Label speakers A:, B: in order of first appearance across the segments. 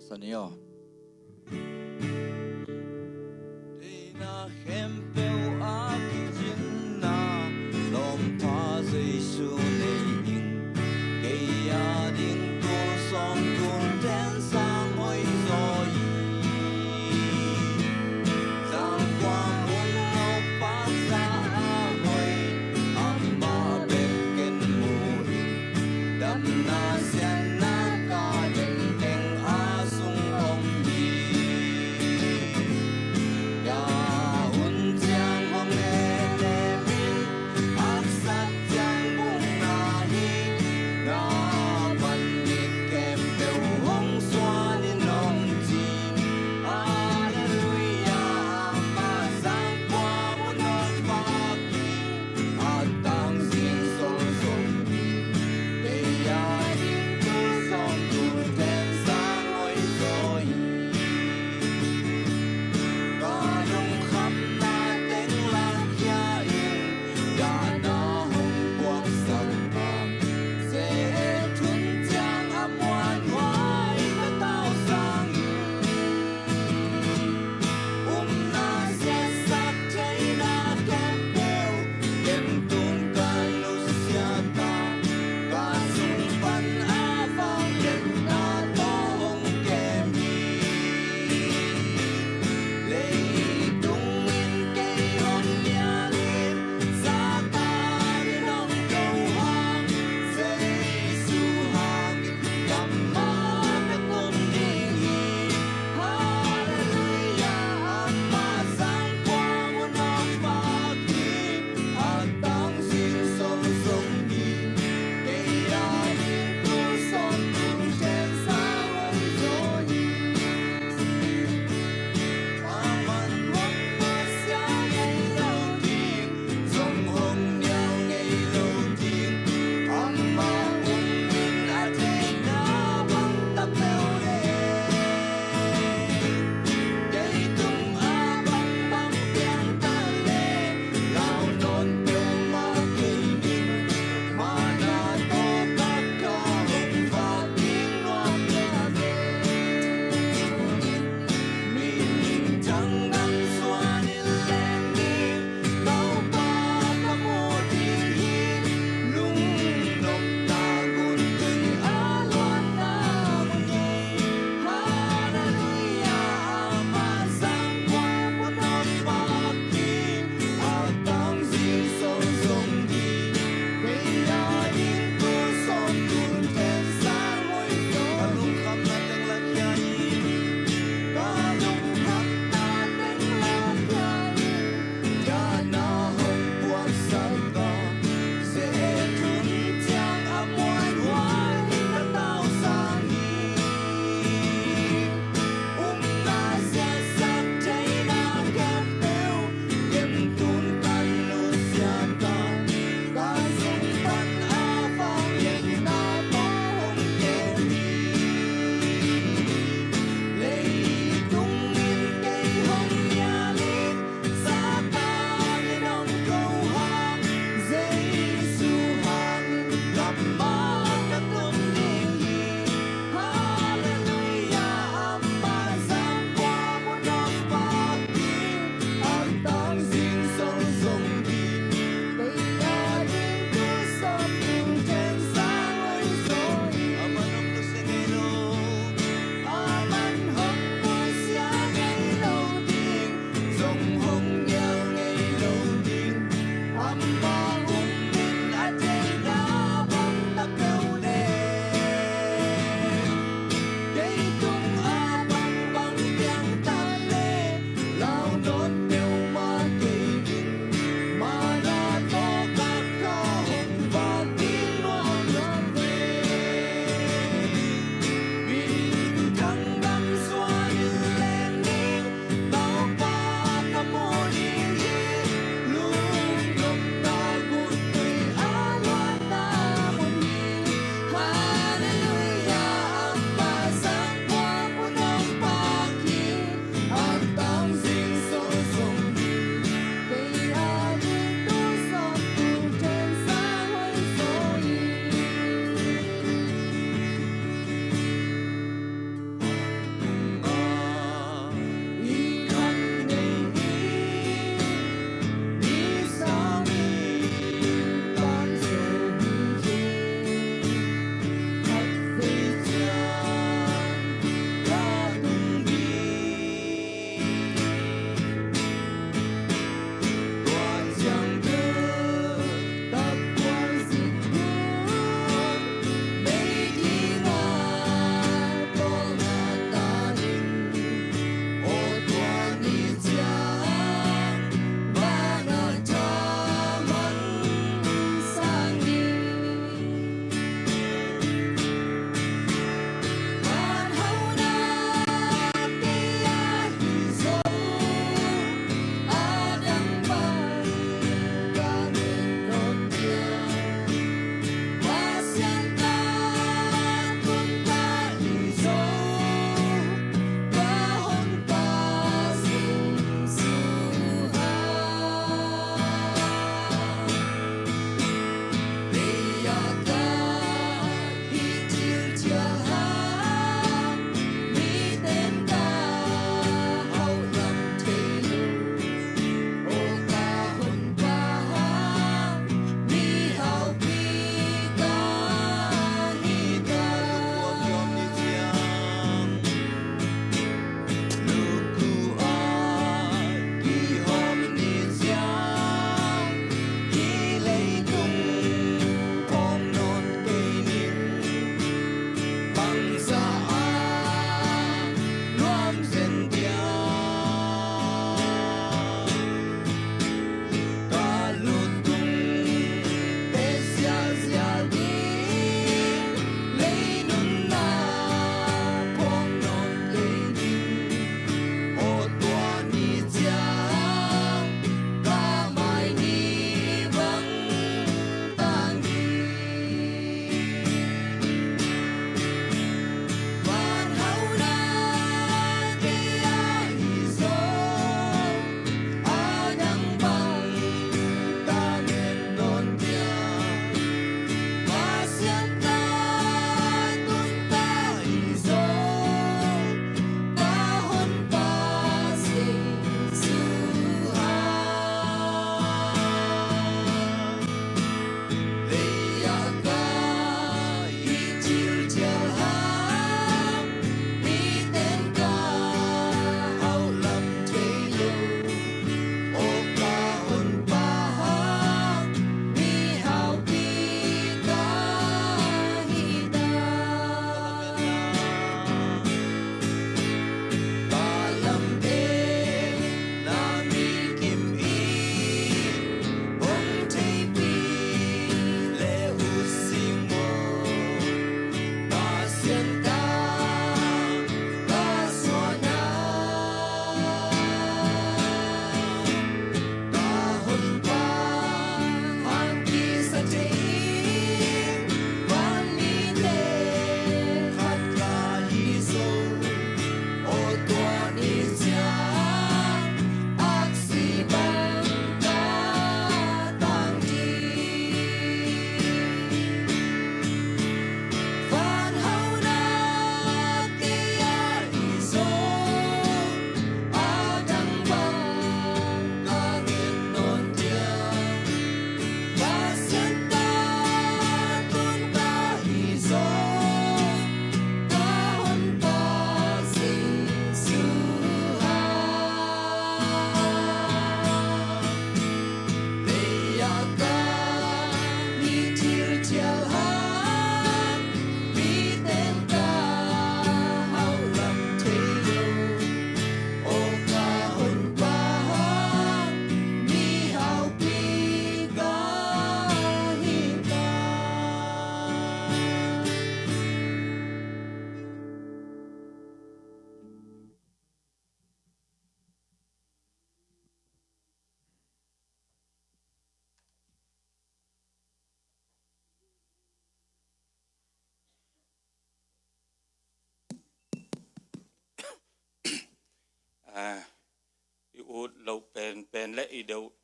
A: Sonido.
B: Đi na khem bèo á kinh na lom pha dây su nei in cây ya đình tu som tu thiên sang hoi zo yi giang qua muôn ngọc pa sa hoi amma bek ken mu đam na sen na ka deng deng a sung om yi ya un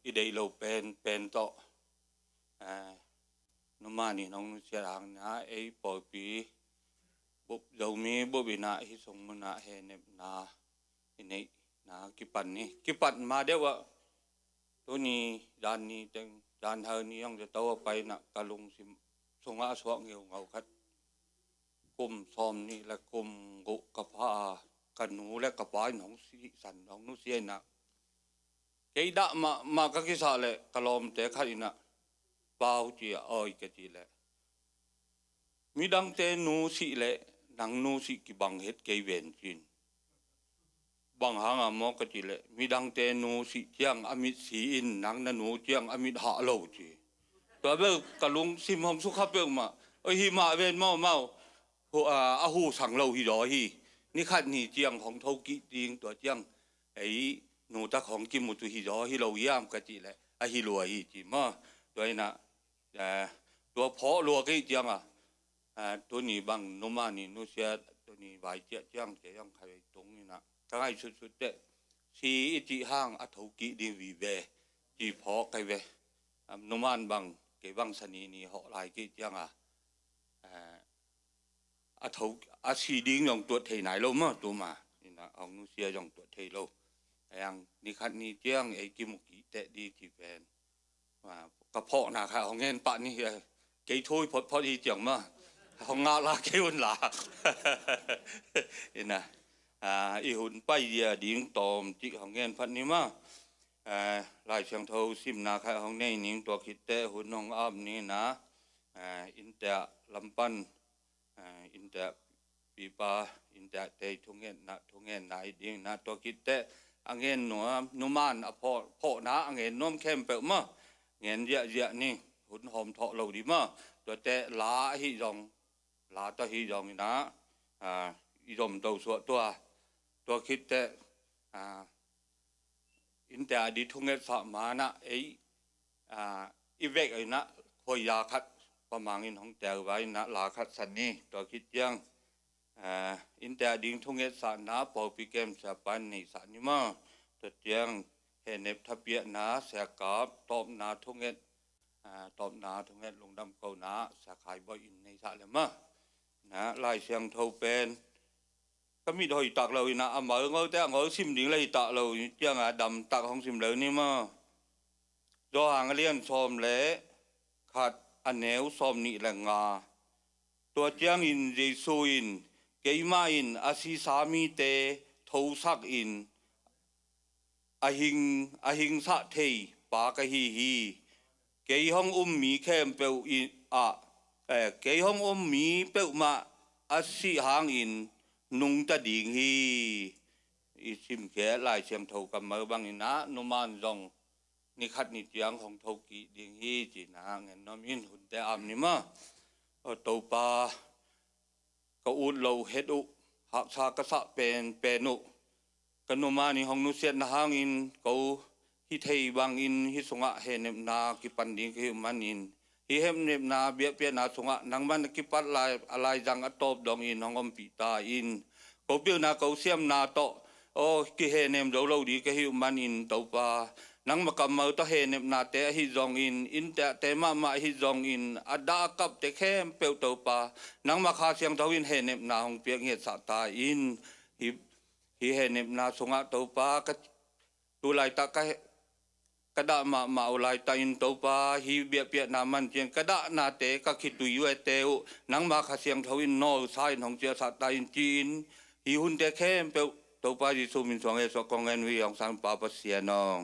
A: idei lo pen to no mani nong siarang na ei popi bub domi bubina hi song na he ne na inei na kipan ma dewa to ni dan ni teng dan ha ni yangจะโตไปนะกะลุงสิสงอาสวงเหี่ยวเงาคัดกุมซอมนี่และกุมกุกะพากันหนูและกะปายหนองสีสันหนองนุเสียนะเกดะมากะกิสาเลกะลอมแต่คัดนะเปล่าจีอ้อยกะจีเลมีดังเตนูสิเลนังนูสิกิบังเฮ็ดเกเวนจินบางหางมอกจีเลมีดังเตนูสิเจียงอมิตสีอินนังนนูเจียงอมิตหาโลจีตัวเบลกะลุงซิมหอมสุขเปิงมาหิมาเวนเมาหัวอาหูสั่งโลหิดอฮีนี่ขัดนี่เจียงของทกิดิงตัวเจียงไอ้หนูตะของกิมุตุหิดอฮิโลยามกจีเลหิลัวฮีจีมาตัวน่ะตัวเพาะลัวกี่เจียงตัวนี้บางนุมานี่นุเสียตัวนี้ใบเจียเจียงใครตรงนี่นะทั้งไอ้สุดเด็สีจีห้างอัฐกิดิวีเวจีเพาะไกเวนุมานบางเกบังสนีนี่เหาะลายกี่เจียงอัฐอาชีดิ้งยองตัวเทไหนเราเมื่อตัวมานี่นะเอานุเสียยองตัวเทเราอย่างนี่ขัดนี่เจียงไอ้กิมุกิเตดีจีแฟนกระเพาะนะครับของเงินปะนี่เกยถ้วยพอดีเจียงมาของงาลาเกวันลาเห็นนะอีหุ่นไปเดียดิ้งตอมจิของเงินพันนี่มาลายเชียงเทาซิมนาค่ะของในนิ่งตัวคิดแต่หุ่นน้องอ้อมนี่นะอินเตอลำปันอินเตอปีปาอินเตอเตยทุ่งเงินนะทุ่งเงินนายดิ้งนะตัวคิดแต่อังเงินหนัวนุมานพ่อนะอังเงินน้อมเข้มเปิดมาเงินเยอะนี่หุ่นหอมเถาะเราดีมาตัวแต่ลาฮิจงลาตัวฮิจงนี่นะอีดมตัวสวตัวคิดแต่อินเตอร์ดีทุ่งเงินสามานะอีเวกไอ้นะคอยยาคัดประมาณนี้ของแต่ไว้นะลาคัดสันนี่ตัวคิดยังอินเตอร์ดีทุ่งเงินสานะพอปีเกมจะปันในสานี่มาตัวเจียงเห็นเนบทับเปียนะเสียกับตบนาทุ่งเงินตบนาทุ่งเงินลงดำเกานาสาขายบ่อยอินในสาเลยมานะลายเสียงเท่าเป็นก็มีถอยตักเราอีนะเหมือนเขาแต่เขาซิมดิ้งเลยตักเราเจียงดำตักของซิมเลยนี่มาดอหางเลี้ยนซอมเละขัดอันแนวซอมนี่แหละงาตัวเจียงอินเจซูอินเกยมาอินอาศิสามีเตทูสักอินอหิงสะเทปากะฮีเกยห้องมีเข้มเปียวอินเกยห้องมีเปียวมาอาศิหางอินนุงตะดิ่งฮีอิสิมแก่ลายเชียงเท่ากับเมื่อบางอินะนุมานจงนี่ขัดนี่เจียงของเท่ากีดิ่งฮีจีนะเงินน้อมอินหุ่นแต่อามนี่มาตัวปาก็อุดเราเฮ็ดอุหักชากระสะเป็นอุกันนุมานี่ของนุเสียนหางอินเขาฮิเทยบางอินฮิสงะเฮเนมนากิปันดิ่งฮิมันอินฮิเฮมเนมนาเบียเปียนาสงะนังมันกิปัดลายอะไรจังอัตบดองอินของอมปีตาอินเขาเปียวนาเขาเสียมนาโตโอ้กิเฮเนมเราดีก็ฮิมันอินตัวปานังมากำมือตะเฮเนมนาเตะฮิจองอินแต่มาฮิจองอินอดากับเตะเข้มเปียวตัวปานังมาคาเสียงทวินเฮเนมนาของเปียงเฮสตาอินฮิเฮเนมนาสงะตัวปาก็ตัวลายตะกระดามาเอาลายตาอินตัวปาฮิเบียเปียนามันเจียงกระดานาเตะก็คิดตุยเวเตวนังมาคาเสียงทวินโนไซน์ของเจียสตาอินจีนฮิหุนเตะเข้มเปียวตัวปาจิสุมินสวงเอสกองเงินวิองสังปาปเสียนอง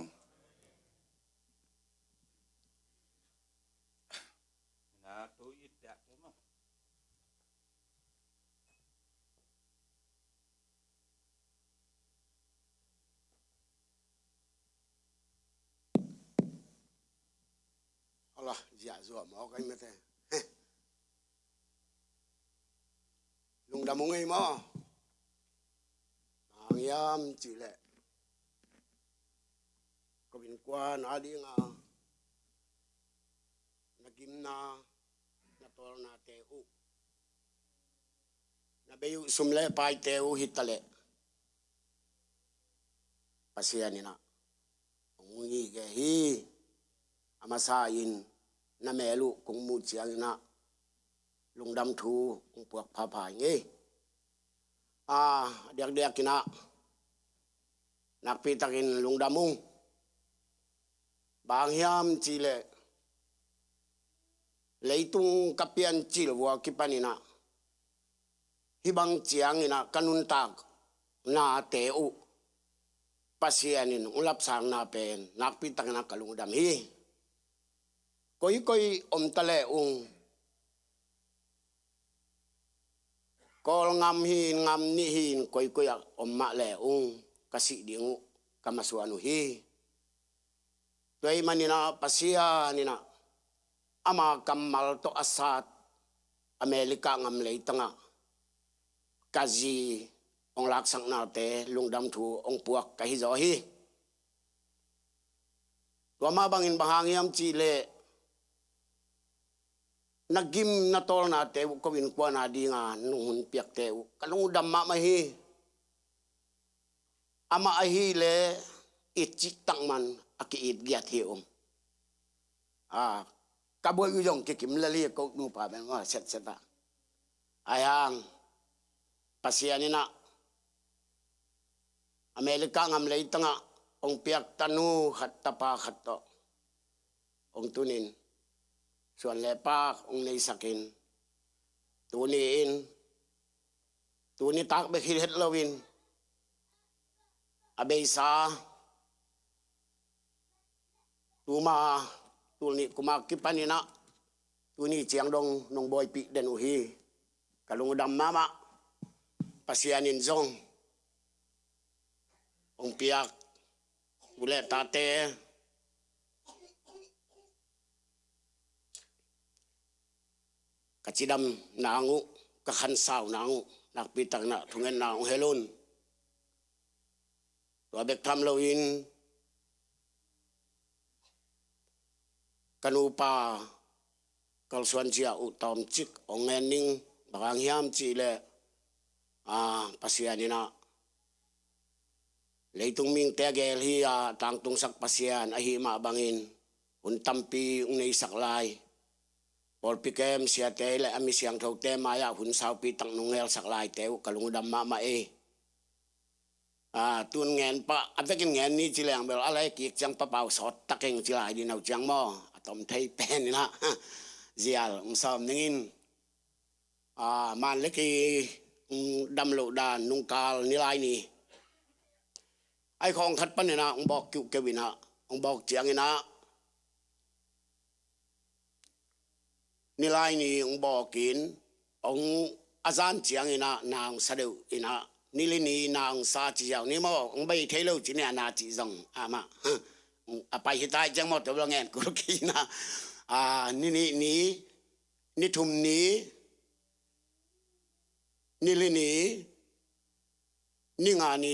C: Allah dạ rồi mà cái mấy thế lùng đầm ngay mà hàng yam chỉ lệ có bên qua nó đi ngà na kim na tol na teu na beyu sumle pai teu hitale pasian ina ngi ge hi sa in na melu kung mu chiang na lungdam thu ong puak pha phai nge diak diak kina nakpi takin lungdamung bang hiam chile leitung kapian chil wa kipanina hibang chiang ina kanun tak na teu pasianin ulap sang na pen nakpi takin na kalungdam hi koi koi om tale ung kol ngam ni hin koi koi om ma le ung kasi dingu kamasuanu hi doi manina pasia nina ama kamal to asat Amerika ngam leitanga kazi ong laksang na te lungdam thu ong puak kahi zo hi wama bangin bahangiam chile nagim na tol na te ko win kwa na di nga nung piak te kalung damma ma hi ama ahi le itchik tangman aki it giat hi kaboy uyong kikim lali ko nu pa ben ma set seta ayang pasianina Amerika ngam leitanga ong piak tanu hatta pa khatto ong tunin suan lepak ong nei sakin tuni tak be hilet lawin abesa tuma tuni kumakipanina tuni chiang dong nong boy pi den uhi kalung dam mama pasianin zong ong piak ule tate kacidam nangu kakhan saw nangu nakpitang na thungen na ong helon wabek tham lawin kanupa kalsuan sia utom chik ongening bakang hiam chile pasianina leitung ming tegel hi tang tung sak pasian ahi ma bangin un tampi ung nei saklai por pikem sia tele ami siang thau te maya hun sau pi tang nungel saklai teu kalungdam ma e tun ngen pa avekin ngen ni chilang bel alai ki chang pa pau sot takeng chilai di nau chang mo atom thei pen na zial som ningin man leki dam lo dan nung kal nilai ni ai khong khat pan na ong bok kyu kewina ong bok chiang ina nilai ni ong bokin ong azan chiang ina nang sadeu ina nilini nang sa chi yaw ni mo ong bai thelo chi ne na chi zong ama apai hitai jang mo to ngen ku ki na ni thum ni nilini ni nga ni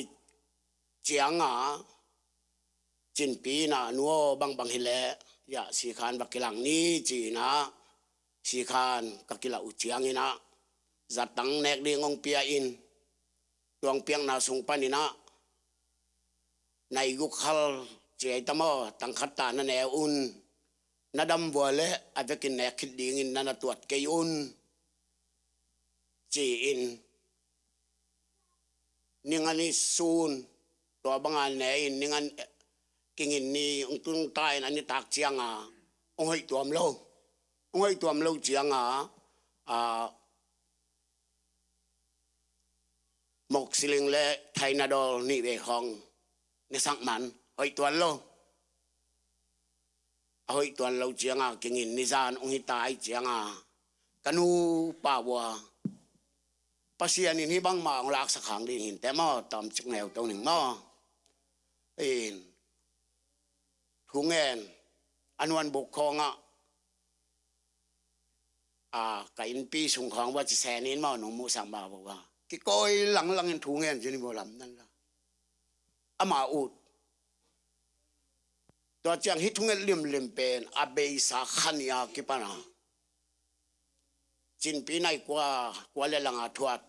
C: chiang chin pi na nuo bang bang hile ya si khan bakilang ni chi na si khan kakila uchiang ina zatang nek ding ong pia in tuang piang na sung panina nai guk hal che tamo tang khata na ne un nadam wale avekin nek khit ding in na tuat ke un chi in ningani sun to bangal ne in ningan kingin ni ung tung tai na ni tak chiang ong hoi tuam lo ong hoi tuam lo chiang mok siling le thainadol ni ve khong ni sang man hoi tuan lo hoi tuan lo chiang kingin ni zan ong hi tai chiang kanu pa wa pasian in hibang ma ong lak sakhang ding hin te mo tom chik neu to ning mo in thungen anwan bok khonga ka in pi sung khong wa chi senin mo nong mu sang ba wa ki koi lang lang in thungen jini bo lam nan la ama ut to chang hi thungen lim pen abei sa khania ki pana chin pi nai kwa le lang thuat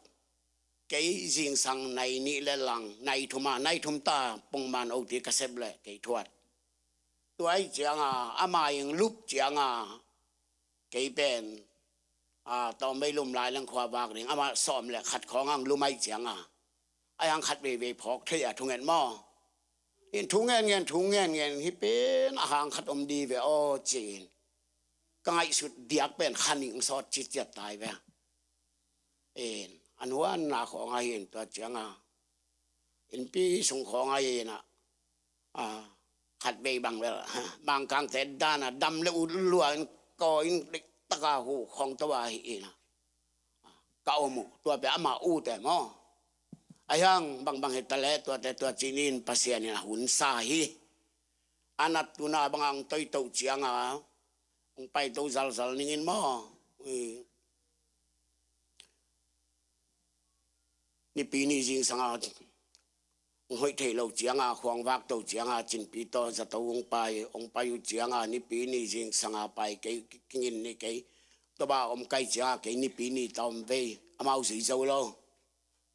C: cái riêng sang này ni le lang này thuma này thum ta pong man o ti ka seb le cái thuat ตัวไอ้เจียงอามายังลุบเจียงเกยเป็นตอนไม่ลุ่มลายลังควาบากหนึ่งอามาซ้อมแหละขัดของลุมไอ้เจียงไอ้ยังขัดเวพอกเทียทุงเงินหม้อเห็นทุงเงินที่เป็นอาหารขัดอมดีเวอจีนก็ไอ้สุดเดียกเป็นขันหนึ่งสอดจิตเจ็บตายไปอันวันนาของไอ้เห็นตัวเจียงเห็นปีส่งของไอ้น่ะขัดเบบางเวลาบางครั้งแต่ด้านดำแล้วอุลวนก็อินตะกาหูของตัวไอ้น่ะก้าวมุตัวไปอามาอูแต่หม้อไอ้ยังบางเหตุแล้วตัวแต่ตัวจีนินภาษาเนี่ยหุ่นสาฮีอันนั้นตัวน่ะบางตัวเต่าเจียงองไปตัวจัลนิ่งหม้อนี่ปีนี้จริงสังอาหอยเทเราเจียงควงวักตัวเจียงจินปีโตจะตัวองไปอยู่เจียงนี่ปีนี้จริงสังอาไปเกยกินนี่เกยตัวบ้าไก่เจียงเกยนี่ปีนี้ตอมเวอามาสีเจ้าโล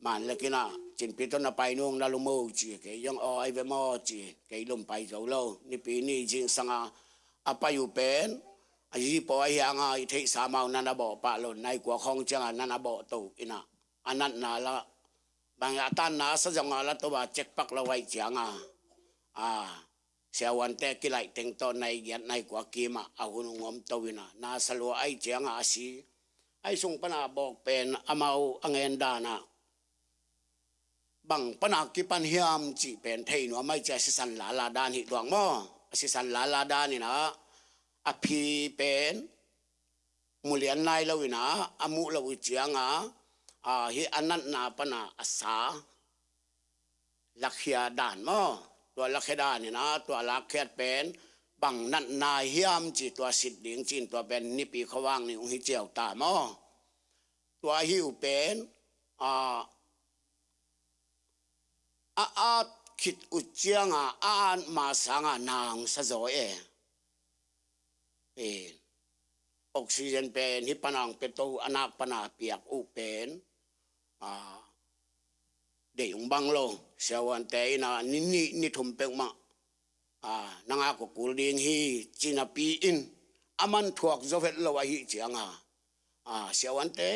C: มันเลยกินจินปีโตน่ะไปนู่นน่ะลุโมจีเกยยังไอเวมอจีเกยลมไปเจ้าโลนี่ปีนี้จริงสังอาไปอยู่เป็นไอ้ที่ปอยยังไอ้เทสามานันนาบ่ปะหล่นในกัวของเจียงนันนาบ่ตัวอินะอันนั้นน่ะละบางอาตานนาสจังอาละตัวเจ็กปักละไว้เจียงเสียวันแต่กิไลเต็งตอนในยันในกว่ากีมาเอาหุ่นงอมตัวนะนาสลัวไอเจียงสีไอส่งปนาบอกเป็นอามาอังเอนดานะบังปนากิปันเฮียมจีเป็นเทนัวไม่ใจสิสันลาดานหิดวงมั้งสิสันลาดานนี่นะอภิเป็นมุเลียนนายเราวินะอามุเราวิเจียงฮิอันนั้นนาปนาอาสาลักเฮียด่านมั้งตัวลักเฮียด่านนี่นะตัวลักเฮียเป็นบังนันนายเฮียมจีตัวสิทธิ์ดิงจีนตัวเป็นนิปีขว่างนี่องค์เจียวตามั้งตัวหิวเป็นคิดอุจเจียงมาสังนางสะโจออกซิเจนเป็นฮิปนังเป็นตัวอนาปนาเปียกอุเป็นเดี๋ยวบังโลเสียวันแต่น่ะนี่ทุ่มเป็นมานางอากุกุลดิงฮีจีนาปีอินอามันถวกโจเฟตโลวะฮีเจียงเสียวันแต่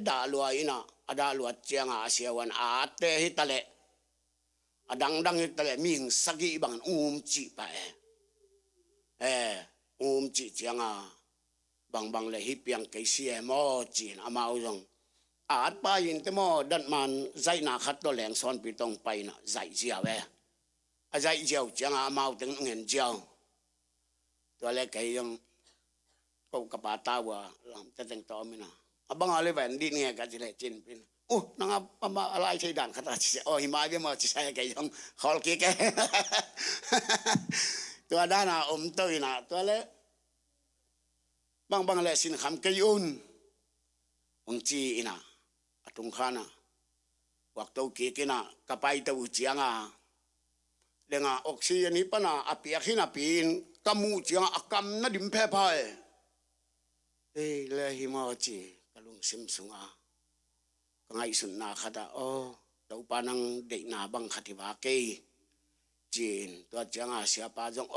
C: ด่าลัวอินะด่าลัวเจียงเสียวันเตฮิตะเลดังฮิตะเลมีหิงสกีบังจีไปจีเจียงบางเลยฮิปยังเกยเสียมอจีนอามาอุงไปยินแต่มอดันมันใจนาขัดตัวแหลงซ้อนปีตองไปนะใจเจียวใจเจียวจังอามาถึงเงินเจียวตัวเล็กเกยยังก็กระปาตาว่าลำจะแต่งต่อไม่นะบางอะไรแบบนี้เนี่ยกันจะเลยจินเป็นนางมาอะไรใช้ด่านขัดเสียหิมะเบี้ยมาจะใช้เกยยังขอเกยตัวด้านตัวนะตัวเล็กบางเลยสินคำกยุนองจีนะตรงข้านะวักตัวกีกินะกับไปตัวเจียงเรื่องออกซิเจนนี้ปะนะอภิยาขินาปีนกำมูเจียงกำนัดิมเพพายเลยหิมะจีกลุงซิมสุงก็ไงสุนนาขัดตัวปานังเด็กนาบังขัดที่ว่าเกยจีนตัวเจียงเสียปาจง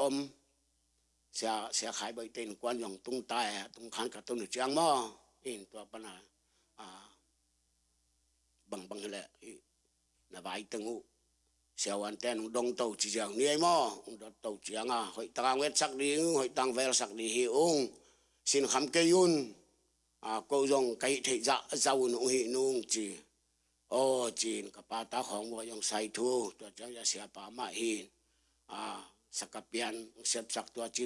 C: เสียขายใบเต็นกวนอย่างตุ้งตายตุ้งขันกับตุ้งเจียงมั้งตัวปนาบางเลยนาใบตึงเสียวันเต้นดงเต่าจีเจียงนี่มั้งดเต่าเจียงหอยตังเวทสักดีหอยตังเวลสักดีหิวสินคำเกยุนก็ยงไก่เทจะเจ้าหนุ่งหินุ่งจีจีนกับปาตาของว่ายังใส่ทูตัวเจ้าจะเสียป่ามาหินสักเปียนเสียบสักตัวจี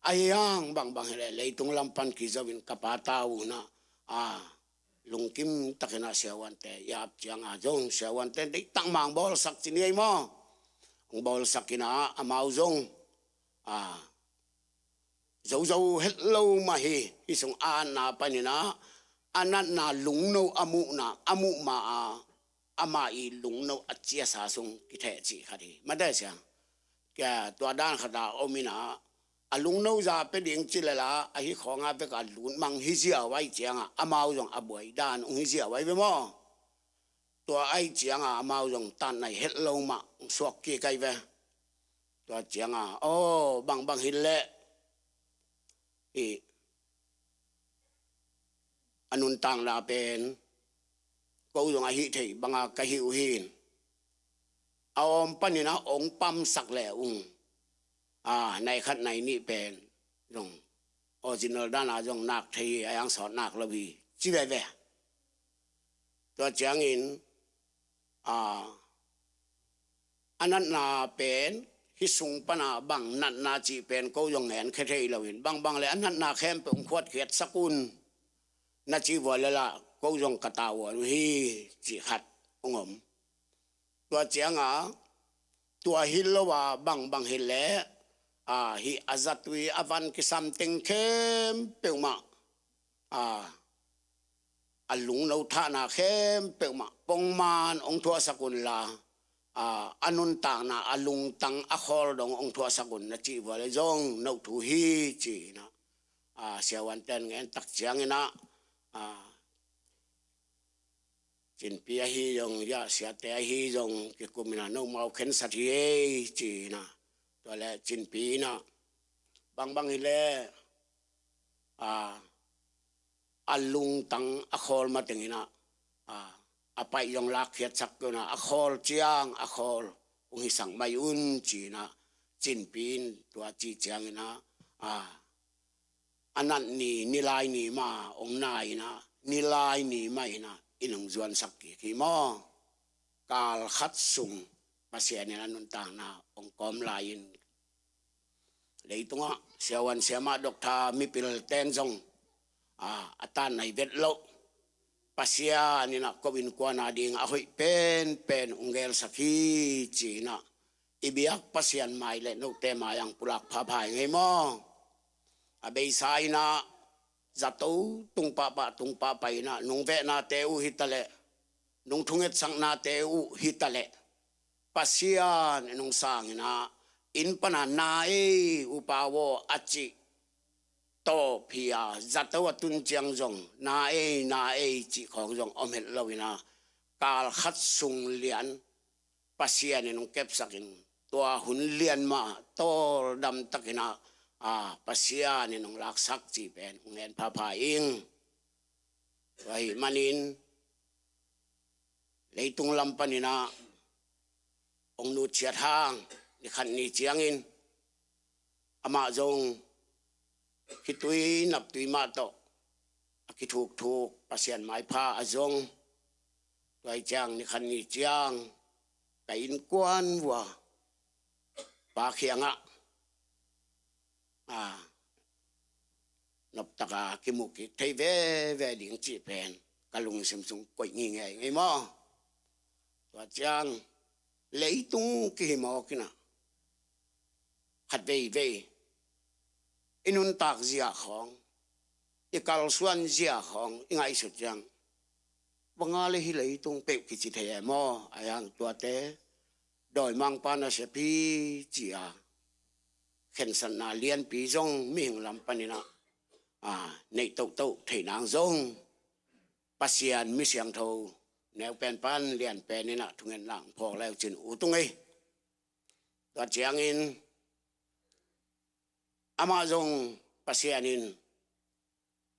C: ไอ้ยังบางเลยตรงลำพันกิจวินกับปาตาอูนะลุงกิมตักนาเสียวันแต่ยาบจังจงเสียวันแต่ได้ตั้งมังบอลสักจีนี่มั้งบอลสักกินะมาจงเจ้าเฮลโลมาฮิส่งนาปนินะอันนั้นนาลุงโนอามุมาอามาอีลุงโนอัจเจียสาสงกิเทจีคดีมาได้เสียแกตัวด้านขดาอมินาลุงโนจะเป็นเลี้ยงจิเลละไอ้ของเป็นการลุนมังฮิเสียไว้เจียงอามาจงอาบวยด้านฮิเสียไว้ไปมั้งตัวไอ้เจียงอามาจงตันในเฮลโลมาสวกกี่ไกเว ตัวเจียงโอ้บางหินเละอีอนุนต่างลาเป็นก็ยงอาหิที่บางกะหิวหินเอาปันนี่นะองปั๊มสักแหล่ในขัดในนี่เป็นจงออริจินัลด้านจงนักที่ยังสอนนักละวีจีเว่ตัวเจียงอินอันนั้นนาเป็นฮิสุงปนาบังนันนาจีเป็นก็ยงเห็นแค่ที่เราเห็นบางเลยอันนั้นนาเข้มเป็นขวดเขียดสกุลนาจีวอลละก็ยงกระตาวฮีจีขัดองมตัวเจียงตัวฮิลว่าบางฮิลเล่ฮิอาจัตวีอวันกิสัมติงเข้มเปียวมาอัลลุงเราท่านาเข้มเปียวมาปงมานองทัวสกุลลาอนุนต่างนะอัลลุงตังอคอลดงองทัวสกุลนะจีวะเลยจงนกทูฮีจีนะเสียวันเต้นเงินตักเจียงนะจินปีฮีจงยาเสียแต่ฮีจงกิคุมินะนกมาเข็นสัตย์จีนะตัวแรกจินปีนะบางฮิเลอัลลุงตังอคอลมาถึงนะapa yang lakiat sakuna akhol ciang akhol ungi sang mayun cina cinpin tua ci ciang na anan ni nilai ni ma ong nai na nilai ni mai na inong zuan sakki ki mo kal khat sung pasien na nun tang na ong kom lain leitunga siawan siama dokta mipil tenzong atan nai vet lo pasya ni nak kawin kwa na ding ahoy pen unggel sakhi china ibiak pasyan mai le no tema yang pulak phaphai ngai mo abei sai na zato tung pa pai na nung ve na teu hitale nung thunget sang na teu hitale pasyan nung sang na in pana na upawo achi to pia zato tun chiang jong na chi khong jong omhet lawina kal khat sung lian pasian nong kep sakin to hun lian ma to dam takina pasian nong laksak chi pen ngen pha pha ing wai manin leitung lampanina ong nu chiat hang ni khan ni chiangin ama jong kitui nap tui ma to akituk pasien mai pha azong toy chang ni khan ni chiang kain kwan wa pa khianga nop taka kimuki thei ve ding chi pen kalung sim sung koi ngi ngai mo to chang leitung ki mo kina khat ve inun tak zia khong ikal suan zia khong ingai su chang bangale hi lei tung pe ki chi the mo ayang tua te doi mang pa na se pi chia khen san na lian pi jong ming lam panina nei to thei nang jong pasian mi siang tho neo pen pan lian pen ni na thungen lang phok leo chin u tung ei tua chiang in amazong pasianin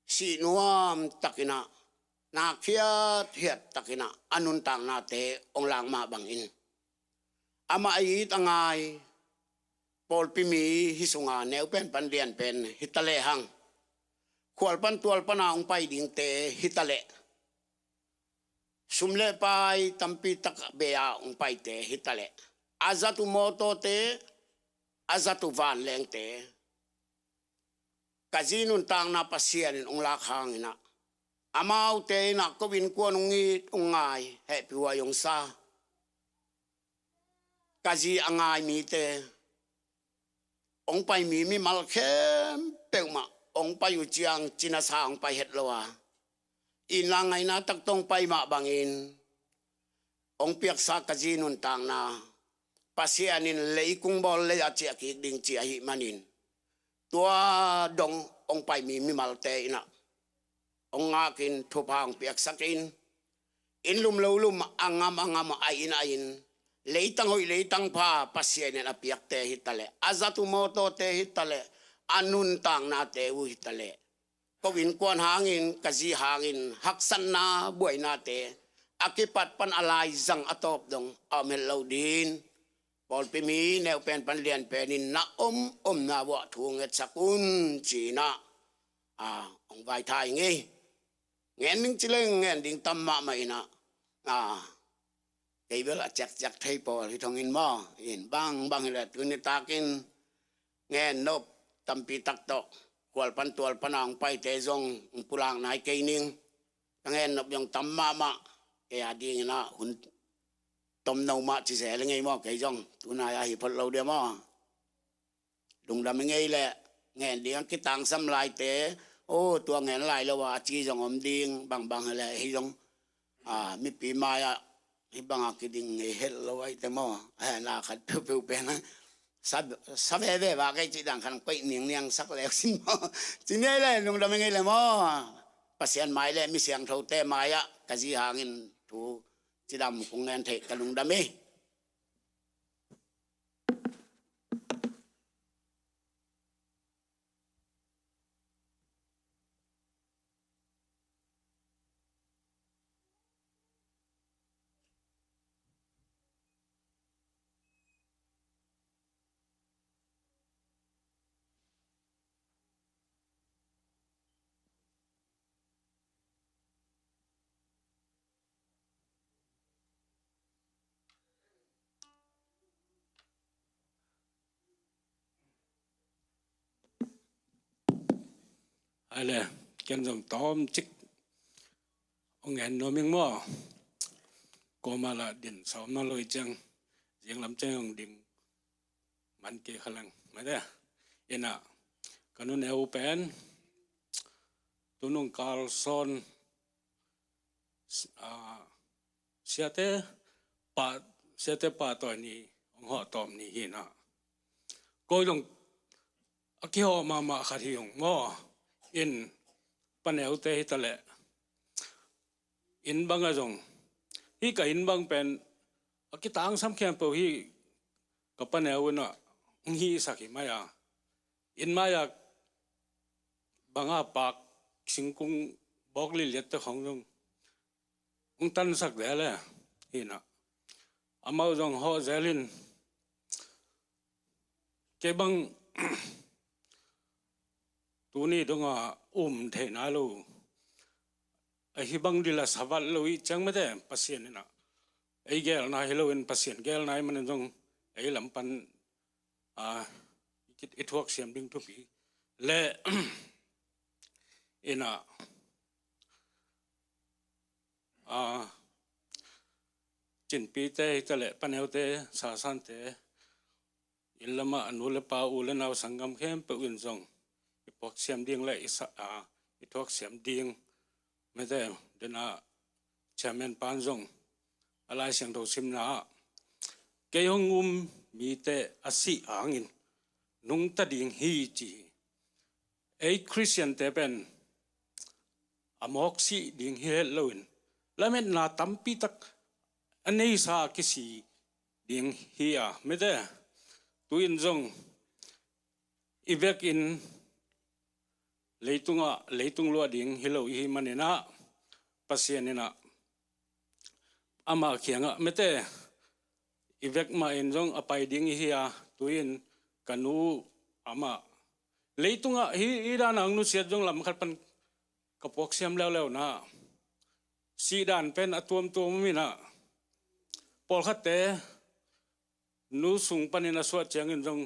C: si nuam takina na khiat hiat takina anun tang na te ong lang ma bangin ama ai tangai pol pimi hisunga neu pen pan lian pen hitale hang khwal pan tual pana ong pai ding te hitale sumle pai tampi tak bea ong pai te hitale azatu moto te azatu van leng te kazinun tang na pasian ong lakhang ina amau te na kowin kuan ungi ungai he piwa yong sa kazi angai mi te ong pai mi mal khem peuma ong pai u chiang china sa ong pai het lowa in langai na tak tong pai ma bangin ong piak sa kazinun tang na pasianin leikung bol le achi ki ding chi hi manin tua dong ong pai mi malte ina ong ngakin thupang piak sakin in lum lo lum angam ain leitang hoi leitang pa pasien na piak te hitale azatu moto te hitale anun tang na te u hitale kawin kwan hangin kazi hangin haksan na buhay na te akipat pan alay zang atop dong amel laudin Paul pimi neu pen pan lian penin na na wa thunget sakun china ong vai thai nge ngen ning chileng ngen ding tamma mai na cái bữa là chắc thấy bỏ thì thằng in mò in bang là tụi này takin nghe nộp tâm pi tắc tọ qual pan ang pai te zong pulang nai cây ning nghe nộp dòng tâm mà cái adi na hun tom nâu mà chỉ sẽ là ngay mò cái zong tụi này ai phật lâu điểm mò đúng là mình ngay lẹ nghe đi cái tang xăm lại te ô tua nghe lại làว่าchỉ zong om ding bang là hi zong mi pi mai ibang akiting hello ay temo na kat pu pena sab eve ba kai chi dang kan pai ning sak lek sin mo chi nei le nung da ngai le mo pasian mai le mi siang tho te mai ya ka ji hangin thu chi dam kung ngan the ka lung da me
D: ai là cái dòng tóm chích ông ngàn nó miếng mò có mà là điện xóm nó lôi chăng riêng lắm chăng ông điện man kia khả năng mấy đấy yên à cái nó nêu pen tôi nung Carlson siate pa tuổi ni ông họ tóm ni hi na coi dòng cái họ mà khát hiong mò in panel te hitale in banga jong hi ka in bang pen akitang sam khem po hi ka panel na hi sakhi maya in maya banga pak singkung bokli let ta khong jong ung tan sak de le hi na amau jong ho zelin ke bang tu ni donga thế nào luôn, ai bang đi là savat lui chẳng mấy thế pasien na, ai gel na hello in pasien gel na mình dong ai làm pan ít thuốc xem đinh thuốc bị lệ ina chín pi te te lệ pan heo te sa san te in lama anu le pa u le nau sangam khem pe win dong ipok xem điên lại thuốc xem điên mấy thế đến là chairman ban rong alai sang đầu sim na cái hông mi te asi angin nung ta ding hi chi ấy Christian te ben amok si ding hi loin lamen na tampi tak anei sa kisi ding hi mấy thế tuin rong ivek in leitung lo ding hilo hi manena pasienina ama khianga mete ivek ma in jong apai ding hi tuin kanu ama leitunga hi dan ang nu siat jong lam khat pan kapok siam lew na si dan pen atuam mi na pol khat te nu sung panina suat chang in jong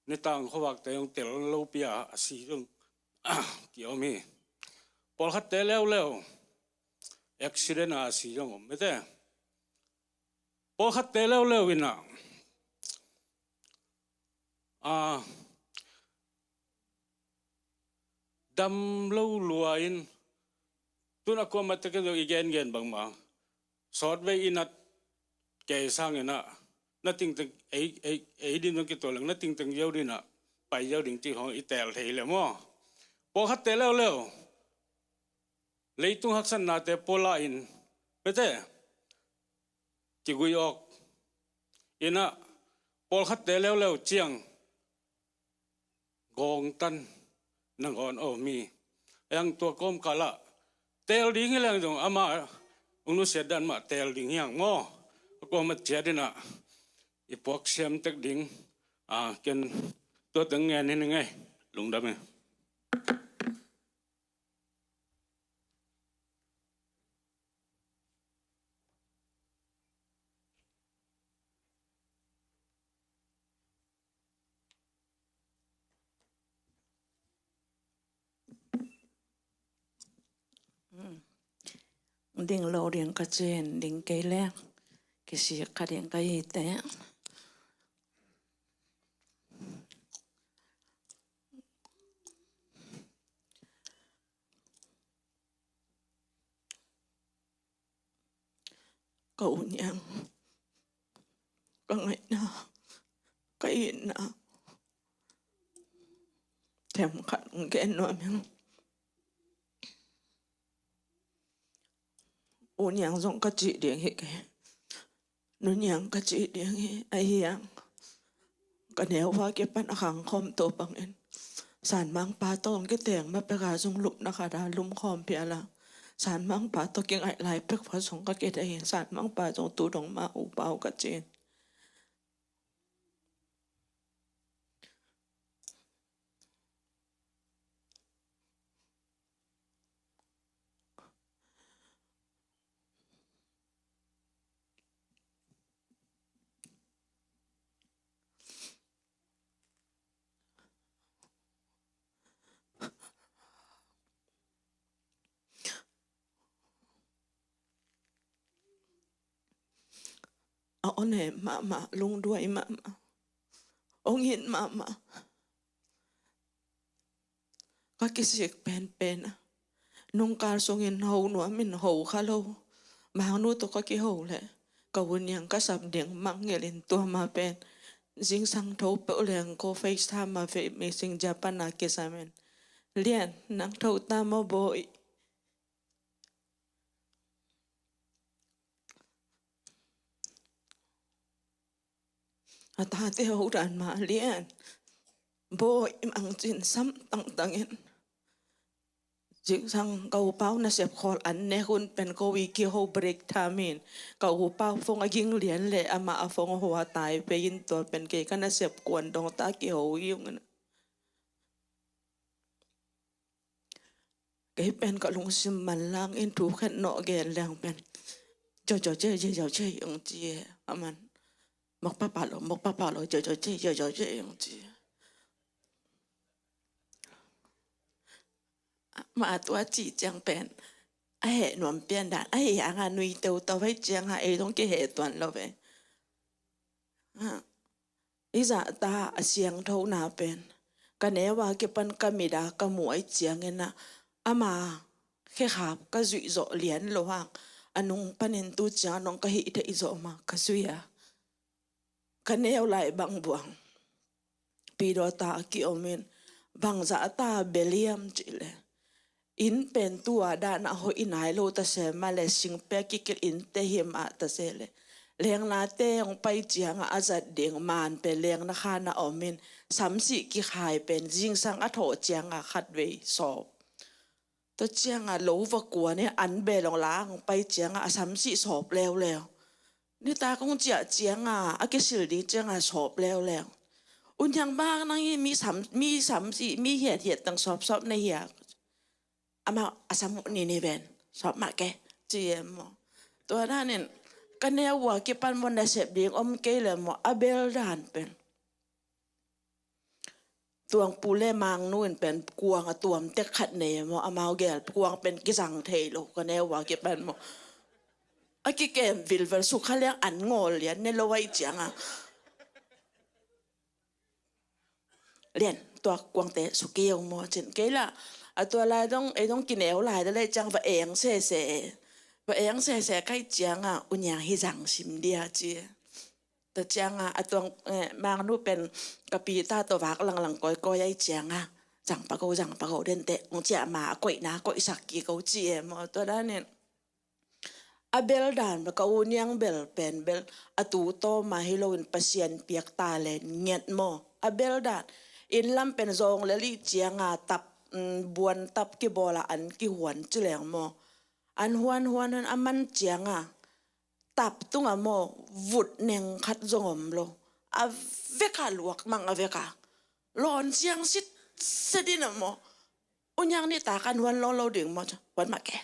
D: nitang khowak te yong tel lo pia asi jong kiểu mi pol khát té leo accident asi jong om mete pol khát té leo ina dam lâu luain tuna ko mate ke igen bang ma sort ve inat ke sang ina nothing tang ei din jong ki to lang nothing tang yau dina pai yau ding ti ho itel thei le mo po khát té leo leitung haksan na te pola in pete ki guyok อินะปอลขัดเตะแล้วเจียงกองตันนังอ่อนโอมียังตัวก้มกะละเตลดิ้งเรื่องจงอามาอุนุเสดันมาเตลดิ้งยังงอก็มาเจดินะอีพวกเสียมตึกดิ้งเกินตัวตึงเงินนี่ไงลุงดำเนี่ย
E: ดิ่งโลเรียงกระเจนดิ่งไกลแรงกิสิกระเดียงไกลแต่ก็อุ่นยังก็ไงนะก็อินนะแถมขัดแกนหน่อยมั้งอุ่นยังส่งกระจีเดียงเหกนุ่นยังกระจีเดียงไอ้ยังก็แนวว่าเก็บปันขังคอมตัวปังเอ็นสารมังปลาตองก็แต่งมาประกาศส่งลุบนะคะดาลุมคอมเปียละสารมังปลาตัวเก่งไอลายเป็กผสมก็เกตไอสารมังปลาตรงตูดองมาอุเปากระเจนเอาเนี่ยมาลุงด้วยมาองเห็นมาก็กิสิกเป็นนุ่งการทรงเห็นหูหนูมินหูข้าโลมาหนูตัวก็กี่หูแหละก็วันยังก็สับเดียงมังเงลินตัวมาเป็นจิงสังทูเปเลียงก็เฟซทามมาเฟซมิสิงญี่ปุ่นนักกิสามันเลียนนักทูตามมาบ่อยอาตาเที่ยวดันมาเลียนบ่อยมังจินซ้ำตั้งเงินจิงสังเกาเป้าน่ะเสียบคออันเนคุณเป็นกวีกิโฮเบรกทามินเกาเป้าฟงยิงเหรียญเลยอามาฟงหัวตายไปยินตัวเป็นเกกันน่ะเสียบกวนดงตากิโฮยุ่งกันเกเป็นก็ลงซิมมันล่างอินถูกแค่เนาะแกนแรงเป็นเจ้าเจ้ยังเจียอามันมกป้าโลเจ้ายังเจียมาตัวจีจังเป็นไอ้หนุ่มเปลี่ยนด่านไอ้ยังอ่ะนุยเตวตัวไว้จังอ่ะไอ้ต้องเกี่ยตัวเราเป็นอีจ่าตาเสียงเท่านาเป็นกันเนว่าเก็บปันกมิดากมวยเจียงเงินนะอามาแค่ขับก็จุยโจเหรียญโลหังอันนุ่งปันเห็นตัวจ้าน้องก็หิดอีโจมาก็จุยกันเนวไหลบังบวงปีดอตากิโอเมนบังจ่าตาเบลียมจิเลอินเป็นตัวด้านเอาอินไหโลตะเสมาเลสิงเปกิกอินเตหิมอาตะเสเลเลี้ยงนาเตงไปเจียงอาจัดเดียงมานเป็นเลี้ยงนาคานาอมินสามสิกิขายเป็นจิงสังอโถเจียงขัดเวสอบตัวเจียงโลวกัวเนี่ยอันเบลงล้างไปเจียงสามสิสอบแล้วนี่ตาคงเจียงอากิสิลดีเจียงสอบแล้วอุ่นยังบ้างนั่งมีสามสิมีเหตุตั้งสอบในเหตุอามาอาสามุนี่เป็นสอบมาแกเจียมตัวนั้นเนี่ยกันแนวว่าเก็บปันวันได้เสพดีอมเกลเลยอาเบลดานเป็นตัวปูเล่มังนู่นเป็นกวงตัวมเตะขัดเนมอามาเกลกวงเป็นกิสังเทโลกันแนวว่าเก็บปันอากิเกมวิลเวอร์สุขเลี้ยงอันงอเลี้ยนเนี่ยเราไว้จังเลี้ยนตัวกวงเตะสุกี้องมอจินเกล่ะตัวลายต้องกินเอวลายได้เลยจังว่าเองเสว่าเองเสใกล้จังอุ่นยังให้จังชิมเดียจีแต่จังตัวมางนู่เป็นกะปีตาตัววักหลังก้อยจังจังปะโกเดินเตะองเจ้ามาก้อยนะก้อยสักกี่เขาจีมตัวนั้นเนี่ย a bel dan ba ka unyang bel pen bel atu to ma hilowin pasien piak ta le nyet mo a bel dan in lam pen zong le li chianga tap buan tap ki bola an ki huan chileng mo an huan an aman chianga tap tunga mo vut neng khat zongom lo a veka luak mang a veka lon chiang sit sedina mo unyang ni ta kan huan lo ding mo huan ma ke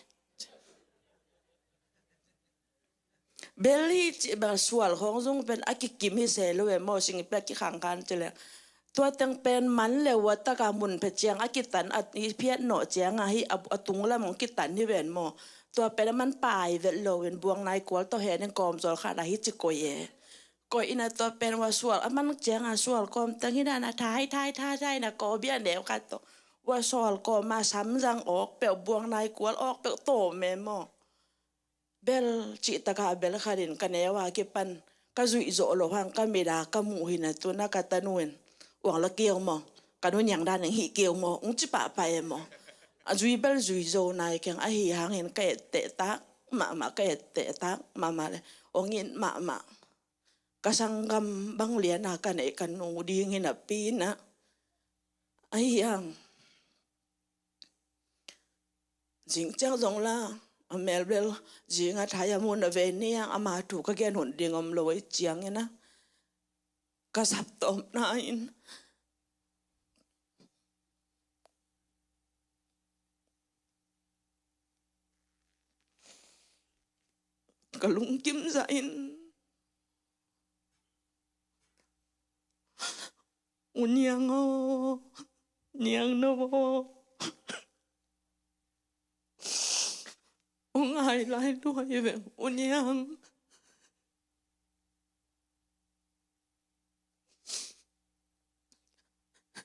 E: beli ba sual hong zong pen akikim hi se lo mo sing pe ki khang kan chele tua teng pen man le wata ka mun pe chiang akitan at hi phiat no chiang a hi atung la mong kitan hi ven mo tua pen man pai vel lo wen buang nai kwal to he nen kom zol kha da hi chi ko ye ko ina to pen wa sual aman chiang a sual kom tang hi na thai na ko bia ne ka to wa sual ko ma sam jang ok pe buang nai kwal ok pe to me mo bel chi taka bel kharin kanewa ke pan ka zui zo lo hang ka meda ka mu hina tu na ka tanuen wang la kieu mo ka no nyang dan hi kieu mo ung chi pa pa e mo a zui bel zui zo nai keng a hi hang en ka te ta ma ka te ta ma le ongin ma ka sanggam bang lian na ka ne kan no ding hina pi na ai yang jing chang zong la a melbel jinga thaya mun ve ni yang ama tu ka gen hun ding om loi chiang na ka sap tom na in ka lung kim za in unyang o nyang no ai lai đuôi về unyang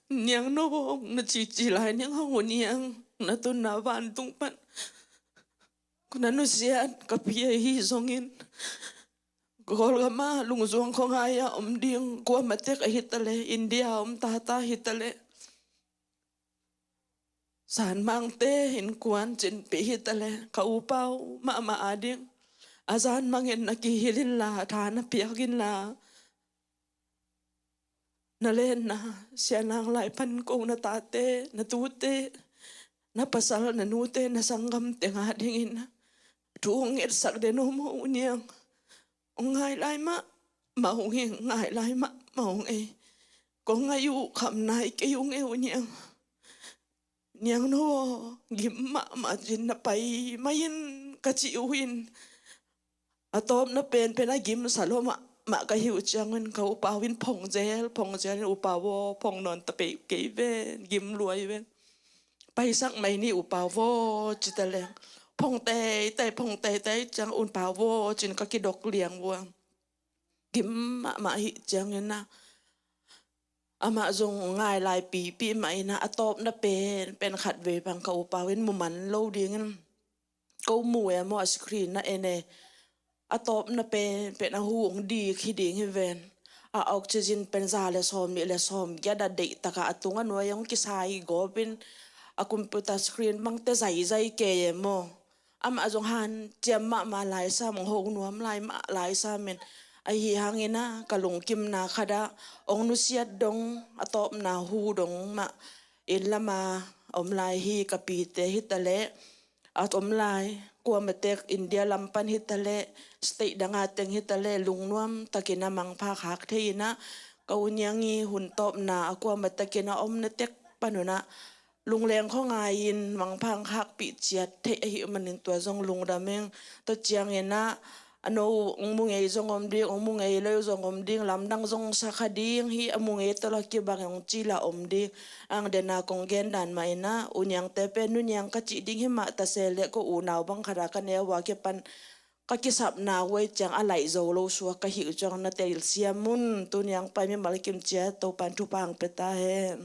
E: nyang no na chi lai nyang ho unyang na tu na van tung pan kuna no sian ka pia hi zongin gol gama lung zong khong aya om ding ko matek a hitale india om ta hitale san mang te hin kwan chin pi hitale ka upau ma ading azan mangen na ki hilin la thana piakin la na len na sianang lai pan ko na tate na tute na pasal na nute na sanggam te nga dingin tuong et sak de no mo unyang ngai lai ma hong hi ngai lai ma hong e ko ngayu kham nai ke yung e unyang nyang no gim ma jin na pai mayin ka chi uhin atop na pen a gim saloma ma ka hiu changen ka upawin phong zel upawo phong non ta pe ke ve gim luai ve pai sak mai ni upawo chitale phong te chang un pawo chin ka ki dok liang wa gim ma hi changen na ama zong ngai lai pi mai na atop na pen khat ve bang ka upawin mu man lo ding ko mu e mo screen na ene atop na pe na huong di khi ding hi ven a oxygen pen za le som ya da de taka atunga no yang ki sai go bin a computer screen bang te zai ke mo am azong han chem ma lai sa mong ho nuam lai ma lai sa men ai hi hangina kalung kim na khada ong nu siat dong atop na hu dong ma in lama om lai hi kapi te hi tale atom lai kwa matek india lampan hitale state danga teng hitale lungnuam takina mangpha khak theina kaunyangi huntop na akwa matakina omna tek panuna lungleng khongain mangphang khak pi chiat the hi manin to jong lungdameng to chiangena ano mung ei zong om ding mung ei le zong om ding lamdang zong sakhading hi amung ei to ki bang chila om ding ang dena kong gen dan mai na unyang te pe nu nyang ka chi ding hi ma ta sele ko u naw bang khara ka ne wa ke pan ka ki sap na we chang alai zo lo su ka hi chang na tel siamun tu nyang pa mi mal kim chia to pan tu pang pe ta he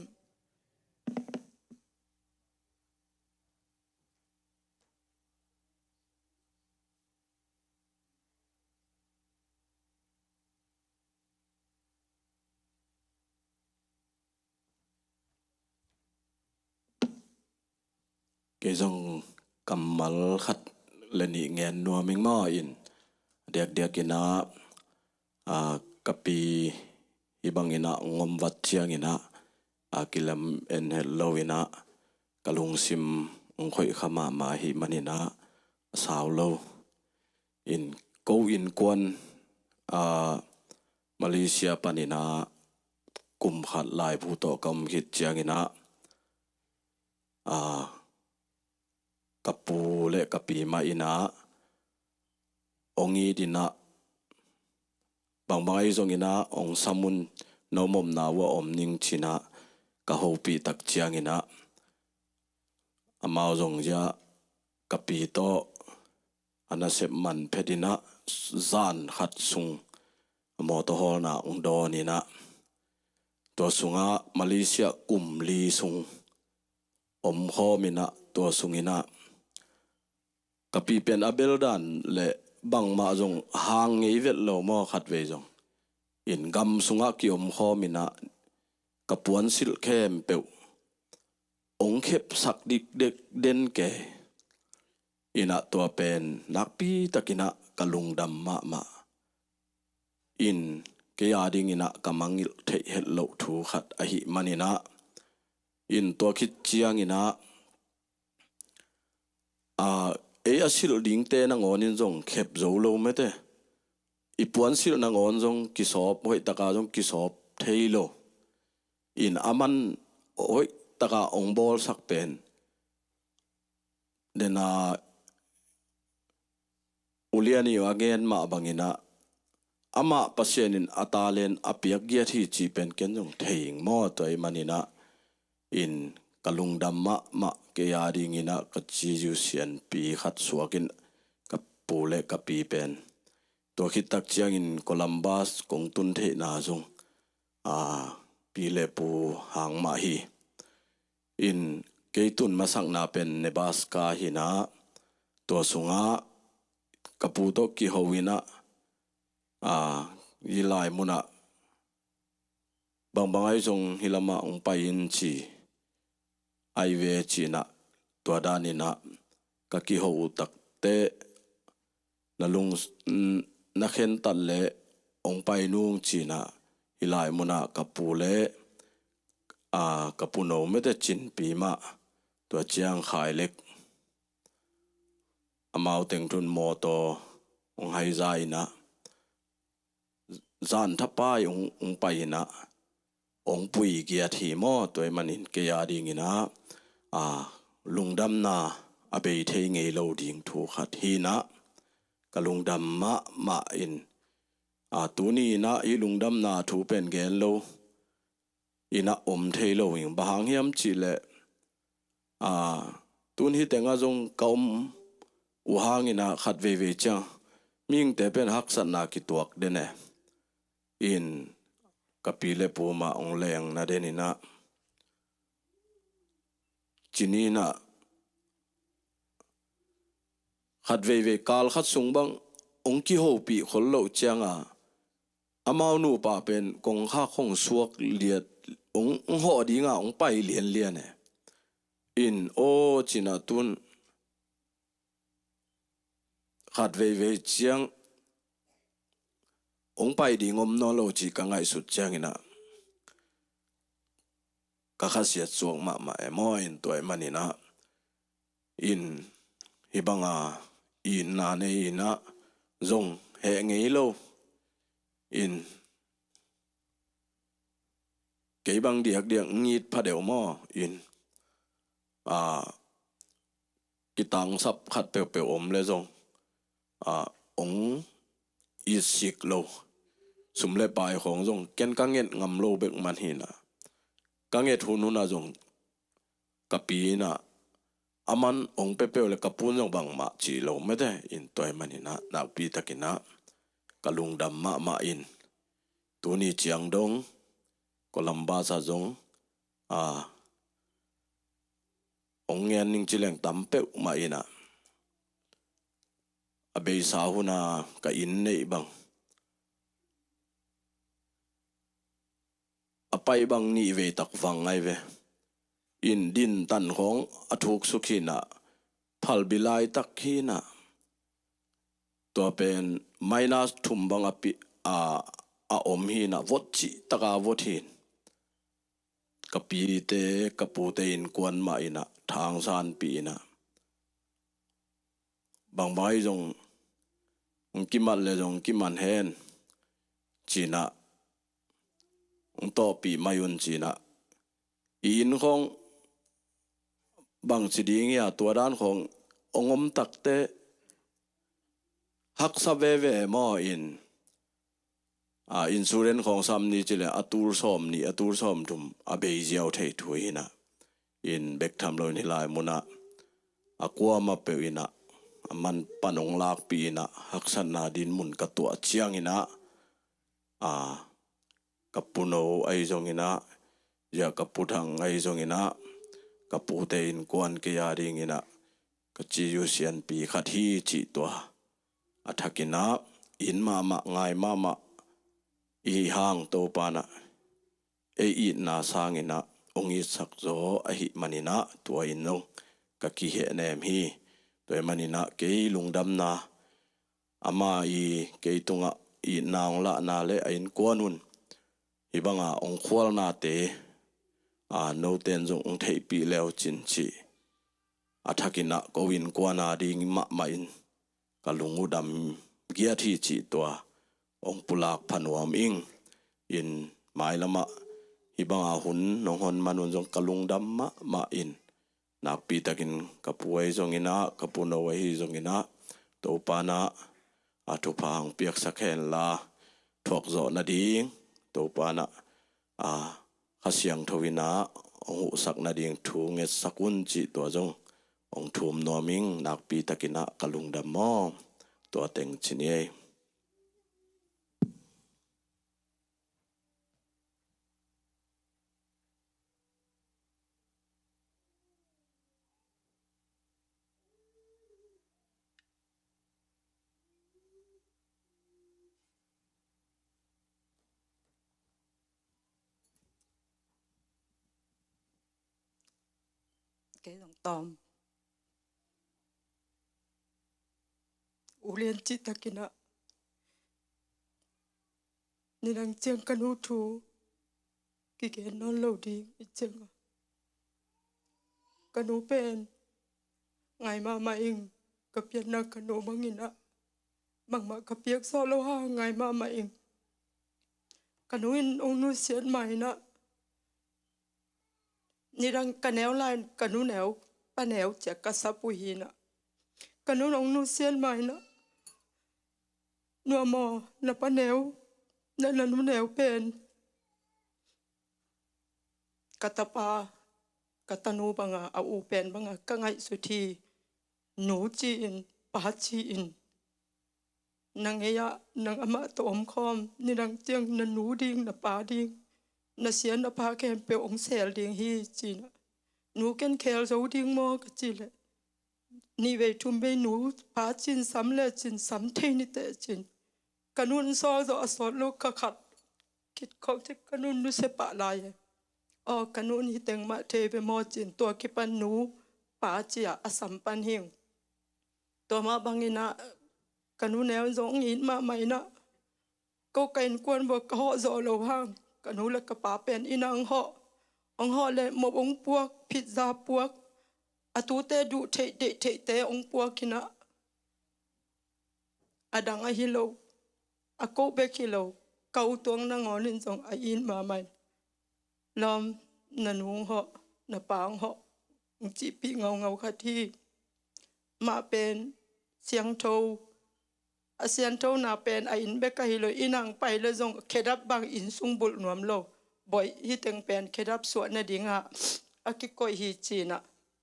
F: cái dòng cầm mal khát le ni ngen no ming ma in dek ina kapi ibang ina ngom wat chiang ina akilam en hello ina kalung sim khoi khama ma hi manina sao lo in ko in kwan Malaysia panina kum khat lai pu to kam hit chiang ina kapu le kapi ma ina ongi dina bang bangai zong ina ong samun no mom na wa om ning china ka hopi tak chiang ina amao zong ja kapi to anasep man pedina zan khat sung mo to hol na ong do ni na to sunga Malaysia kum li sung om kho mina to sungina kapi pen abel dan le bang ma zong hang ngei vet lo mo khat ve zong in gam sunga ki om kho mina kapuan sil khem pe ong khep sak dik dek den ke ina to pen nakpi takina kalung dam ma in ke ading ina kamangil the het lo thu khat a hi manina in to khit chiang ina asil ding te na ngon in zong khep zo lo me te ipuan sil na ngon zong kisop hoi taka zong kisop theilo in aman hoi taka ong bol sak pen dena uliani again ma bangina ama pasienin atalen apiak gia thi chi pen ken jong theing mo toy manina in kalung damma ma ke yaring ina ka chi ju sian pi khat suakin ka pule ka pi pen to khitak chiang in Columbus kong tun the na jong pi le pu hang ma hi in keitun masang na pen Nebraska hina to sunga kapu to ki howina ilai muna bang bangai jong hilama ong pain chi ai ve china to dani na ka ki ho tak te na lung na khen tan le ong pai nung china ilai muna kapule kapuno me te chin pi ma to chiang khai lek amau teng tun mo to ong hai zai na zan thapai ong pai na ong pui gia thi mo toy manin ke ya ding ina lungdam na abe thei ngei lo ding thu khat hi na kalungdam ma in tuni na i lungdam na thu pen gen lo ina thei lo ing bahang hiam chi le tun hi tenga jong kaum u hang ina khat ve cha ming te pen hak san na ki tuak de ne in kapile puma ong leng na denina chinina khat ve kal khat sung bang ong ki ho pi khol lo changa amau nu pa pen kong kha khong suak liat ong ho dinga ong pai lian ne in china tun khat ve chiang ong pai ding om no lo chi ka ngai sut chang ina ka khasia chuang ma emo in toy manina in hibanga in na ne ina zong he ngei lo in ke bang diak ngit pha deu mo in kitang sap khat pe om le zong ong isik lo sumle pai khong zong ken ka nget ngam lo bek man hina ka nget hunu na zong kapi na aman ong pe le kapun zong bang ma chi lo me de in toy manina na pi takina kalung dam ma in tuni chiang dong Columbus sa zong ong ngen ning chileng tam pe ma ina abe sa huna ka in nei bang apai bang ni ve tak wang ngai ve in din tan khong athuk sukhina phal bilai tak khina ตัวเป็นไม่น่าทุ่มบังอภิอมหินะวดจิตกาวดหินกับปีเตกับปูเตอินกวนมาอินะทางสานปีนะบางใบจงกิมันเลยจงกิมันเฮนจีนะต่อปีมายุนจีนะอินของบางสิดีเงียตัวด้านขององมตักเตฮักซาเวเวมออินซูเรนของซัมนี่จิเลอตูร์ซอมนี่อตูร์ซอมทุมอเบยเจียวเทถวยนะอินเบกทำเรานี่ลายมุนะกัวมาเปวินะมันปนงลากปีนะฮักสันนาดินมุนกตัวเชียงอินะกับปุโนไอจงอินะยากับปุถังไอจงอินะกับปูเตอินกวนกิยาดิงอินะกับจิยุเซียนปีขัดฮีจิตัวอัฐกินะอินมาไงมาอีห่างโตปานะอีนาสางอินะองค์สักโซอหิมันินะตัวอินนงกะกิเหเนมฮีตัวมันินะเกยลุงดำนาอามาเกยตุงะนางละนาเลอินกวนุนฮิบังองควลนาเตโนเตนจงองเทปีเลวจินชีอัฐกินะกวินกวนาดิงมาอินกะลุงอุดำเกียที่จีตัวองปุลากพันวามอิงอินหมายละมะฮิบังหุ่นนองหอนมานุนจงกะลุงดำมาอินนักปีตะกินกับป่วยจงอินะกับปุนเอาไว้จงอินะโตปานะทุพางเปียกสักแค่ลาถกโจนาดิงโตปานะขเสียงทวินะองหุสักนาดิงทูเงสักุนจิตัวจงองทุมนวมิงนักปีตะกินะกะลุงดำมอตัวเต็งชินี
E: cái dòng tòm u liên chi ta kina ni đang chiang canu thu cái non lâu đi chiang canu pen ngày mà ing cặp yết na canu mangina mang cặp yết so lâu ha ngày mà ing canu in ông nu xiên mày na ni đang canel line canu nèo panel chả kasapuhi na canu ông nu xiên mày na nua mò na panel na nu nèo pen katapa katanu banga au pen banga kangai suthi nu chi in pa chi in nang eya nang ama tom khom ni dang chiang na nu ding na pa ding na sian na pa kem pe ong sel ding hi chi na nu ken khel zo ding mo ka chi le ni ve thum be nu pa chin sam le chin sam the ni te chin kanun so zo asot lo ka khat kit khok te kanun nu se pa lai kanun hi teng ma the be mo chin to ki pan nu pa chia asam pan hing to ma bangina kanun neo zong in ma mai na ko kain kwan bo ho zo lo hang kanu le ka pa pen inang ho le mo ong puak pizza puak atu te du te ong puak kina adang a hilo ako be kilo kau tuang na ngonin zong a in ma mai lom nanung ho na pang ho chi pi ngau kha thi ma pen siang tho asian tho na pen a in be ka hilo inang pai le zong khedap bang in sung bul nuam lo boy hi teng pen khedap so na dinga akikoi hi china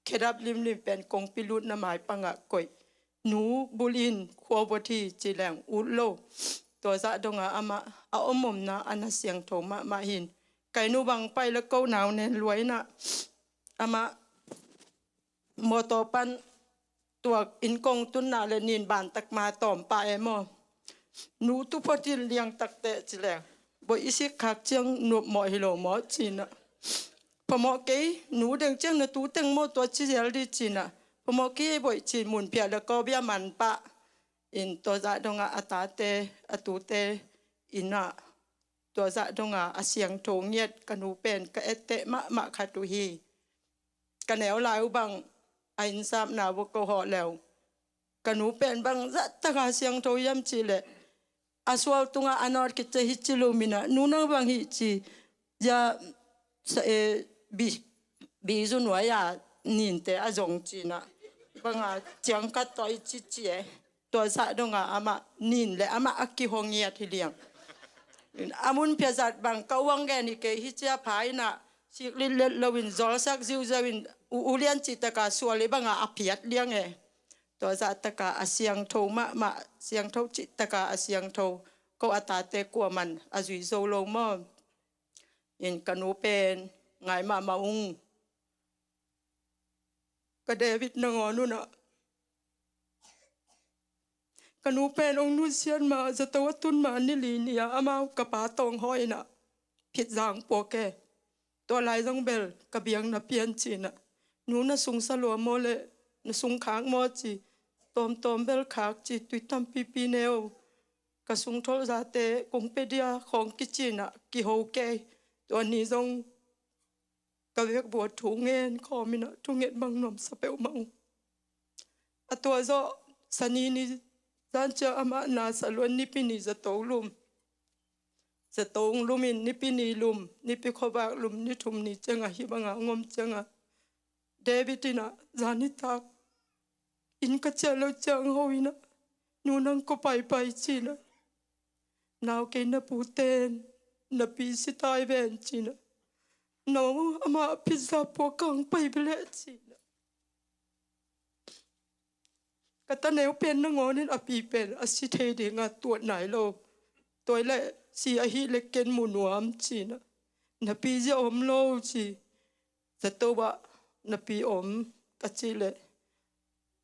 E: khedap lim pen kong pilut na mai panga koi nu bulin khoboti chilang ulo to za donga ama a omom na ana siang tho ma hin kai nu bang pai le ko naw ne luai na ama moto panตัวอินกงตุนนาเลนินบานตักมาตอมปาเอมอนูตุพอดินเลียงตักเตะจิแลงบ่อิสิคักเจียงหนวบหมอฮิโลหมอจีนะพอหมอเกยหนูเดิงเจียงนะตูเต็งโมตัวจิเซลดิจีนะพอหมอเกยบ่จีมุนเปียแล้วก็เบียมันปะ
G: in to za donga atate atute ina to za donga asiang thong yet kanu pen ka ete ma khatu hi kanel lai bang ain sap na wo ko ho lew kanu pen bang za ta ga siang tho yam chi le aswal tunga anor ki te hi chilumina nunang bang hi chi ya sa bi zu no ya nin te azong chi na banga chiang ka toi chi chi to sa donga ama nin le ama akki hongia thi liang amun piazat bang kawang ge ni ke hi cha phai na sik lin let lowin zol sak ziu zawin ulian chi ta ka suali banga apiat liang to za ta ka asiang tho ma siang tho chi ta ka asiang tho ko atate ko man azui zo lo mo in kanu pen ngai ma maung ka David nangonu na kanu pen ong nu sian ma za to tun ma ni li nia ama ka pa tong hoi na phit jang po ke to lai jong bel ka biang na pian chi na nu na sung sa lo mo le na sung khang mo chi tom bel khak chi tui tam pi neo ka sung thol za te kong pe dia khong ki chi na ki ho ke to ni jong ka vek bo thu ngen kho mi na thu nget bang nom sa pe mang a to zo sani ni zan cha ama na salon ni pi ni za to lum za tong lumin ni pi ni lum ni pi kho ba lum ni thum ni chenga hi banga ngom chenga David ina zani tak in ka chalo chang hoina nu nang ko pai chi na naw ke na puten na pi si tai ven chi na no ama pizza po kang pai bele chi na kata neu pen na ngonin api pen asi the de nga tuat nai lo toile si a hi le ken mu nuam chi na pi je om lo chi za to ba na pi om ka chi le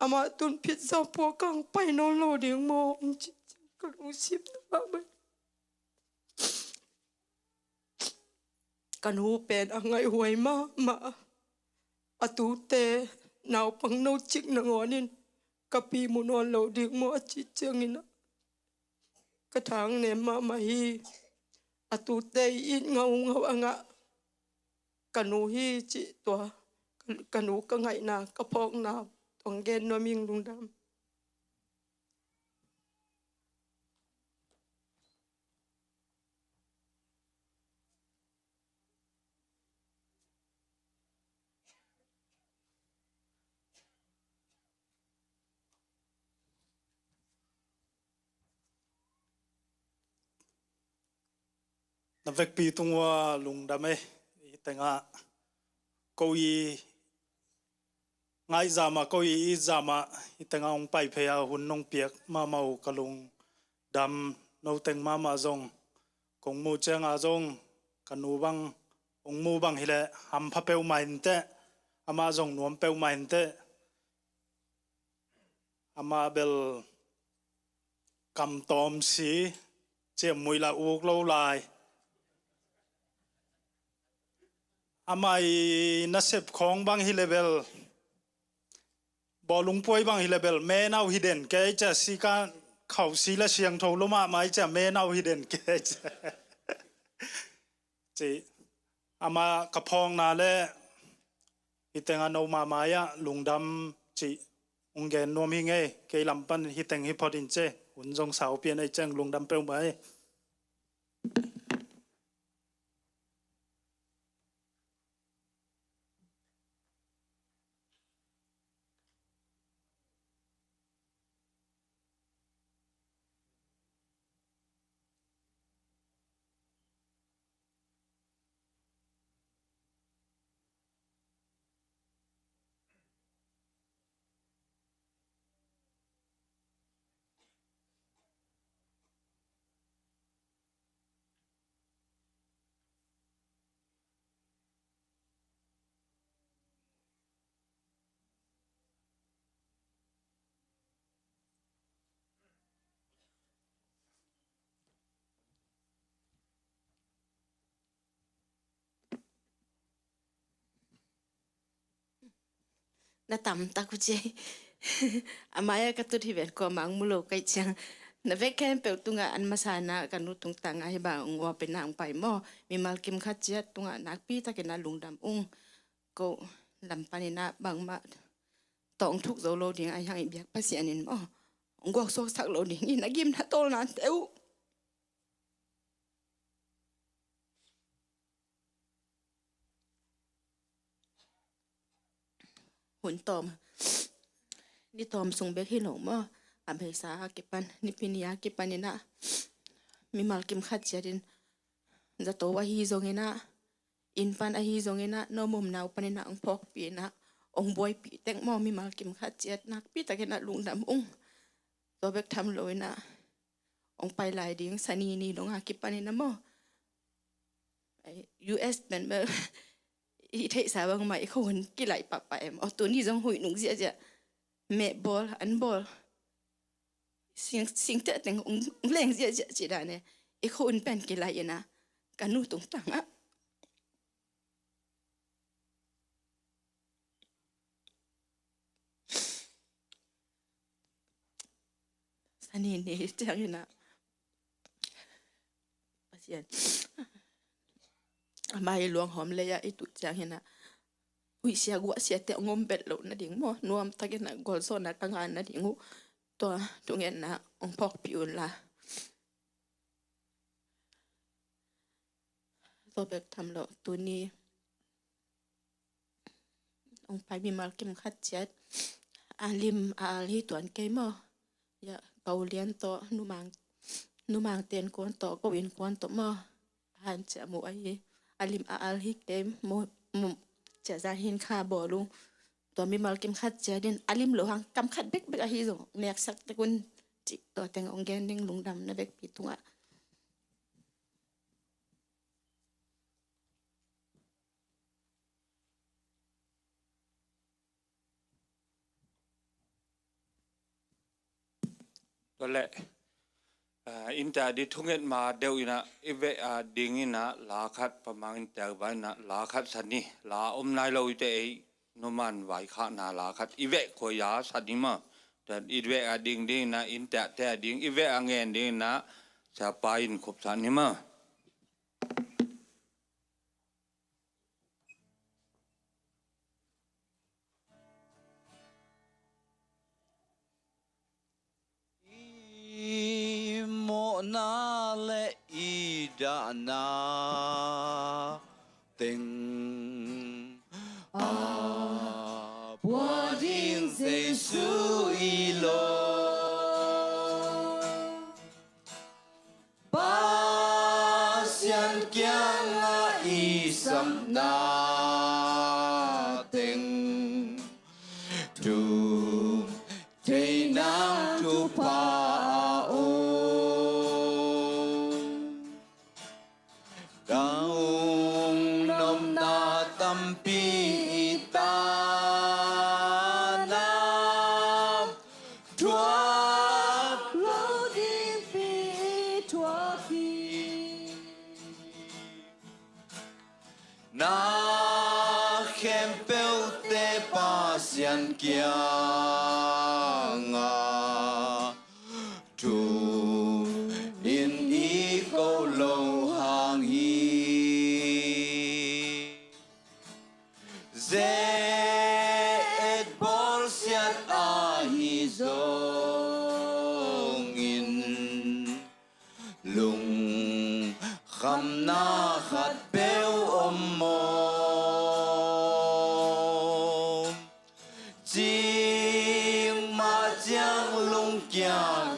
G: ama tun pizza po kang pai no lo ding mo chi ka lu sip na ba ba kan hu pen angai huai ma atu te naw pang no chik na ngonin kapi mu no lo ding mo chi changina ka thang ne ma hi atu te in ngau anga kanu hi chi to kanu ka ngai na ka phok na tong gen no ming lung dam
H: na vek pi tungwa lung dame tenga koi ngai zama koi i zama tenga ong pai phea hun nong piak ma mau kalung dam no teng ma ma zong kong mu chang a zong kanu bang ong mu bang hile ham pha peu mai te ama zong nuam peu mai te ama bel kam tom si che mui la uk lo lai amai na sep khong bang hi level bolung poi bang hi level me nau hidden ke cha si ka khau si la siang tho lo ma mai cha me nau hidden ke cha chi ama ka phong na le hitenga no ma maya lungdam chi ungen nom hi nge ke lam pan hiteng hi podin che hun jong sao pian ai chang lungdam peu mai
I: na tam ta ku che amaya katut hivet ko mang mulo kay chang na veken pe tunga an masana kanu tung tanga hiba ngwa penang pai mo mi malkim khatja tunga nakpi ta kena lungdam ko lampanina bangma tong thuk zo lo ding ai hang biak pasianin mo ngok sok sak lo ding in agim na tol nan teu hun tom ni tom sung bek hi lo mo am he sa ke pan ni pinia ke panina mi malkim khatja din za to wa hi zongena in pan a hi zongena no mum nau panina ang phok pi na ông boy pi teng mo mi mal kim khat chet nak pi ta kena lung dam to bek tham loi na ông pai lai ding sani ni dong ha ki pani na mo US ben be i thei sa bang mai khon ki lai pa pa em o tu ni jong hui nung zia zia me bol an bol sing te teng ông leng zia zia chi da ne i khon pen ki lai na kanu tung tang a anh ini jangan nak pasien mai luang hom le ya itu jangan nak ui sia gua sia te ngombet lo na ding mo nuam ta ke na gol so na kangan na dingu to tungen na ong pok piun la to bek tham lo tu ni ong pai mi mal kim khat chat alim ali tuan ke mo ya kau lian to numang ten kon to ko win kon to mo han cha mu ai alim al hik tem mo cha za hin kha bo lu to mi mal kim khat cha din alim lo hang kam khat bek bek a hi zo nek sak te kun chi to teng ong gen ding lung dam na bek pi tunga
A: ก็แหละอินแต่ดิทุ่งเงินมาเดียวนะอีเวดิ่งนะลาคัดประมาณอินแต่ไว้นะลาคัดสันนี่ลานายเราจะไอ้นมันไหวข้านาลาคัดอีเวขอยาสันนี่มาแต่อีเวดิ่งนะอินแต่ดิ่งอีเวเงินดิ่งนะจะไปอินขบสันนี่มา
B: na le i da na tình bua ding say su i lo ba sian kyang a i sam na tình tu te nang tu pa sian kia nga tu in i ko lo hang hi ze et bol sian a hi zong in lung kham na khat beo om mo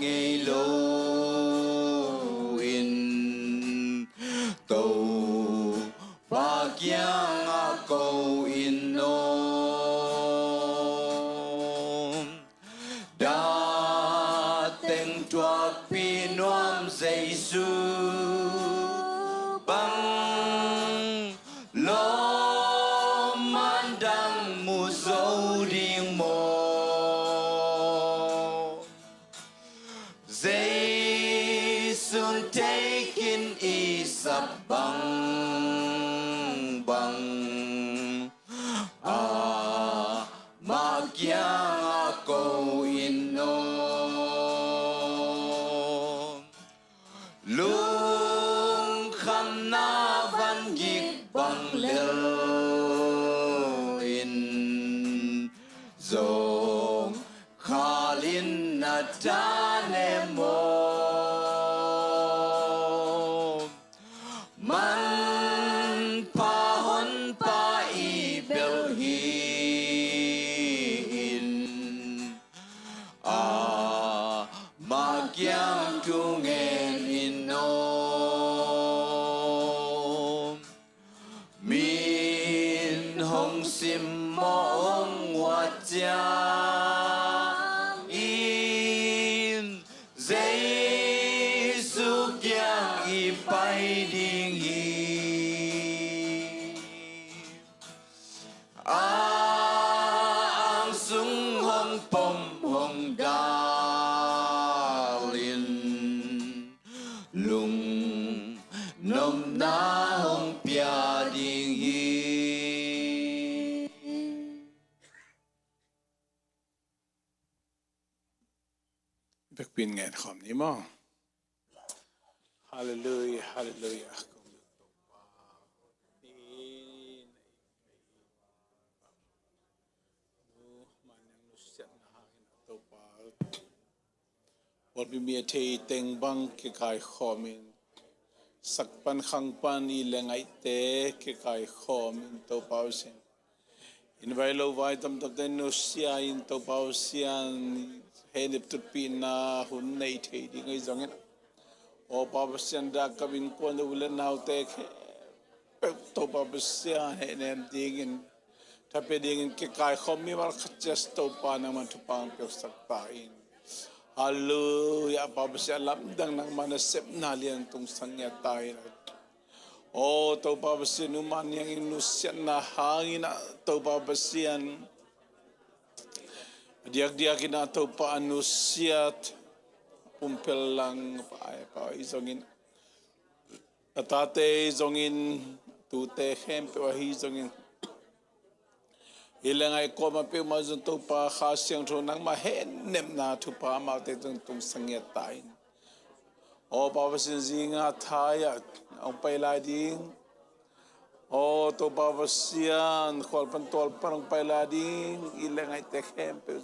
B: ngày lâu in tàu ba kia cầu in nôm đã tên chuột pi noam dây su băng lo man đăng mù dấu riêng một taken is a bang bang ma kyang ako tane mo man pahon pa ibelhin magyang tungen inom min hong sim mong wajang in Giêsu kyang ipai ding hi ang sung hong pom hong dalin lung nom na hong pia ding hi
J: Bekpin ngài khom ni mo. Hallelujah, hallelujah. What we may take teng bang ke kai khomin sak pan khang pan I lengai te ke kai khomin to pausen in vai lo vai tam tam den no sia in to pausian henip tut pina hun nei the di ngai zong o pausian da kabin ko no ulen nau te ke to pausian henem ding in tapi ding ke kai khomi war khachas to pa na man tu pang pe sak pa in Hallelujah, Papa siya lamdang ng manasip na liyan tong sangya tayo. Oh, to Papa siya numan yang inusyan na hangin na to Papa siya. Diag-diagin na to paanusyat. Pumpel lang pa isongin. Atate isongin tute hempe wa isongin. Ilang ay ko mapi mazun to pa khasyang tho nang mahenem na tu pa ma te tung sangyat tain o pa pasin zinga thaya ang paila ding o to pa pasian khol pan tol parang paila ding ilang ay te hempe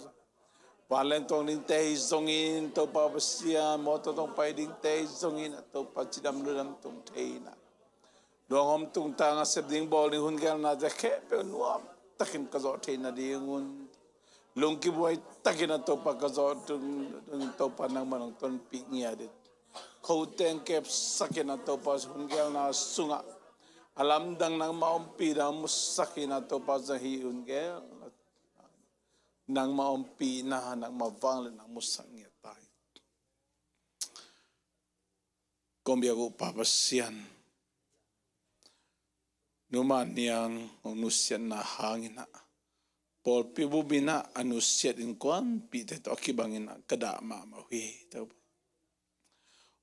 J: Valen tong ning te zongin to pa pasian mo to tong pai ding te zongin to pa chidam ludam tung theina dongom tung tanga sep ding bol ni hun gal na te hempe nuam takin kazo na diungun lungki boy takin to pa kazo to pa nang manong ton pingya dit khouteng kep sakin to pa hungel na sunga alam dang nang maompi na musakin to pa zahi hungel nang maompi na nang mawang nang musangya tay kombia ko papasian Numan yang unusian na hangin na. Paul pibubina anusiat in kwan pite to akibangin na kada mamawi.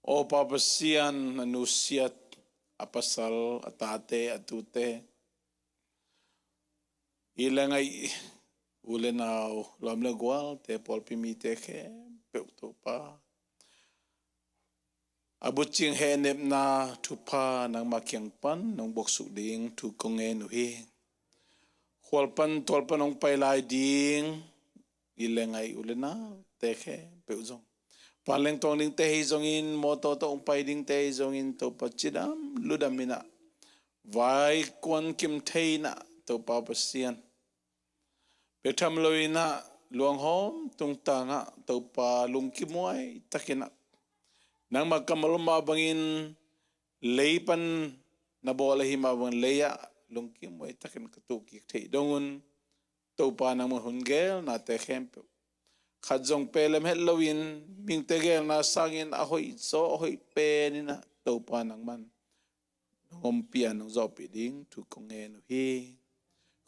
J: O papasian anusiat apasal atate atute. Ilang ay ule na lamlagwal te Paul pimite ke peuto pa. Abuting henep na tupa ng makyang pan ng boksuk ding tu kongen uhi. Hualpan tolpan ng pailay ding ilengay ulena teke peuzong. Paleng tong ding tehi zongin moto to ang pay ding tehi zongin to pachidam ludamina. Vai kwan kim tei na to papasian. Petam loina luang hom tung tanga to pa lungkimuay takina. Nang magkamaluma bangin leipan na bola himawang leya lungkim mo itakin katukik te dongun topa nang mahungel na te hempo khadzong pelem helowin ming tegel na sangin ahoy so ahoy pen na topa nang man ngompia nang zopi ding tu kongen hi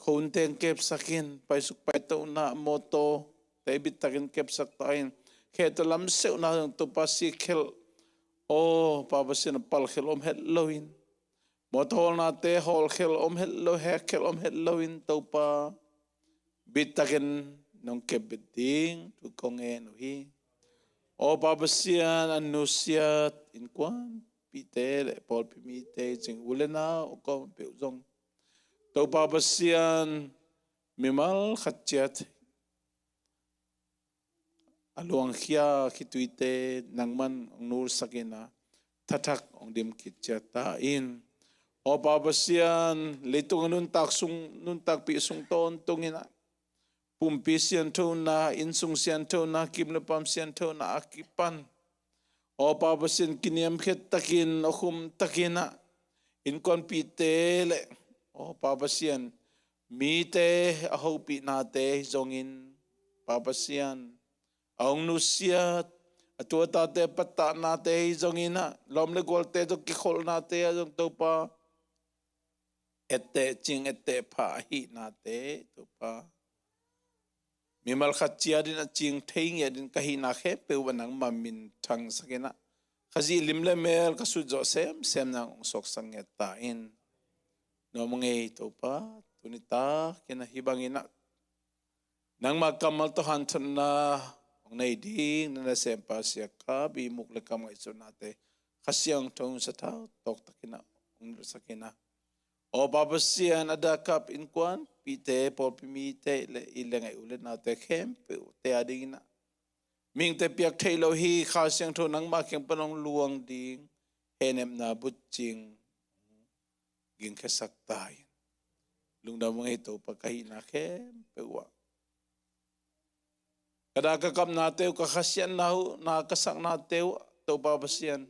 J: khonteng kep sakin paisuk paito na moto tebit takin kep saktain kheto lam seu na topa sikhel Oh, Papa sin pal khel helloin. Mothol na te hol khel hello hekel helloin topa bitaken nong kebeting tu kongen hi. Oh, Papa sian anusiat in kwan pite pol pimite jing ulena o ko peuzong. To Papa sian mimal khatchat aluang khia khituite nangman nur sakina thatak ong dim kitchata in o babasian leitung nun tak pi sung ton tungina pumpi sian thona insung sian thona kimlepam sian thona akipan o babasian kiniam khet takin okhum takina in kon pi te le o babasian mi te aho pi na te zongin babasian aung nusiat atua ta te pata na te zongina lom le gol te to ki khol na te jong to pa ette ching ette pha hi na te to pa mi mal khat chia din a ching theing ya din ka hi na khe pe wanang mamin thang sakena khazi lim le mel ka su jo sem na ong sok sang ya ta in no mongei to pa tunita kena hibangina nang makamal to han na ong nei ding na sem pa sia ka bi muk le kam ngai so na te khasyang thong sa thau tok takina ong sakena o babasian ada kap in kwan pite pol pimi te le ilengai ule na te khem pe te ading na ming te piak thailo hi kha siang tho nang ma keng panong luang ding henem na butching ging khesak tai lungda mong ito pagkahi na khem pe wa kada ka kam na te ka khasian na kasak na te to babasian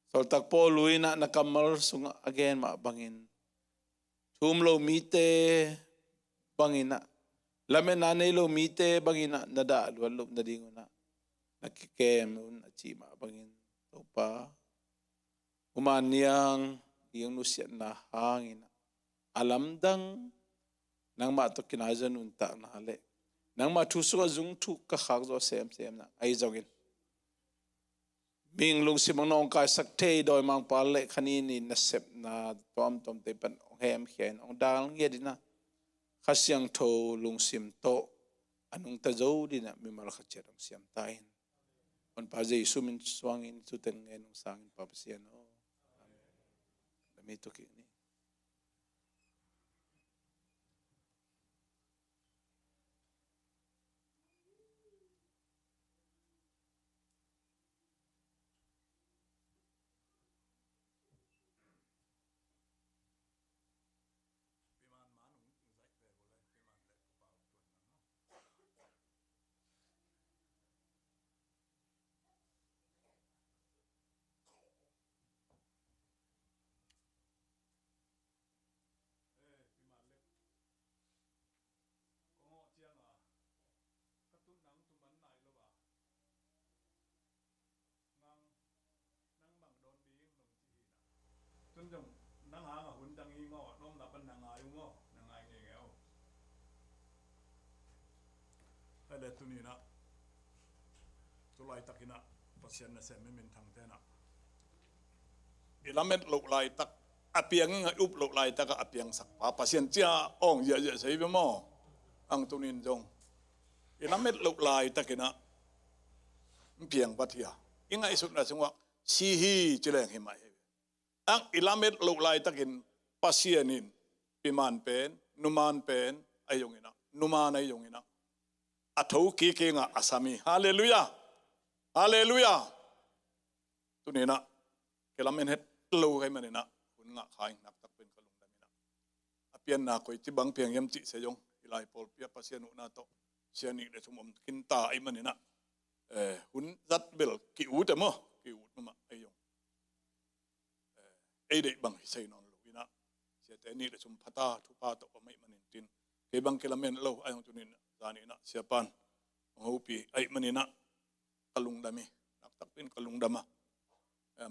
J: soltak po luina na kamal sunga again ma bangin tumlo mite bangina lamen na lo mite bangina nada lualop na dinguna nakikem un achi ma bangin topa umaniang yung nusian na hangina alamdang nang ma to kinajan unta na hale nang ma thusu zung thu ka khak zo sem na ai jogin Bing lung si mang nong ka sakte doi mang pale kanini na sep na tom te pan hem hen ong dal nge dina khasyang tho lung sim to anung ta zo dina mi mal khacher ong siam tain on pa je sumin swangin tuten nge nong sangin pa pasian o dami to ki ni
K: Tunjung nang hanga hundang ingo nom na pan nang ayungo nang ay ngeo ale tunina tulai takina pasien na sem min thang tena ilamet lo lai tak apiang nga up lo lai tak apiang sak pa pasien chia ong ya sei be mo ang tunin jong ilamet lo lai takina piang pathia inga isut na sungwa si hi chileng hi mai ang ilamet lo lai takin pasienin piman pen numan pen ayongina numan ayongina athau ki ke nga asami hallelujah hallelujah tunina kelamen het lo kai manina kun nga khai nak tak pen kalung damina apian na koi tibang piang yam chi sejong ilai pol pia pasien na to siani de sumom kinta ai manina hun zat bel ki u te mo ki u ma ayong ai de bang sei non lo ina sia te ni de sum phata thu pa to mai manin tin ke bang kelamen lo ayong tunin zani na siapan ngopi ai manina kalung dami nak tak pin kalung dama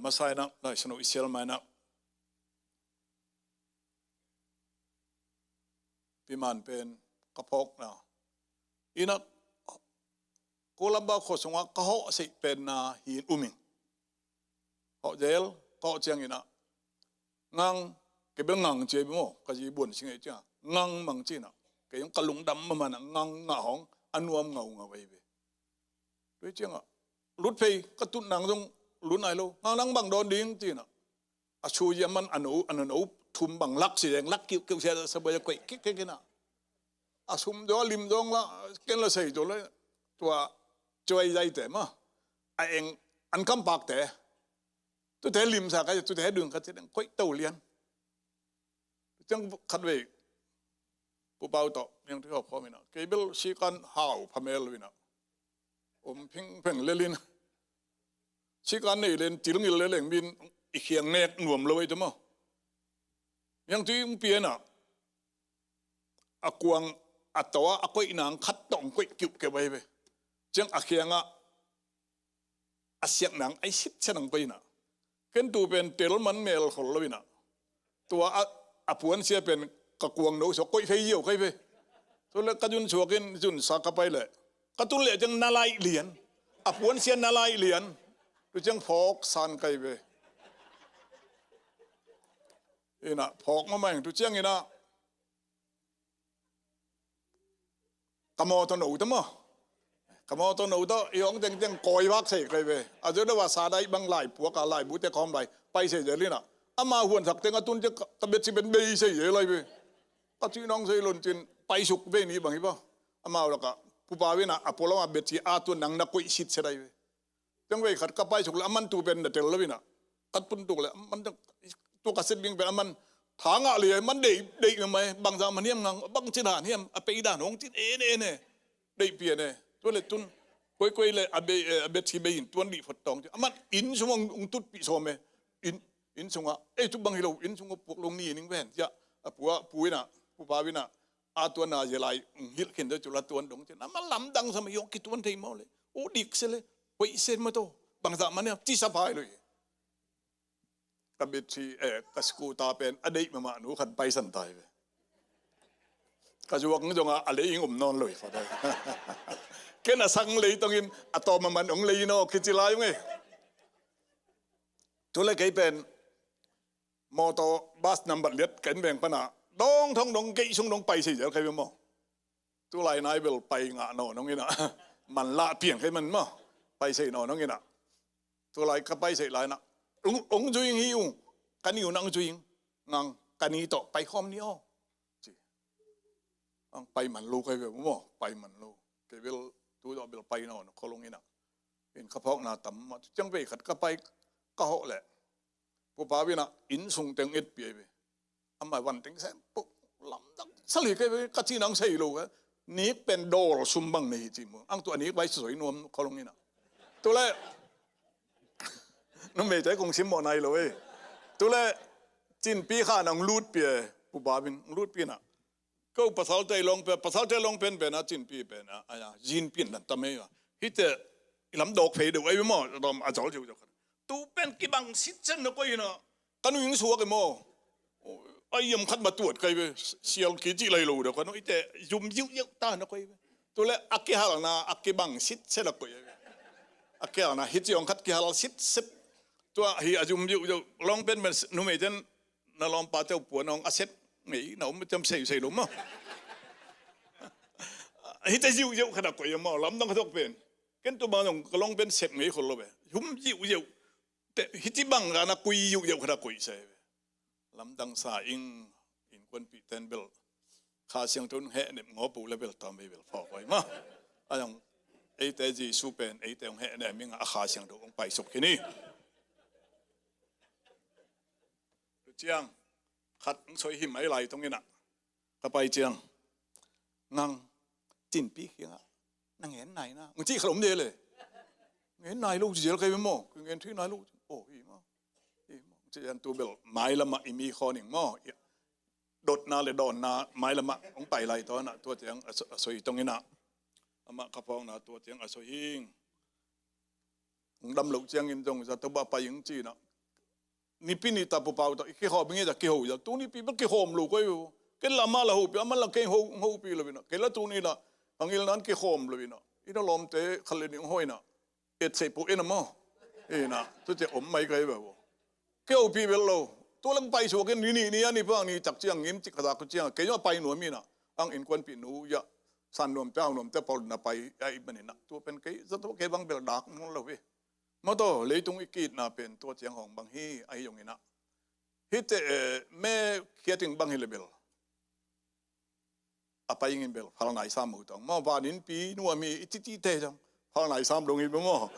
K: masai na lai sano isial mai na piman pen kapok na ina kolamba khosonga ka ho sei pen na hin uming ho jel ko chiang ina ngang ke bel ngang che mo ka ji bun sing e cha ngang mang chi na ke yung kalung dam ma na ngang nga hong anuam ngau nga wei be đối chiang a lut phei ka tun nang dong lun ai lo ngang nang bang don ding chi na a chu yaman anu thum bang lak si deng lak kiu kiu se sa ba ko ke na a sum do lim dong la ken la sei do le ตัวช่วยใจแต่มาไอเองอันคำปากแต่ตัวแต่ลิมสักตัวแต่ดึงกันจะดังค่อยเต่าเลียนจังขัดเวกผู้เบาต่อยังที่เขาพอมีนะเกเบลชีกันห่าวพเมลวินะพิงเพ่งเลลินชีกันนี่เล่นจิลงิลเล่นบินอีเขียงเนกหน่วมเลยจ้ะมั้งยังที่เปียน่ะอากวงอัตตัวอากวยนางคัดต้องกวยกิบเก็บไว้ไปจังอาเขียงอ่ะอาเสียงหนังไอชิดเช่นนังไปน่ะเกินตัวเป็นเตลมันเมลคนเลยน่ะตัวอาปวนเสียเป็นกะกวงโนสกวยไฟเยี่ยวใครไปตัวเล็กกระจุนชัวกินจุนสักไปเลยกระตุ้นเลยจังนาลายเหรียญอาปวนเสียนาลายเหรียญตัวจังพอกสันใครไปอีน่ะพอกมาใหม่ตัวเจ้าอีน่ะกมอตัวหนูตั้มกมอตัวหนูตัวอีองจังกอยวักใส่ใครไปอาจจะได้ว่าสาได้บางหลายผัวกาหลายบุตรคอมไปไปเสียเลยน่ะอามาหวนสักเต็งตุนจะตะเบ็ดสิเป็นเบย์เสียเลยไปก็ที่น้องเสียลุนจินไปสุกเบนี้บางทีป่ะอามาแล้วก็ผู้บ่าววินะอพอลมาเบ็ดที่อาตัวหนังนักกุยชิดเสียได้ไปจังเว้ขัดก็ไปสุกแล้วมันตัวเป็นเดลแล้ววินะกัดปุ่นตัวเลยมันตัวกระเซ็นบิงเป็นมันทางอะไรมันเด็กทำไมบางอย่างมันเนียมงังบางจินหาเนียมไปด่านของจินเอเน่ได้เปลี่ยนเนี่ยตัวเลยตุนคุยเลยอเบที่เบยินตัวนี้ฝดตองมันอินสมองตุดปีโซเมอินสงะทุกบางทีเราอินสงะพวกลงนี่นิ่งแว่นจะผัวปุ้ยน่ะผู้บ่าววินะอาตัวน่าจะไหลฮิลเข็นเดจุลตัวดงเจนั้นมันลำดังสมัยยกกิตัวนี้มาเลยโอ้ดิกเสเลยไปเส้นมาโตบางอย่างมันเนี่ยที่สบายเลยกับเบทีกัสกูตาเป็นอดีตมาหนูขันไปสันตายไปกระจวกนี่จงอะไรยิงนอนเลยฟาได้แค่น่ะสั่งเลยต้องกินอะตอมันองเลยเนาะคิดจีไรยังไงทุเรศเป็นมอเตอร์บัสนัมบัตเล็ดกันแบ่งปนะดองท้องดองเกยชงดองไปสิเดี๋ยวใครเป็นมอตัวไรนายเบลไปงะนอน้องนี่นะมันละเปลี่ยนให้มันมอไปสินอน้องนี่นะตัวไรก็ไปสิไรนะองจุยหิวกันอยู่นั่งจุยงังกันนี้ต่อไปคอมนี้อ๋อไปมันลูกใครเป็นมอไปมันลูกเกเบลตัวดอกเบลไปนอนเขาลงนี่นะเป็นข้าพอกนาต่ำมาจังไปขัดก็ไปก็เหาะแหละผู้บ่าววินะอินส่งเต็งเอ็ดเปียไปทำไมวันเต็งแสนปุ๊บลำดังสลีกไปกัดที่นังใส่ลูกนี้เป็นโดลซุ่มบังในจิมอังตัวนี้ไว้สวยนวลเขาลงนี่นะตัวแรกน้องเมย์ใจคงชิมหมอในเลยตัวแรกจินปีข้านังลูดเปียผู้บ่าววินลูดปีน่ะก็ภาษาใจลงเป็นภาษาใจลงเป็นนะจินปีเป็นนะอะไรจินปีนั่นทำไมวะฮิตเตลำดอกเพย์ดูไอ้หม้อดอมอาจารย์จะตูเป็นกี่บังสิเจนนะก็ยังนะกันวิ่งสัวกันมั้งไอ้ยมขัดมาตรวจกันไปเชียร์กี่จีเลยรู้เดี๋ยวกันไอ้แต่ยุ่มยิ้วตานะก็ยังตัวเล็กอักกี้ฮาลนะอักกี้บังสิเสร็จแล้วก็ยังอักกี้ฮาลนะฮิตจีองขัดกี้ฮาลสิเสร็จตัวเฮียยุ่มยิ้วลองเป็นเหมือนนุ่มเอเจนน่าลองปาเจ้าปวดน้องอาเซ็ตไม่หนูไม่จำใส่ลงมั้งฮิตจะยิ้วขนาดก็ยังมั้งลำต้องกระทบเป็นกันตัวบางอย่างก็ลองเป็นเสร็จไม่คนละแบบยุ่มยิ้วแต่ฮิติบังกันนะคุยอยู่เยอะขนาดคุยใช่ไหมลำดังสายอินคนปีเตนเบลข้าเสียงทุนแห่เนี่ยงอปูเลเบลตามไปเบลฟอกไว้มาอะไรอย่างไอ้แต่จีสูเป็นไอ้แต่แห่เนี่ยมีงาข้าเสียงทุนไปสุกแค่นี้เจียงขัดสวยหิมไอ้ไหลตรงนี้น่ะก็ไปเจียงนั่งจินปีเขียงนั่งเห็นไหนนะมึงจี้ขนมเดียเลยเห็นนายลูกเสียแล้วใครเป็นหม้อคือเห็นที่นายลูกโอ้ยมั้งจะยันตัวเบลไม้ละมะอีมีคอหนึ่งหม้อดดนาเลยดอนนาไม้ละมะของไปไรตอนน่ะตัวเจียงสวยตรงนี้น่ะอามาขับพองน่ะตัวเจียงสวยหิงดำหลุกเจียงอินตรงจะตัวบ้าไปยังจีน่ะนี่ปีนี้ตาปูเปล่าตัวกี่หอบเป็นไงจะกี่หอบจะตัวนี้ปีมันกี่หอมลูกก็อยู่กี่ละมาละหูปีมันละกี่หูปีเลยน่ะกี่ละตัวนี้น่ะบางทีนั้นกี่หอมเลยน่ะอีนั่นลมเตะขันเลยนิ่งห้อยน่ะเอ็ดเสพปุ๊เอ็นมั้งน่ะตัวเจ้าอมไม่เคยแบบเกี่ยวปีเบลโลตัวลังไปชัวกันนี่พวกนี้จักเจียงยิ้มจิกกระดาษเจียงเกี่ยวไปหนูมีน่ะอังอินควันปีหนูยะสันนวมเจ้านวมเจ้าพอน่ะไปไอ้บันนี่น่ะตัวเป็นเกี่ยวตัวเกี่ยวบางเบลดักนั่นเลยมาต่อเลยตรงอีกีดน่ะเป็นตัวเจียงของบางฮีไอ้ยงนี่น่ะฮิตแม่เขียนถึงบางฮีเลเบล apa ingin bel hal nai sam mu tong mau ba nin pi nu mi ti te jang hal nai sam dong i mo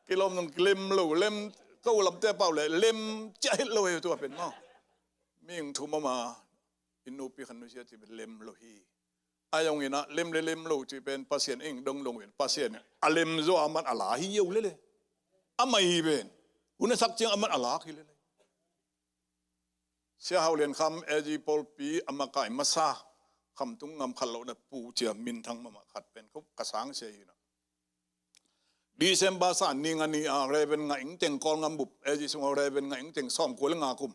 K: kilom nong lem lo lem câu lập te pau le lem cha hit lo tu pen mo ming thu ma inu pi khan nu sia ti lem lo hi ayong ina lem le lem lo ti pen pasien ing dong long wen pasien alem zo aman ala hi yo le amai ben una sak chiang aman ala ki le sia haulen kham eji pol pi amakai masa kham tung ngam khalo na pu chia min thang ma khat pen khup ka sang se hi na December sa ning ani a reven nga ing teng kol ngam bup eji sung reven nga ing teng som ko nga kum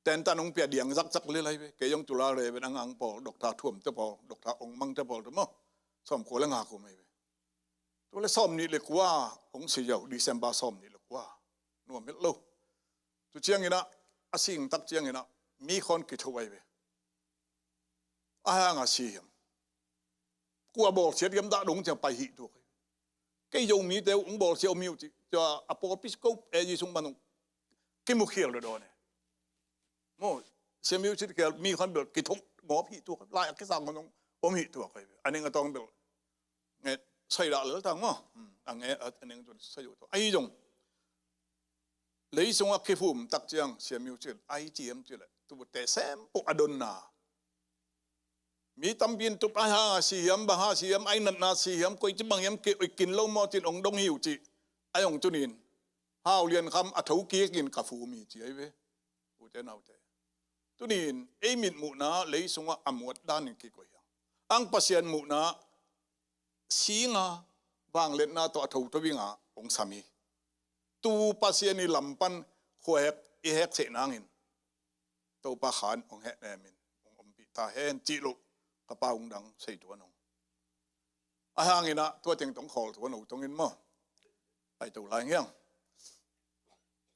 K: ten tanong pia diang zak zak le lai ke yong tula reven ang pol dokta thuam te pol dokta ong mang te pol mo som ko nga kum ai to le som ni le kwa ong si yau December som ni le kwa no met lo tu chiang ina asing tak chiang ina mi khon ki thoi ve a nga si yam kwa bol chet yam da dong chang pai hi tu cái dòng mi teo ung bol siêu miu cho apopiscope eji sung manung cái mục khiel đó này mo siêu miu chỉ cái mi khăn được cái thống ngõ hi tu lại cái sang manung ôm hi tu cái anh em tông được nghe xây đã lỡ thằng mo anh em tôi xây tu ai dòng lấy sung cái phum tắc chiang siêu miu chỉ ai chỉ em chỉ là tu bút xem bộ adon na mi tam bin tu pa ha si yam ba ha si yam ai nat na si yam koi chi bang yam ke oi kin lo mo tin ong dong hiu chi ai ong tu nin hao lian kham a thau ki kin ka fu mi chi ai ve u te nau te tu nin e mit mu na lei sunga amot dan ki ko ya ang pasien mu na si nga wang let na to thau to winga ong sami tu pasien ni lampan khoek e hek se nangin to pa khan ong he ne min ong om pi ta hen chi loกระเป๋าดังใส่ตัวน้องอาหารนี่นะตัวเต็งต้องขอตัวหนูต้องกินมั้งไปตัวไรเงี้ย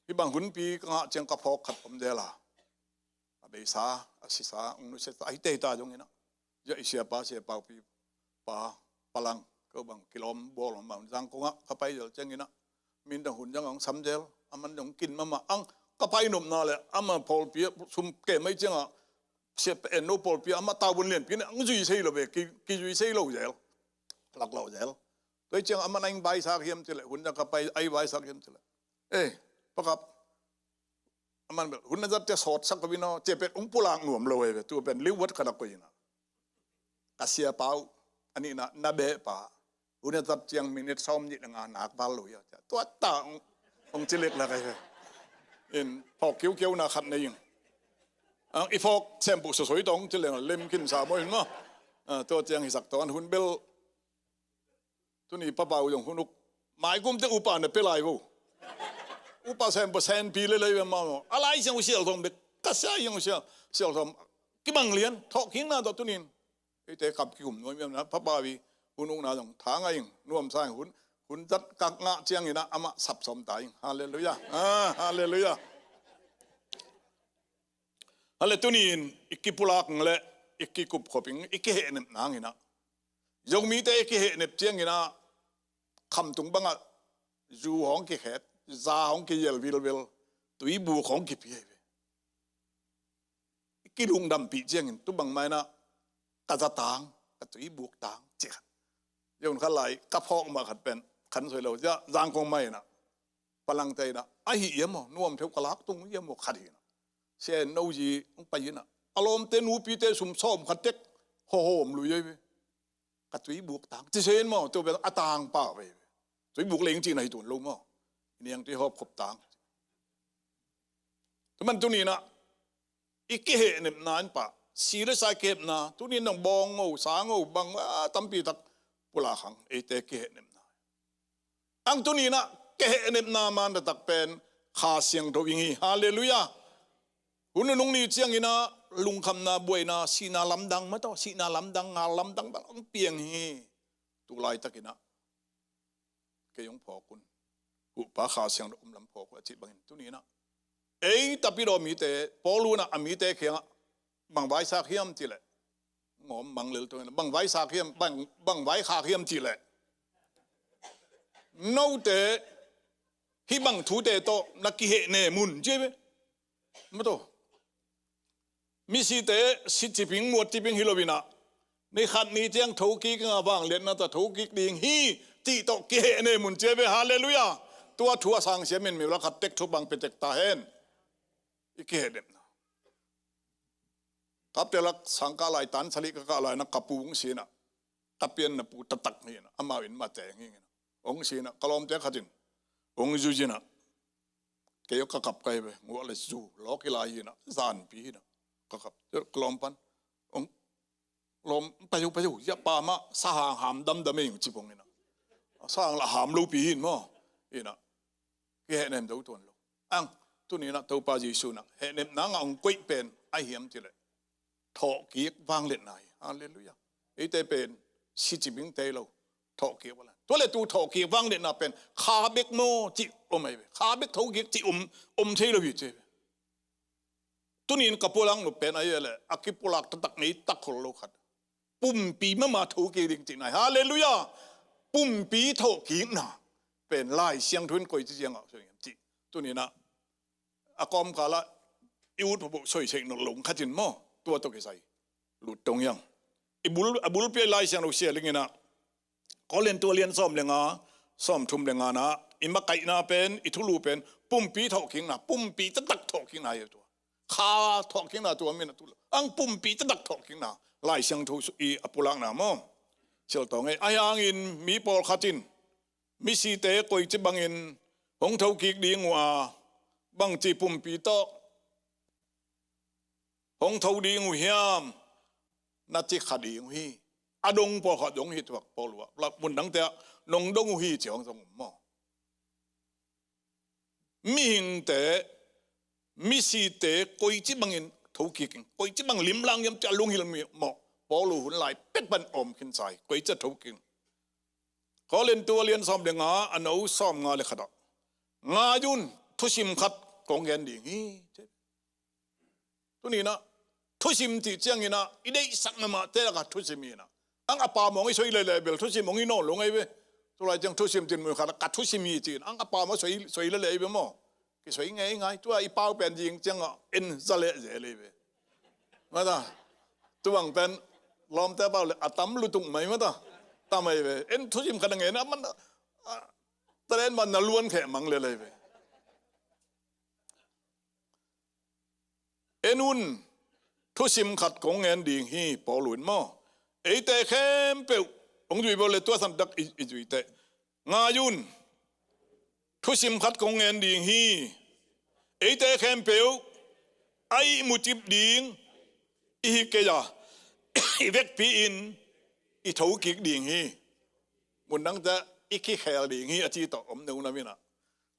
K: ที่บางหุ่นปีก็เจียงกระเพาะขัดผมเดล่ะเบสาอาศิสาองนุเสตไอเตตาตรงนี้นะจะเสียป้าปีป้าพลังก็บางกิโลมบอลมาจังกงะเข้าไปเดี๋ยวเจียงนี้นะมินแต่หุ่นจังของซ้ำเดลมันยังกินมาอังก็ไปหนุ่มน่าเลยมาพอปีซุ่มเก๋ไม่เจียงอ่ะเสียเป็นโนปอลปีอามาตาบุญเลียนปีนี้อังจุยใช่หรือเปล่ากี่จุยใช่เราเจลหลักเราเจลโดยเจ้าอามานั่งใบสักเฮียมเจลหุ่นจะกับไปไอใบสักเฮียมเจลประกับอามันแบบหุ่นจะสอดสักกับพี่น้องเจ็บเป็นองค์ปุลางหนุ่มเลยแบบตัวเป็นลิ้ววัดขนาดกุยนะกเสียเปล่าอันนี้นะนาเบะป่าหุ่นจะเจียงมินิทซ้อมยิ่งงานหนักบาลุยตัวตาองค์เจเล็กละไงพอเกี้ยวๆนะขัดในยิงอีฟอกเซมปุสวยตรงจะเลี้ยงเล่มขึ้นสามวันมั้งตัวเจียงหิสักตอนหุ่นเบลตัวนี้ป้าเบาอย่างหุ่นนุกหมายกุมจะอุปาเนี่ยเป็นไรบุอุปา10%ปีเลยมาอะไรเสียงเสียทองเบ็ดก็เสียงเสียทองกี่บังเลียนทอกหิ้งหน้าตัวนี้ไอ้แต่กับกี่กลุ่มน้อยนะป้าบ่าวีหุ่นนุกน่าจงทางไงน่วมสายหุ่นจัดกักงะเจียงนี่นะอามาสับสมตายฮาเลลูยาฮาเลลูยาอะไรตัวนี้อีกกี่ปุลักเละอีกกี่กุบขบิงอีกกี่เหน็บนางอินะยงมีแต่อีกกี่เหน็บเจียงอินะคำตุงบังอ่ะจูของกี่เหตุซาของกี่เยลวิลตุยบูของกี่ปีอีกกี่ลุงดำปีเจียงอินตุบังไม่นะกะจะต่างกะตุยบูกต่างเจียงยงขันไหลกะพอกมาขัดเป็นขันสวยเราจะจางคงไม่นะพลังใจนะไอ้เหี้ยมั้งน่วมเทวกลักตุงเหี้ยมั้งขัดหินะเช่นนู่จีองไปยินะอารมณ์เตนูปีเตสุ่มซ้อมขัดเต็กโฮมลุยไปกัดตุยบุกต่างที่เช่นมั้งตัวเป็นอาตางป่าไปตุยบุกเลี้ยงจีนในตัวลงมั้งนี่ยังที่หอบขบต่างแต่มันตัวนี้นะอีกเหตุเนี่ยนานป่ะสีและสายเก็บนะตัวนี้น้องบองงูสางงูบังตั้มปีตักปุลาขังไอเตะเหตุเนี่ยนะอังตัวนี้นะเหตุเนี่ยนามันตักเป็นขาเสียงตัวอย่างนี้ฮาเลลูยาหุ่นนุ่งนี่เจียงอินะลุงคำนาบวยนาสีนาลำดังมาต่อสีนาลำดังงาลำดังบางเปียงฮีตุลายตะกินะเกยงพอคุณหุปะขาเสียงลำพอคุณจิบังตัวนี้นะตะปิโรมีเตปอลูนะมีเตเขียงบังไว้สักเฮียมจีแหละงอมบังเลลตัวนั้นบังไว้สักเฮียมบังไว้ขาเฮียมจีแหละนู่เตฮิบังทูเตโตนักกิเหเนมุนใช่ไหมมาโตมิสิเตสิจิปิงมวดจิปิงฮิโลบินะ นี่ขัดนี้เจียงถูกิกงาบางเล่นนะแต่ถูกิกดิ่งฮีจีโตเกเนมุนเจเวฮาเลลูยาตัวทัวสังเสียมินมีรักขัดเต็กทุบังเป็นเต็กตาเห็นอีกเกเดมนะกับเตลักสังกาลายตันสลิกกาลายนักกปูงสีนะตะเปียนนะปูตะตักนี่นะอามาวินมาแจงอย่างนี้นะองสีนะกลอมเจ้าขัดินองจูจีนะเกี่ยวกับไก่ไปงัวเลยจูล้อกิลายนะซานปีนะกับกลอมปันองลมไปอยู่ยาปามาสหางหามดำเองจีบงนี่นะสหางละหามลูปีหินมั้งนี่นะเกเนมตัวตัวลูอังตัวนี้นะตัวปาจิสุนะเฮเนมนางองกุยเป็นไอเหียมจีเลยถอกีกวางเล็ดไหนฮาเลลูยาไอเตเป็นสิจิบิงเตโลถอกีกว่าละตัวเลยตัวถอกีกวางเล็ดน่ะเป็นคาเบกโมจิโอไม่เว้คาเบกถอกีกจิเทโลอยู่เจ้ตัวนี้กับพลังหนูเป็นอะไรเลยอากิพลักตักนี้ตักคนโลขัดปุ่มปีมาถอกีจริงๆนะฮาเลลูยาปุ่มปีถอกีกน่ะเป็นลายเสียงทุนกุยจีเจียงอ่ะส่วนอย่างจิตัวนี้นะอากอมกาละอิวทบช่วยเช็คหนุนหลงขัดจินโมตัวตัวกี่ใส่หลุดตรงยังบุลเปียลายเสียงเราเสียเรื่องนี้นะก็เรียนตัวเรียนซ้อมเรื่องซ้อมทุ่มเรื่องนะอิมาไก่นาเป็นอิทุลูเป็นปุ่มปีถอกิงนะปุ่มปีจะตักถอกิงนะตัวขาถอกิงนะตัวมีนะตัวอังปุ่มปีจะตักถอกิงนะลายเสียงทุอีอปุลังนะโมเชื่อตรงไงไอ้ยังอินมีปอลขัดจินมิสีเตะกุยจิบังอินหงเท่ากิกดีงัวบังจีปุ่มปีโตหงเท่าดีงูเฮียมนัดจิขัดดีงูฮีอดงปอขัดดงฮีตัวปอลัวหลับมุนดังเตะนงดงงูฮีเจียงสมมอมิหิงเตะมิสีเตะกุยจิบังอินเท่ากิกกุยจิบังลิมลังยำจะลุงฮิลมีหมอปอลูหุ่นลายเป็ดบันอมขึ้นใจกุยจะเท่ากิกขอเรียนตัวเรียนซ้อมเดงาอันเอาซ้อมงาเลยขัดงายุนทุชิมขัดกองเงินดีฮีตัวนี้นะทุชิมที่เจียงนี่นะอีเดสักมาเตะกับทุชิมีนะอังอาปามองไอ้ช่วยเลยเบลทุชิมองอีโน่ลงไอ้เว้ตัวไรจังทุชิมจินมือขัดกัดทุชิมีจีนอังอาปามองช่วยเลยเว้มั้งก็ช่วยไงตัวไอ้ป้าเป็นยิงจังอ่ะเอ็นซาเล่เจเลยเว้มาตาตัววังเป็นล้อมแต่เปล่าเลยอาตั้มลุตุงไหมมาตาตามไอ้เว้เอ็นทุชิมขนาดไงนะมันตะเล่นมันน่ะล้วนแข็งมังเลยเว้เอ็นุนทุชิมขัดของเงินดีฮีปอหลุนมอไอแต่เข้มเปวองจุยบอลเลยตัวสันดักอีจุยแต่งายุนทุชิมขัดของเงินดีฮีไอแต่เข้มเปวไอมุจิบดิงอีเกียอีเวกปีอินอีทูกิกดิงฮีมุนดังจะอีขี้แขลดิงฮีอาจีต่อมเนื้อนะมินะ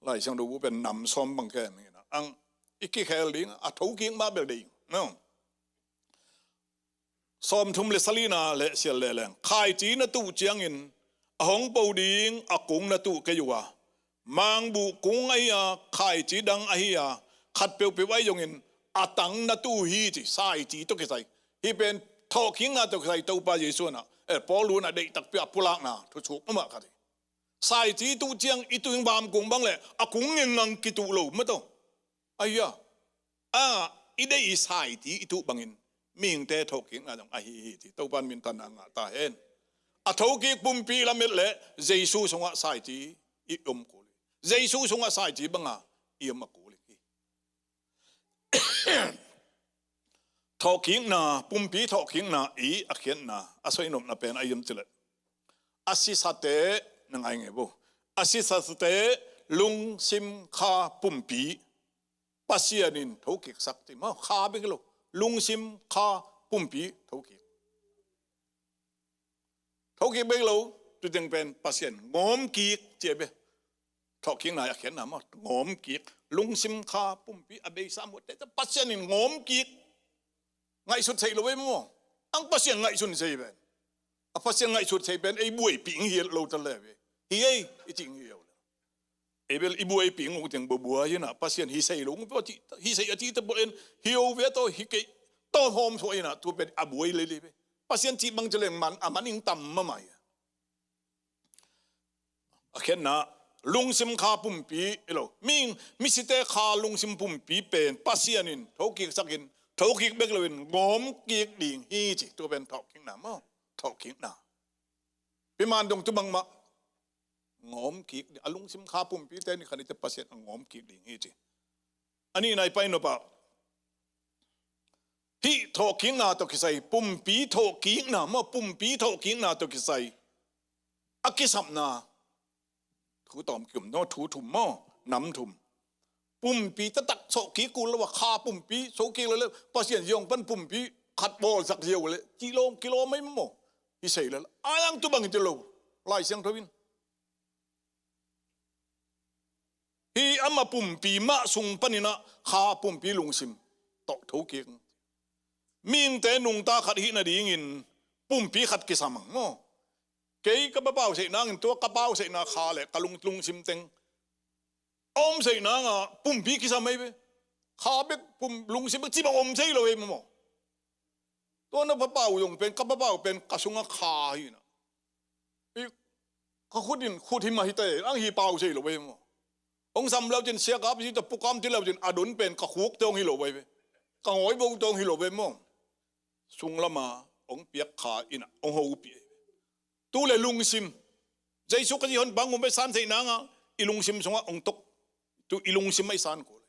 K: ไล่ช่างดูเป็นนำซ้อมบังแก่มินะอังอีกขี้แขลดิงอาทูกิกมาเบลดิงเนาะซ้อมทุ่มเลสลีนาเลเสียเลแรงขายจีนตู้เจียงอินหงปูดิงอากุงนตู้เกยัวมังบุกุงไอ้ขายจีดังไอ้ขัดเปียวไปไว้ยงอินอาตังนตู้ฮีจีสายจีตุกใส่ฮีเป็นทอคิงนาตุกใส่ตู้ปาเยซูนะปอลูน่ะเด็กตักเปียปุลักนะทุกชุกมาครับสายจีตู้เจียงอีตู้ยังบามกุงบังเลยอากุงยังงังกิตู้โลไม่ต้องไอ้ยาอีได้อีสายจีอีตู้บังอินมิงเตะทกิงอะไรไอ้ที่ตัวปันมินตันงาตาเห็นอะทกิงปุ่มปีละเม็ดเลยเยซูสงฆ์สายจีอีอมกุลีเยซูสงฆ์สายจีบังอีอมกุลีทกิงนะปุ่มปีทกิงนะอีอาเขียนนะอาศัยนมนะเป็นไอยมจิเลอาศิสัตเตนังไงเงี้ยบุอาศิสัตเตลุงซิมคาปุ่มปีปัสยานินทกิงสักทีมาคาเบกโลลุงซิมคาปุ่มปีทุกขีเบงเราจุดยังเป็นปัสยันงอมกีกเจ็บทอกิงนายเขียนนะมั้งงอมกีกลุงซิมคาปุ่มปีอเบยสามหมดแต่ปัสยันงอมกีกไงสุดใส่เราไว้มั้งอังปัสยันไงสุดใส่เป็นปัสยันไงสุดใส่เป็นไอ้บุยปิงเฮียเราตะเลเว้เฮ้ยจริงเฮียไอ้เบลไอ้บุยปิงเราจังบัวๆยังนะปัสยันฮิใส่ลงเพราะฮิใส่อาทิตย์ตะบนเฮียวเวทโตฮิเกโตโฮมสวยนะตัวเป็นอาบุยเลยเว้ปัสยันจีบังจะเล่นมันอิงต่ำมาใหม่เขียนนะลุงซิมคาปุ่มปีเอโลมิสิเตคาลุงซิมปุ่มปีเป็นปัสยันินทกิกสักินทกิกเบกเลวินงอมกิกดิ่งฮีจิตัวเป็นทกิกนะมั้ง ทอกขิงนะพิมานดงตุบังมะงอมกิกอลุงซิมข้าปุ่มปีแต่นี่ขันจะประเสริฐงอมกิกดิ่งฮีจีอันนี้นายไปโนปะที่ทอกขิงนาตกิใส่ปุ่มปีทอกขิงนามาปุ่มปีทอกขิงนาตกิใส่อักกิสัมนาถูตอมกลุ่มโนถูถุมหม้อนำถุมปุ่มปีตะตักโศกีกูแล้วว่าคาปุ่มปีโศกีเลยประเสริฐยองปั้นปุ่มปีขัดบอลสักเดียวเลยกิโลไม่มั่วฮิเซ่เลยอายังตุบังจะโลไล่เสียงทวินฮีอามาปุ่มปีมะสุงปนินะคาปุ่มปีลุงซิมตอกถูกเกียงมิงแต่นุงตาขัดหินาดีงินปุ่มปีขัดกิสามังโมเกยกระเป๋าเสนางตัวกระเป๋าเสนาคาเลยกะลุงซิมเต็งอมเสนางอ่ะปุ่มปีกิสามไม่เว้คาเบกปุ่มลุงซิมจีบังอมเสยเลยมั้งตัวนั้นกระเป๋าอย่างเป็นกระเป๋าเป็นกระสุนคาอยู่นะอีกเขาขุดหิมะหิเตะอังฮีเป่าเสยเลยมั้งองค์สำเราจนเสียกับที่ตะปุกามที่เราจนอดุลเป็นกระหุกตรงฮิโลไปกระหอยบงตรงฮิโลไปมั่งสุงละมาองเปียกขาอินะองหูเปียตู้เลยลุงซิมใจสุกที่คนบางองไปสันใส่นางอีลุงซิมสงว่าองตกตู้อีลุงซิมไม่สันกูเลย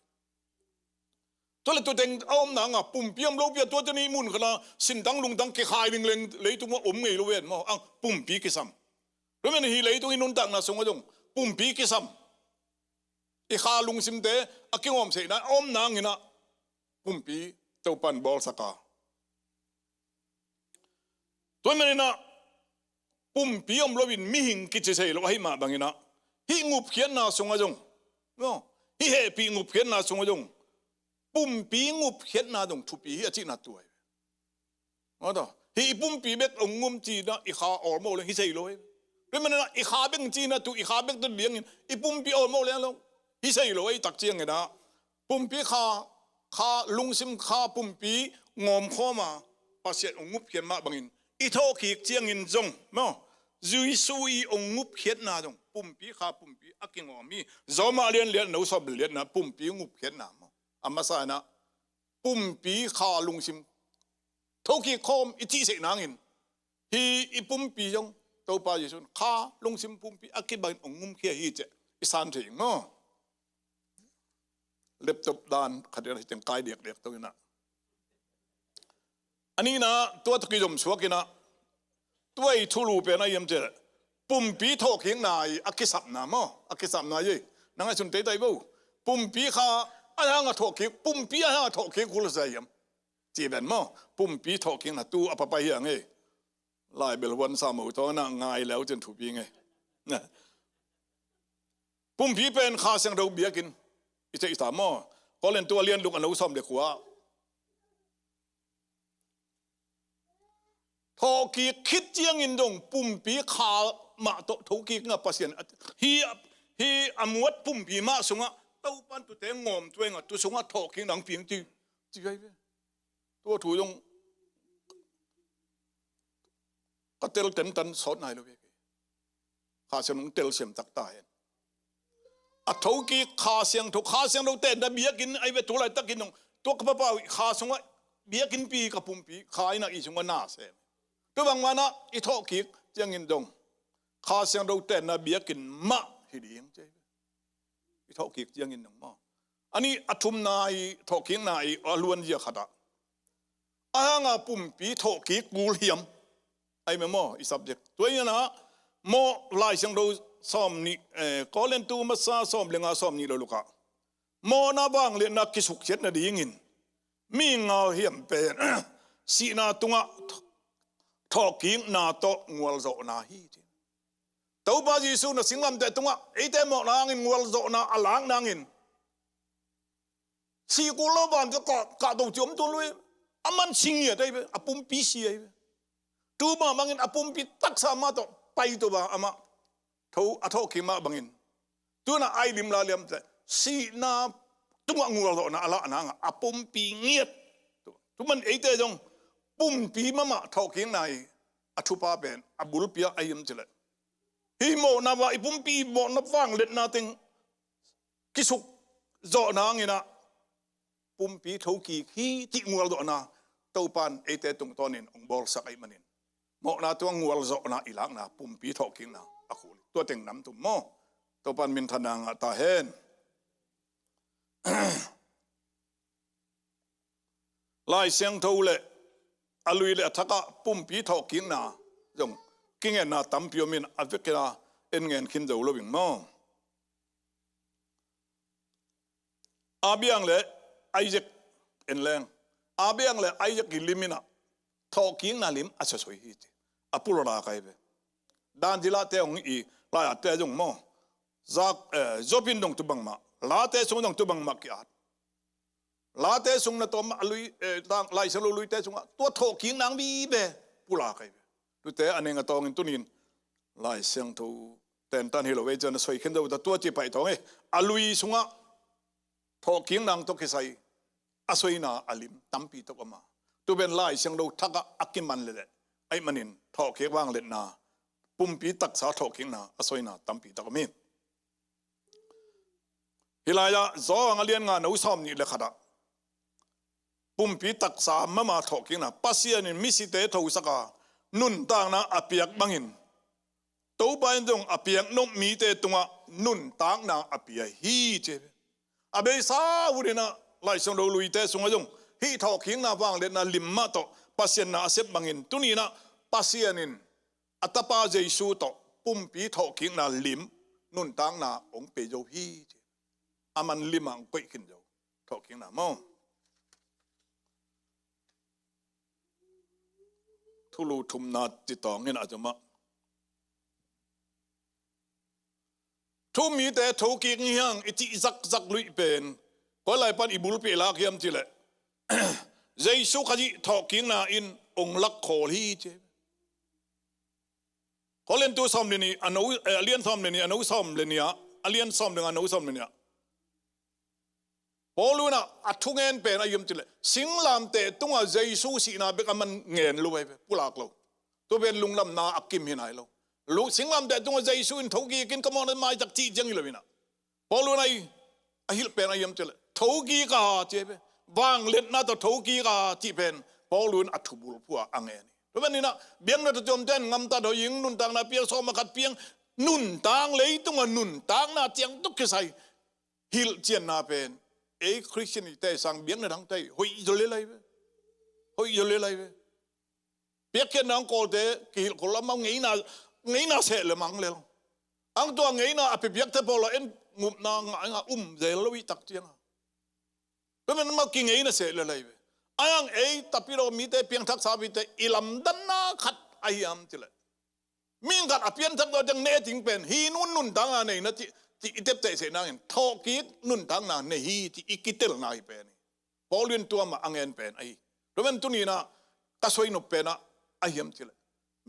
K: ตัวเลยตัวเต็งเอานางปุ่มเปียมโลเปียตัวจะนี่มุนขนาสินตังลุงตังเกขายดึงเลยตัวว่าอมไงโลเวนมั่งปุ่มปีกิซัมแล้วมันฮีเลยตัวอินุนตังนะสงว่าจงปุ่มปีกิซัมอีข้าลุงซิมเตะอากิงอมเสนาอมนางอินะปุ่มปีเต้าปันบอลสกาตัวมันนะปุ่มปีอมลวินมิหิงกิจเสยลวะให้มาบางอินะฮิงุบเขียนนาสงจงเนาะฮิเฮปีงุบเขียนนาสงจงปุ่มปีงุบเขียนนาจงทุปีฮิอาจินาตัวอ๋อต่อฮิปุ่มปีเบกองงุมจีนะอีข้าออลโมเลยฮิเสยลอยแล้วมันนะอีข้าเบกจีนะตัวอีข้าเบกตัวเลี้ยงอีปุ่มปีออลโมเลยแล้วฮิเซ่ลอยตักเจียงไงนะปุ่มปีข้าลุงซิมข้าปุ่มปีงอมข้อมาประเสริฐองงุบเขียนมาบางอินอีโทขีกเจียงอินจงเนาะจุยซุยองงุบเขียนนาจงปุ่มปีข้าปุ่มปีอากิงอมีจอมาเลียนนูสอบเลียนนะปุ่มปีงุบเขียนนาอามาสานะปุ่มปีข้าลุงซิมโทขีคอมอิจิเสนางอินฮีอีปุ่มปีจงตัวปายิสุนข้าลุงซิมปุ่มปีอากิบังองงุบเขียฮีเจอิสานถึงเนาะเล็บตบดานขัดอะไรจังกายเด็กๆตัวนี้นะอันนี้นะตัวตะกี้จมสวกินะตัวไอ้ทุลูเป็นอะไรยังเจอปุ่มปีทอกเฮียงนายอักกิสับนะมั้งอักกิสับนายนั่งไอ้ชุนเตยไตบูปุ่มปีข้าอะไรงาทอกเฮียงปุ่มปีอะไรงาทอกเฮียงกุลใจยังจีเป็นมั้งปุ่มปีทอกเฮียงนะตัวอภัยยังไงลายเบลวันสามตัวน่ะง่ายแล้วจนถูกยังไงนะปุ่มปีเป็นข้าเสียงเราเบียกินอิจฉาหม้อก็เล่นตัวเลี้ยนลูกอนุสมเด็กหัวทอกีคิดเจียงอินดงปุ่มปีขามาโตทอกีงับปัสยันฮีอมวดปุ่มปีมาสงะเต้าปันตัวเตงงอมตัวเองตัวสงะทอกีหนังเพียงจีไว้ตัวถูยงก็เตลเต็นตันสอนนายเลยข้าเสียงเตลเสียมตักตายอัฐกีข้าเสียงถูกข้าเสียงเราเต้นได้เบียกินไอเวทุไรตักกินนงตัวกระเป๋าข้าสงว่าเบียกินปีกับปุ่มปีข้าอินักอีสงว่าน่าเสียตัวบางวันนะอีทอกียังอินดงข้าเสียงเราเต้นได้เบียกินมะฮิดียังเจ้อีทอกียังอินดงมะอันนี้อัฐุมนายทอกีนายอล้วนเยอะขนาดอ่างปุ่มปีทอกีกูเลียมไอเมมออี subject ตัวนี้นะมอลายเสียงเราซ้อมนี่ก็เล่นตัวมาซาซ้อมเลี้ยงซ้อมนี่เราลูกะมอนาบางเล่นนักกิสุกเช็ดนาดีงินมีเงาเหี่ยมเป็นสีนาตุงะทอกิงนาโตงวลโจนาฮีตัวบาจิสุนะสิงลำแต่ตุงะไอเตมอกนางอินงวลโจนาอลังนางอินสีกุลบานก็กะตัวจมตัวลุยอามันสิงเหี้ยได้อปุ่มปีเสียตัวมาบางอินอปุ่มปีตักสามาโตไปตัวบางอามาทูอัฐกิมาบังอินตัวน่ะไอลิมลาเลียมแต่สีนาตัวงูเราน่ะละนางอ่ะปุ่มปีเงียบตัวมันไอเตจงปุ่มปีมาทอกิงนายอัฐุปาเป็นอับุลปีไอยิมเจริญฮิโมนาว่าไอปุ่มปีโมนับฟังเล็ดนาติงกิสุกโจนางอินะปุ่มปีทอกีฮีที่งูเราน่ะตัวปันไอเตตรงตอนนี้องบอลสักไอมันอิน หมอนาตัวงัวโจนาอีหลังนาปุ่มปีทอกิงนาอะคูตัวเต็งน้ำตุ่มหม้อตัวปันมินทนางตาเฮนลายเสียงเท่าเละอลุยเละทักะปุ่มปีทอกิงนาจงกิงเงินนาตั้มพิโยมินอเวกนาเอ็นเงินขินเจ้าลวิงหม้ออาเบียงเละไอเจกเอ็นแรงอาเบียงเละไอเจกกิลิมินะทอกิงนาลิมอาเสวยฮิตอปุโรราไกเบดานจิลาเตองอีลายเตจงหม้อจากจบินดงตุบังมาลาเตสงดงตุบังมากิอาลาเตสงนะตัวมาลุยลายเสลุลุยเตสงตัวทอกิงนางบีเบปุราไกเบดูเตอันเองตองอินตุนินลายเสียงทูเต็นตันฮิโลเวจนะสวยขึ้นเดียวตัวจีไปตองอลุยสงะทอกิงนางตัวกิไซอสวยนาอลิมตัมปีตกมาตัวเป็นลายเสียงเราทักอักกิมันเลยไอ้มันินทอเกว่างเล็ดนาปุ่มปีตักษาทอกิงนาอสวยนาตัมปีตกมีฮิลายะจองเลียนงานอุสามนี่เลยขดาปุ่มปีตักษามาทอกิงนาปัสยานินมิสิเตทอุสกานุนต่างนาอภิยักบังหินตัวไปจงอภิยักนกมีเตตุงะนุนต่างนาอภิยักฮีเจอเบสาวดินะไล่ส่งเราลุยเตสงจงฮีทอกิงนาว่างเล็ดนาลิมมาโตปัสยานาเสบบังหินตุนีนะปัสยานินอัตปาเจสูโตปุ่มปีทอกิงนาลิมนุนต่างนาองเปโยฮีเจอามันลิมังกุยกินเจ้าทอกิงนามองทุลูทุมนาจิตองเงินอาจจะมาทุมีแต่ทุกิงยังอิจิซักลุยเป็นก็เลยปันอิบุลเปลาเกียมจิเลเจสุขจิทอกิงนาอินองลักโคลีเจเขาเล่นตัวซ้อมเลยนี่อนุเลียนซ้อมเลยนี่อนุซ้อมเลยนี่อะเลียนซ้อมเลยอนุซ้อมเลยนี่พอรู้นะอัทุเงินเป็นอายุมจิเลสิงลามเตตุงอาเจสุสีนาเบกมันเงินรู้ไว้ปุลากเราตัวเป็นลุงลำนาอักกิมหินายเราลูกสิงลามเตตุงอาเจสุอินทุกีกินกมอนมาจากที่จังเลยนะพอรู้นะอาฮิลเป็นอายุมจิเลทุกีกาเจ็บวางเล็ดนาตัวทุกีกาจีเป็นพอรู้อัทุบุลพัวอังเงินเพราะนี่นะเบียงนาตัวจอมเต้นงำตาดยิงนุนต่างนาเปียงสอมาขัดเปียงนุนต่างเลยตุงอานุนต่างนาเจียงตุกใส่ฮิลเจียนนาเป็นเอ้คริสเตียนแต่สังเบียงในทางใต้หอยจะเลยเลยหอยจะเลยเลยเปียกแค่นางโกเตกิลคนละมั่งไงน่าเสเลยมั่งเลยอังตัวไงน่าอภิเบียกเทพอลเอ็นงุบนางเจลวิตักเจียงก็มันมากินไงน่าเสเลยเลยอังแต่พี่เรามีแต่เพียงทักษะวิเตอิลำดันนาขัดไอ้ยามจิเลยมีกัดอภิยันทักเราจังเนติงเป็นฮีนุนต่างอันนี้นะที่อิเตปเตเสนาเงินทอกีนุนต่างนาเนฮีที่อิกิเตลนาอีเป็นพอเรียนตัวมาอังเงินเป็นไอ้เพราะมันตัวนี้นะกระสวยนุเป็นนะไอ้ยามจิเลย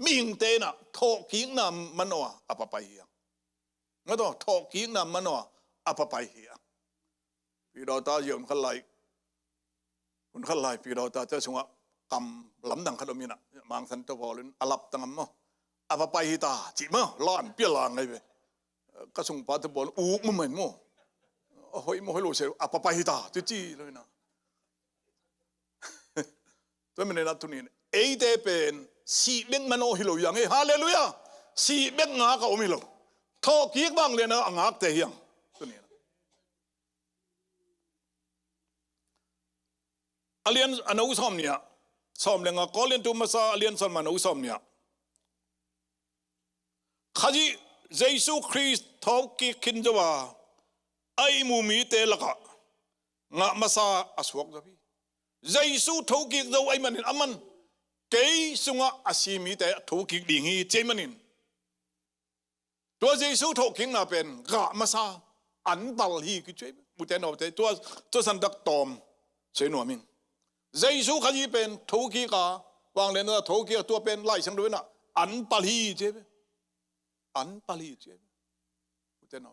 K: มีหิงเตนะทอกีนามันว่าอัปไปเฮียงั้นตัวทอกีนามันว่าอัปไปเฮียพี่เราตาเยี่ยมขันไหลคุณขันไหลพี่เราตาเจ้าชงะกำลำดังขนมีนะมังสันตะพอลินอลับตังมั้งอัปไปฮิตาจิมั้งล้านเปียลางไงเว้ก็ส่งปาตบอลอูมันเหมือนมั้งเฮ้ยมั้งให้รู้เสียอัปไปฮิตาจี้เลยนะตัวมันในนัดทุนี้เอเดเป็นสีเบงมันโอฮิโลยังไงฮาเลลูยาสีเบงงาก็โอมิโลทอกีกบ้างเลยนะงาเตยยังตัวนี้อเลียนอนุสอมเนี่ยสอมเลยงากอเลียนตัวมาซาอเลียนสอมอนุสอมเนี่ยขจีเยซูคริสต์ทอกีกินจว่าไอมูมีเตลกะงามาซาอสวกจะพี่เยซูทอกีกจะไอมันอามันเกยสุงะอาศีมีเตทอกีกดิ่งฮีเจมันินตัวเยซูทอกีกน่าเป็นกะมาซาอันบัลฮีคือช่วยบุตรนอบเตตัวสันดักตอมเสนวมิงเยซูขยีเป็นทุกีกาวางเลนนะทุกีตัวเป็นไล่ช่างด้วยนะอันปาลีเจ็บอันปาลีเจ็บอุเตนเอา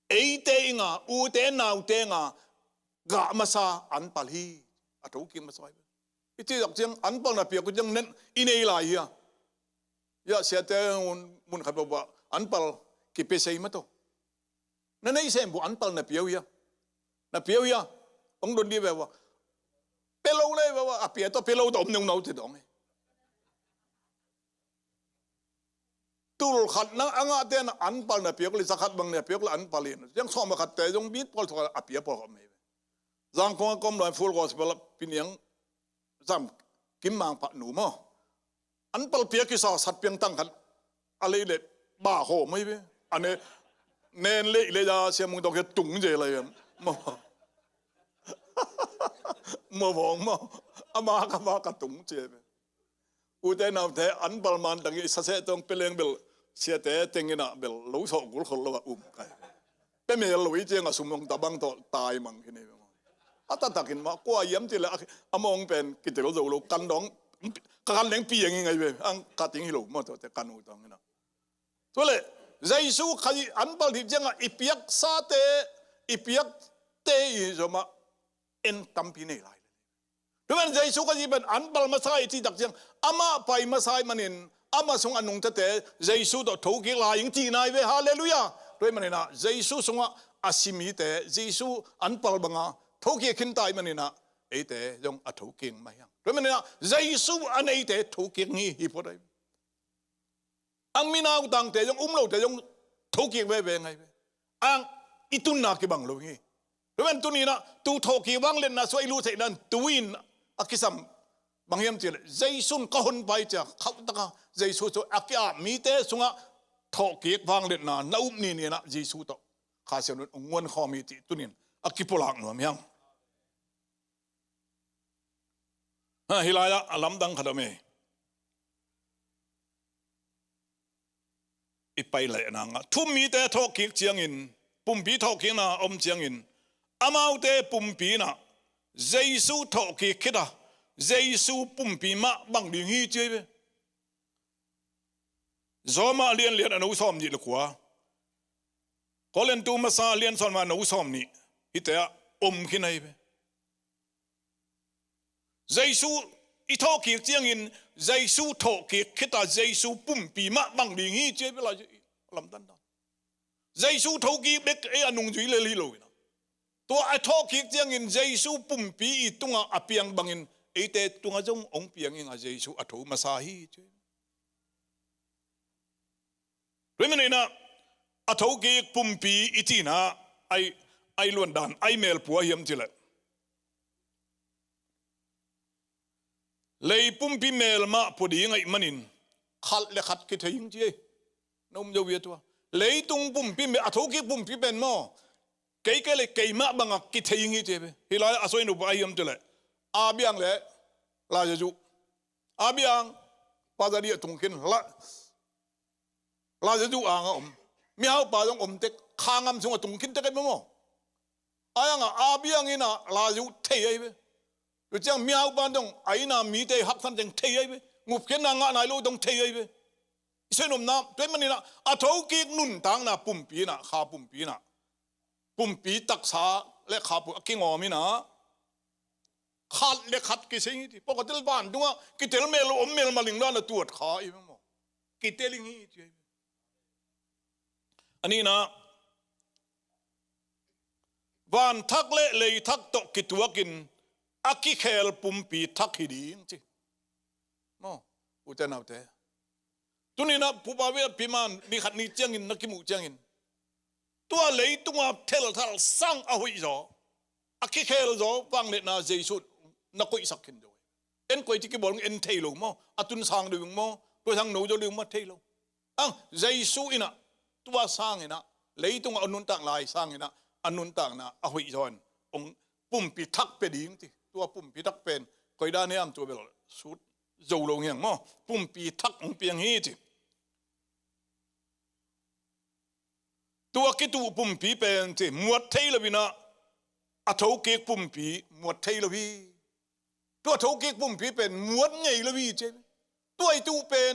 K: เอเตงาอุเตนเอาเตงากามาซาอันปาลีอัทุกีมาซอยอิจิดักเจียงอันปาลนาเปียกุจังเน้นอินเอลายเฮียยาเสียเตมุนขัดบอกว่าอันปาลกิเปเซย์มาโตนั่นไอ้เซมบุอันปาลนาเปียวเฮียนาเปียวเฮียองค์ดนดีแบบว่าเปโลเลยว่าเปียตัวเปโลตัวอมนงเอาติดดอง ตุลขัดนังอ่างเตนอันปัลนะเปียกลิสักขัดบังเนี่ยเปียกละอันปัลินยังสอมขัดแต่ยังบีดพอลสอเปียพอลก็ไม่จังคงก็มลอยฟูลก็สเปลปินยังจำกิมมังปะหนูมั้งอันปัลเปียกิสาสัตเปียงตั้งขัดอะไรเล็ดบ้าโหไม่เว้ยอันนี้เน้นเละเลยจ้าเสียมึงต้องแค่ตุงเจเลยมั้งมาบอกมาอามาก็มากระตุงเจ็บอุตส่าห์นำแต่อันบาลมันตั้งยี่สิบเซตต้องเปลี่ยนเบลเสียแต่เต็งกินอ่ะเบลรู้สองกุลคนละกันเป็นเมื่อรู้อีเจียงอ่ะสมองตาบังต่อตายมั่งที่นี่มั้งอาตาตักินมากว่าย้ำทีละอามองเป็นกิจเราจะรู้กันดองกันเลี้ยงปีอย่างไงเว้ยอังกัดทิ้งหิลูมาตัวแต่กันอุตังนี่นะตัวเลยใจสู้ขยี้อันบาลที่เจียงอ่ะอีเปียกซาเตอีเปียกเตอีสมาเอ็นตัมพีนี่ไรเพราะฉะนั้นใจสุขที่เป็นอันบาลมาใส่ที่ดักเสียงอามาไปมาใส่มันเองอามาส่งอันนุ่งจะเตะใจสุต่อถูกกีฬาอย่างที่นายเวฮาเลลูยาด้วยมันเองนะใจสุส่งว่าอาศิมิเตะใจสุอันบาลบังอ่ะถูกกีขึ้นตายมันเองนะไอเตะยงอัถูกกีไม่ยังด้วยมันเองนะใจสุอันไอเตะถูกกีงี้ฮิปโปได้อังมีนาอุตังเตะยงเราเตะยงถูกกีเวไงเวอังอิตุนนากีบังโลงี้เพราะฉะนั้นตัวนี้นะตัวถูกกีวังเล่นนะสวยรู้เสนั้นตัววินอากิสัมบางอย่างเจอใจสุนก็หนไปจากเขาตะกาใจสุนอากิอามีเตสุงะถูกกีวังเล่นนะน้าอุ้มนี่นะใจสุนต่อข้าเสียนุนงวนข้อมีติตัวนี้อากิปลักหนูมั้ยยังฮิลายะอัลลัมดังขดามอีไปเลยนางทุ่มมีเตถูกกีเจียงอินปุ่มปีถูกกีนะอมเจียงอินอามาเตปุ่มปีนะเจสุถูกกีคิดะเจสุปุ่มปีมาบังดิงีเจเบจอมาเลียนอนุสอมนี่ละขวาก็เล่นตูมาซาเลียนสอนมาอนุสอมนี่ฮิตเตะอมขึ้นไอเบเจสุอีถูกกีเจียงอินเจสุถูกกีคิดะเจสุปุ่มปีมาบังดิงีเจเบลาลำดันเจสุถูกกีเบกอนุจุยเลลีโลนะตัวไอ้ทอคิกเจียงอินเจสุปุ่มปีตุงอาเปียงบังอินไอเตตุงอาจงองเปียงอินอาเจสุอัฐมาซาฮีเจ้เรื่องนี้นะอัฐกิกปุ่มปีอิตินะไอล้วนดานไอเมลปัวเฮียมจิเลเลยปุ่มปีเมลมาพอดีไงมันอินขัดและขัดกิเทยิงเจ้นุ่มเยาวีตัวเลยตุงปุ่มปีเมลอัฐกิกปุ่มปีเป็นมั้งเกย์เลยเกย์มาบังกิเทยิงเจ้ฮิลายอาศัยนุบไอเฮียมจิเลอาเบียงเลยลาจูอาเบียงปาจารีตุงกินลาจูอ่างมีเอาปาจงเต็กขางมสงตุงกินเต็กมั้งอายังอาเบียงอินะลาจูเทียบอยู่จังมีเอาปาจงไอ้น่ะมีเตหักสันจังเทียบงูเขียนนางนายลูกต้องเทียบเส้นนมน้ำด้วยมันนี่นะอัฐกิกนุ่นตังน่ะปุ่มปีน่ะขาปุ่มปีน่ะปุ่มปีตักษาและขาปุ่มกิงอมีนะขัดเล็กขัดกี่สิ่งที่ปกติบ้านดูว่ากิเตลเมลอมเมลมาลิงด้านตัวขาอีกมั้งกิเตลิงอีที่อันนี้นะบ้านทักเละเลยทักตกกิตัวกินอากิเคลปุ่มปีทักฮิดีจริงๆมั้งอุตส่าห์เอาแต่ตัวนี้นะผู้บ่าวปีมันนี่ขัดนี่เจียงอินนักกิมุเจียงอินตัวเลยตัวเทลทัลสั่งเอาไว้จ่ออากิเคลจ่อฟังเนี่ยนะเจสุนักกุยสักขึ้นด้วยเอ็นกุยที่กี่บอกเอ็นเทลงมั้งอัตุนสร้างดึงมั้งตัวทางหนูจะดึงมาเทลงอังเจสุอินะตัวสร้างอินะเลยตัวอนุนต่างลายสร้างอินะอนุนต่างนะเอาไว้จ่อนองปุ่มปีทักเป็นดิ้งที่ตัวปุ่มปีทักเป็นกุยด้านนี้อันตัวเป็นสุดโจลงอย่างมั้งปุ่มปีทักองเปียงฮีที่ตัวกิตูปุ่มปีเป็นที่หมวดเทลวินะอัฐกิกปุ่มปีหมวดเทลวีตัวอัฐกิกปุ่มปีเป็นหมวดไงลวีเจ้ตัวไอตูเป็น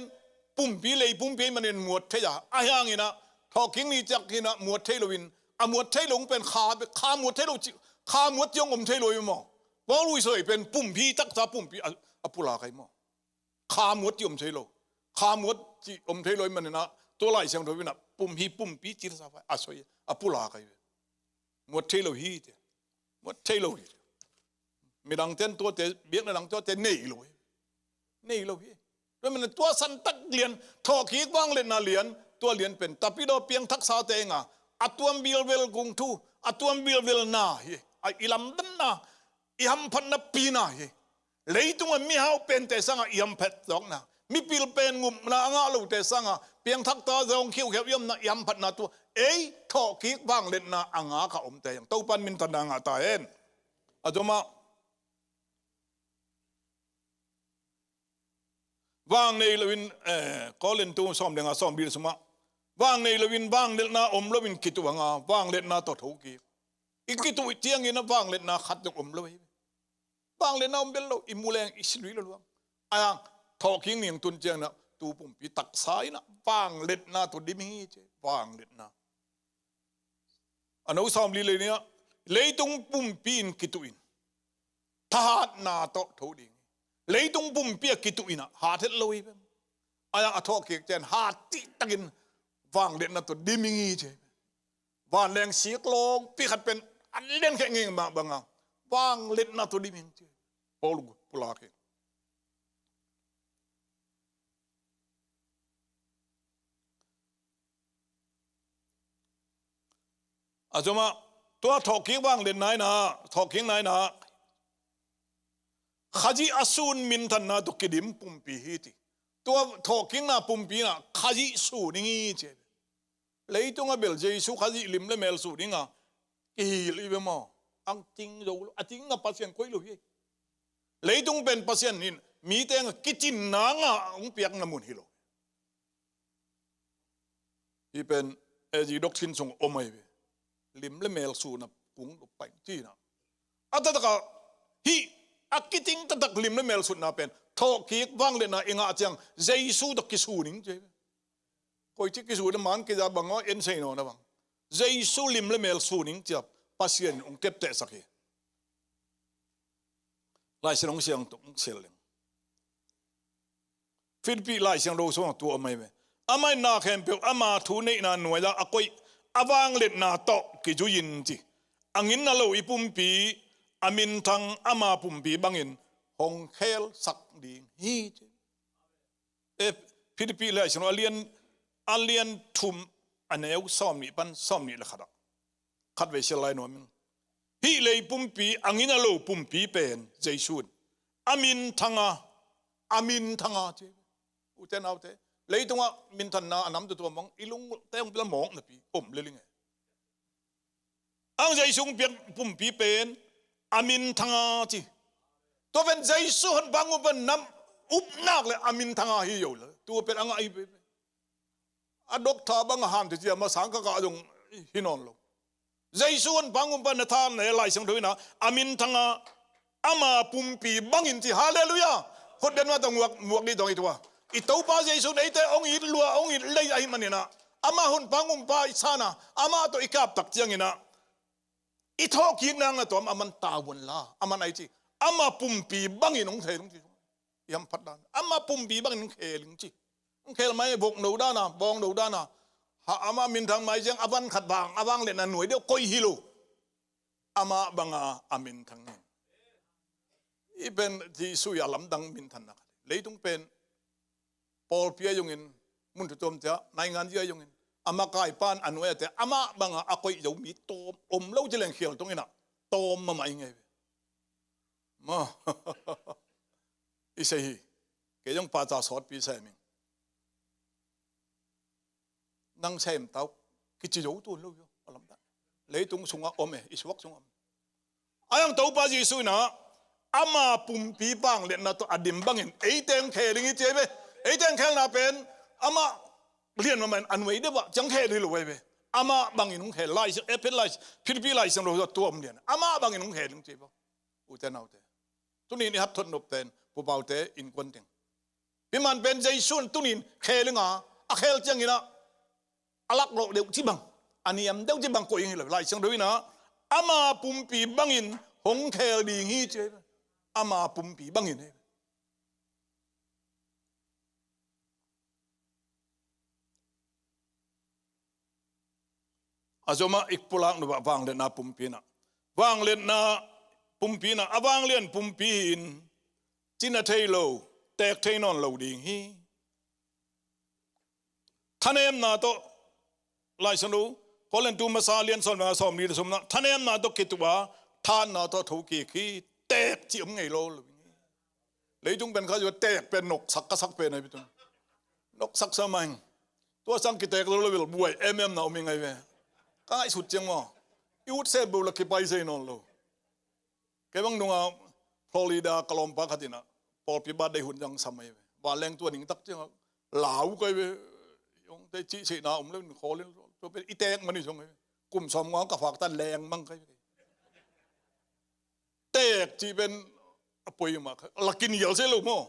K: ปุ่มปีเลยปุ่มปีมันเป็นหมวดเทียอายังงี้นะทอกิงนี่จักงี้นะหมวดเทลวินหมวดเทลงเป็นขาหมวดเทลขาหมวดยงอมเทลวิมั้งว่าลุยเสยเป็นปุ่มปีตักษาปุ่มปีอปุลาใครมั้งขาหมวดยมเทลขาหมวดจีอมเทลมันนะตัวไล่เสียงโดยวินะปุ่มปีจิตสาฟอาศัยอปุลาใครหมวดเทลฮีเตหมวดเทลฮีไม่ดังเต้นตัวเตะเบี้ยในดังตัวเตะนี่เลยฮี ด้วยมันตัวสันตักเลียนทอขีกว่างเล่นนาเลียนตัวเลียนเป็นแต่พี่โดเปียงทักษะเตงอ่ะอัตวมบิลเวลกุงทูอัตวมบิลเวลนาเฮอิลำดันนาอิฮัมพันนปีนาเฮเลยตรงว่ามีเฮาเป็นแต่สังอิฮัมเพชดอกนะมีปิลเป็นงุมนาอ่างลูแต่สังเปียงทักตาจงคิวเขียวยมนะอิฮัมพันนาตัวทอขีกว่างเล่นนาอ่างข้าอมแต่ยังเต้าปันมินตันนางตาเอ็นอาจมาว่างในลวินก็เล่นตัวซ้อมเดงซ้อมบิลสมาว่างในลวินว่างเล่นนาอมลวินกิตัวงาว่างเล่นนาต่อถูกีอีกกิตัวเจียงอินะว่างเล่นนาขัดจงอมลวิว่างเล่นนาอมเบลโลอิมูเลงอิสลุยลลวงอ่างทอคิงเนียงตุนเจียงนะตูปุ่มปีตักสายนะว่างเล่นนาตัวดิมีเจว่างเล่นนาอันนู้ซ้อมลีเลยเนี่ยเลยตรงปุ่มปีนกิตัวอินทหารนาโตถูดิงเลยตรงปุ่มเปียกิตุอินะหาเทลอยเป็นอะไรอัทอเกกเจนหาติตักินวางเด่นนะตัวดิมิงีเจวางแรงเสียกลงปีขัดเป็นอันเล่นแค่เงี้ยบางวางเล่นนะตัวดิมิงเจปอลูปุลาเกอาจจะมาตัวทอกิ้งวางเล่นไหนนะทอกิ้งไหนนะขจีอสูนมินทันนาตุกิดิมปุ่มปีฮีติตัวทอกิ้งนาปุ่มปีนะขจีสูนิ่งเจเลยตรงกับเบลเจสูขจีลิมเลเมลสูนิ่งกีลิเบมออังจริงดูอัจริงกับปัสเซียนคุยลุยเลยตรงเป็นปัสเซียนนี่มีแต่กิจินนางองเปียกน้ำมุนฮิโลที่เป็นจีด็อกทินส่งอมายลิมเลเมลสูนะกุ้งไปที่นะอัตตะกะฮีอักกิติงตัดลิมเลเมลสุดน่าเป็นทอกีกว่างเลยนะเองอาจังเจสูดักกิสูนิ่งเจ้คอยที่กิสูดมันกิจบังว่าเอ็นเซโนนะบังเจสูลิมเลเมลสูนิ่งจับปัสเซียนองเก็บเตะสักทีลายเสียงเสียงตรงเสียงฟิลิปปีลายเสียงโรส่งตัวอเมย์อาไม่นาเข้มเปียวอามาทูเนนาหน่วยละอากอยอาวางเล็ดนาโตกิจุยินจีอังอินนาโลอีปุ่มปีอามินทังอามาปุ่มปีบังอินฮงเคลสักดิ่งฮีฟิลิปปีเลยฉันว่าเลียนทุ่มอันนี้เอาซ้อมนี่ปันซ้อมนี่ละขัดไว้เชลัยหน่อยมึงฮีเลยปุ่มปีอังอินนาโลปุ่มปีเป็นเจสุนอามินทังเจอุเทนเอาเตเลยตรงว่ามินทันนาอันนั้นตัวมองอีลุงเต้งเป็นมองนะปีปุ่มเลยไงอังเจสุนเปลี่ยนปุ่มปีเป็นอามินทังจีตัวเป็นใจสุหันบางอุปน้ำอุบนักเลยอามินทังฮิโยเลยตัวเป็นอังไอเปอดอกทาบังหันที่จะมาสังกักจงฮินอนลงใจสุหันบางอุปนทานในลายสังด้วยนะอามินทังอามาปุ่มปีบังอินที่ฮาเลลูยาคนเดินมาตรงหมวกนี่ตรงอีตัวอีตัวป้าใจสุในแต่องค์อิลัวองค์อิเลยไอมันนี่นะอามาหุ่นบางอุปอิสานะอามาตัวอีกาบตักเจียงนี่นะอีทอกินนางตัวมันตาวนละอามันไอจีอามาปุ่มปีบังอินองเทลงจียำพัดดานอามาปุ่มปีบังอินเคลงจีเคลไม่บกหนูด้านะบองหนูด้านะหาอามามินทางไม่เจียงอาบันขัดบางอาบังเล่นหน่วยเดียวก้อยฮิโลอามาบังอามินทางนี้อีเป็นที่สุยาลำดังมินทันนะเลยต้องเป็นปอลเปียยงอินมุนตุตมเจ้านายงานเยอะยงอินอามาไก่ปานอันเวแต่อามาบังอาก้อยยงมีโตมอมเล่าจะเล่นเขียวตรงนี้นะโตมมาไม่ไงมาอีเสียเกี่ยงป้าจ่าสอดปีเสมิงนั่งเสมเต้ากิจโยตัวลูกโยอลำดังเลยตรงสงออมอิสวักสงอมอายังเต้าป้าจีสุยนะอามาปุ่มปีบังเล่นนะตัวอดิมบังเห็นไอเต็งเคลิงเจ็บไอเต็งเคลน่าเป็นอามาเรียนมามันอันไว้เดี๋ยวจังเคลิลไว้เว้อามาบังอินุงเคลไลซ์เป็นไลซ์พิลปีไลซ์เราตัวมันเรียนอามาบังอินุงเคลิงเจ็บอุตส่าห์เอาเตตุนินฮับทนนบเตนผู้เบาเตอินควันเตงพิมันเป็นใจส่วนตุนินเคลิงเคลจังงี้นะอลักโลเดียวที่บังอันนี้ยังเดียวที่บังก็ยังเลยไลซ์ด้วยนะอามาปุ่มปีบังอินหงเคลดีงี้เจ็บอามาปุ่มปีบังอินอาจจะมาอีกปุลังหรือว่าวางเล่นนาปุ่มปีนะวางเล่นนาปุ่มปีนะวางเล่นปุ่มปีนจินาเทโล แตกเทนอนเราดิ่งฮีท่านเอ็มนาโตไลสนุคนเล่นตูมาซาเลียนสอนมาสอมดีสมนะท่านเอ็มนาโตคิดว่าท่านนาโตถูกขี้แตกจีมไงโลเลยจุงเป็นเขาจะแตกเป็นนกสักก็สักเป็นไงพี่ตุ้มนกสักสมัยตัวสังกิแตกโลเลยบวยนาอมีไงเว้ก็ไอ้สุดจังมั้งยูดเซบุลกิไปเซนอนโลแกบังนุ่งเอาฟลอริดากลอมปากขัดินะพอพิบัติได้หุ่นยังสมัยเว้บาแรงตัวหนึ่งตักจังเหลาก็เว้ยงแต่จีสีนาเล่นขอเล่นตัวเป็นอีแตกมันนี่ชงไงกลุ่มสมงกับฝากตันแรงมั่งใครแตกจีเป็นป่วยมากลักกินเหยาเสียลูกมั้ง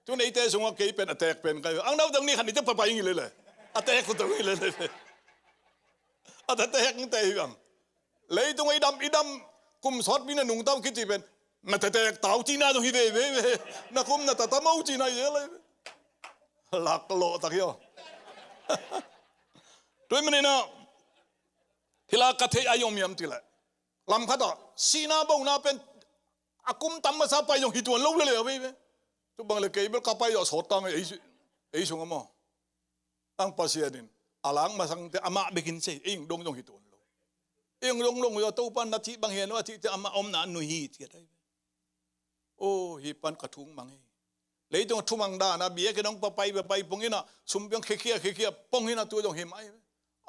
K: จนไอ้เตะสงฆ์เกยเป็นแตกเป็นใครอังน้าตรงนี้ขันนี้จะไปอย่างนี้เลยแตกตรงนี้เลยแตกยังแตกยังเลยตรงไอ้ดำกุมสอดมีน่ะนุ่งเต้าคิดจีเป็นน่าแตกเต่าจีน่าตรงนี้เว้ยน่ากุมน่าตาเมาจีน่าเยอะเลยหลักโลตะเกียวด้วยมันเนี่ยทีละกัทเทอายอมยำทีละลำขัดอ่ะสีน่าบ่งน่าเป็นอากุมตั้มมาซาไปยงหิตวนลูกเลยเว้ยทุกบางเลยเกย์เบลกับไปยอสอดตังไอ้ชงมั้งอังภาษาดินอาลังมาสังเตอามาเบกินเซ่เองดงหิตวนลูกเองดงยอตู้ปันนาทีบางเห็นว่าที่จะอามาอมนาหนุ่ยที่อะไรโอ้ฮิปันกระทุงมังเลยตรงทุ่มังดานะเบียกันน้องไปปงอินะสุมเปียงเคียปงอินะตัวจงเห็นไหม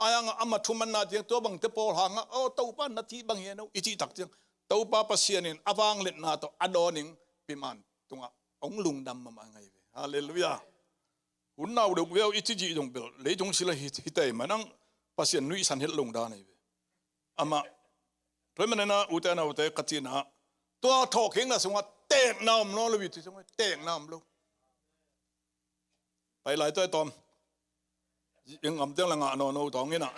K: อายังอามาทุ่มันนาเจียงตัวบังเตปอลหางโอ้ตู้ปันนาทีบางเห็นอิจิตักเจียงตัวป้าปัสยานินอวางเล็ดนาตัวอดอนิงพิมันตรงองลุงดำมาไงฮาเลลูยาหุ่นน่าอุดมเวลอิจิจิจงเบลเลยจงสิละฮิตเตมันนั่งปัสยานุยสันเฮลงดานี่อามาเพราะมันนะอุตนาอุตกัจจินะตัวทอกเฮงนะสงว่าแตกน้ำน้องเลยที่สงว่าแตกน้ำลูกไปหลายตัวตอมยังอ่ำเตียงละงะนอนตองนี่นะ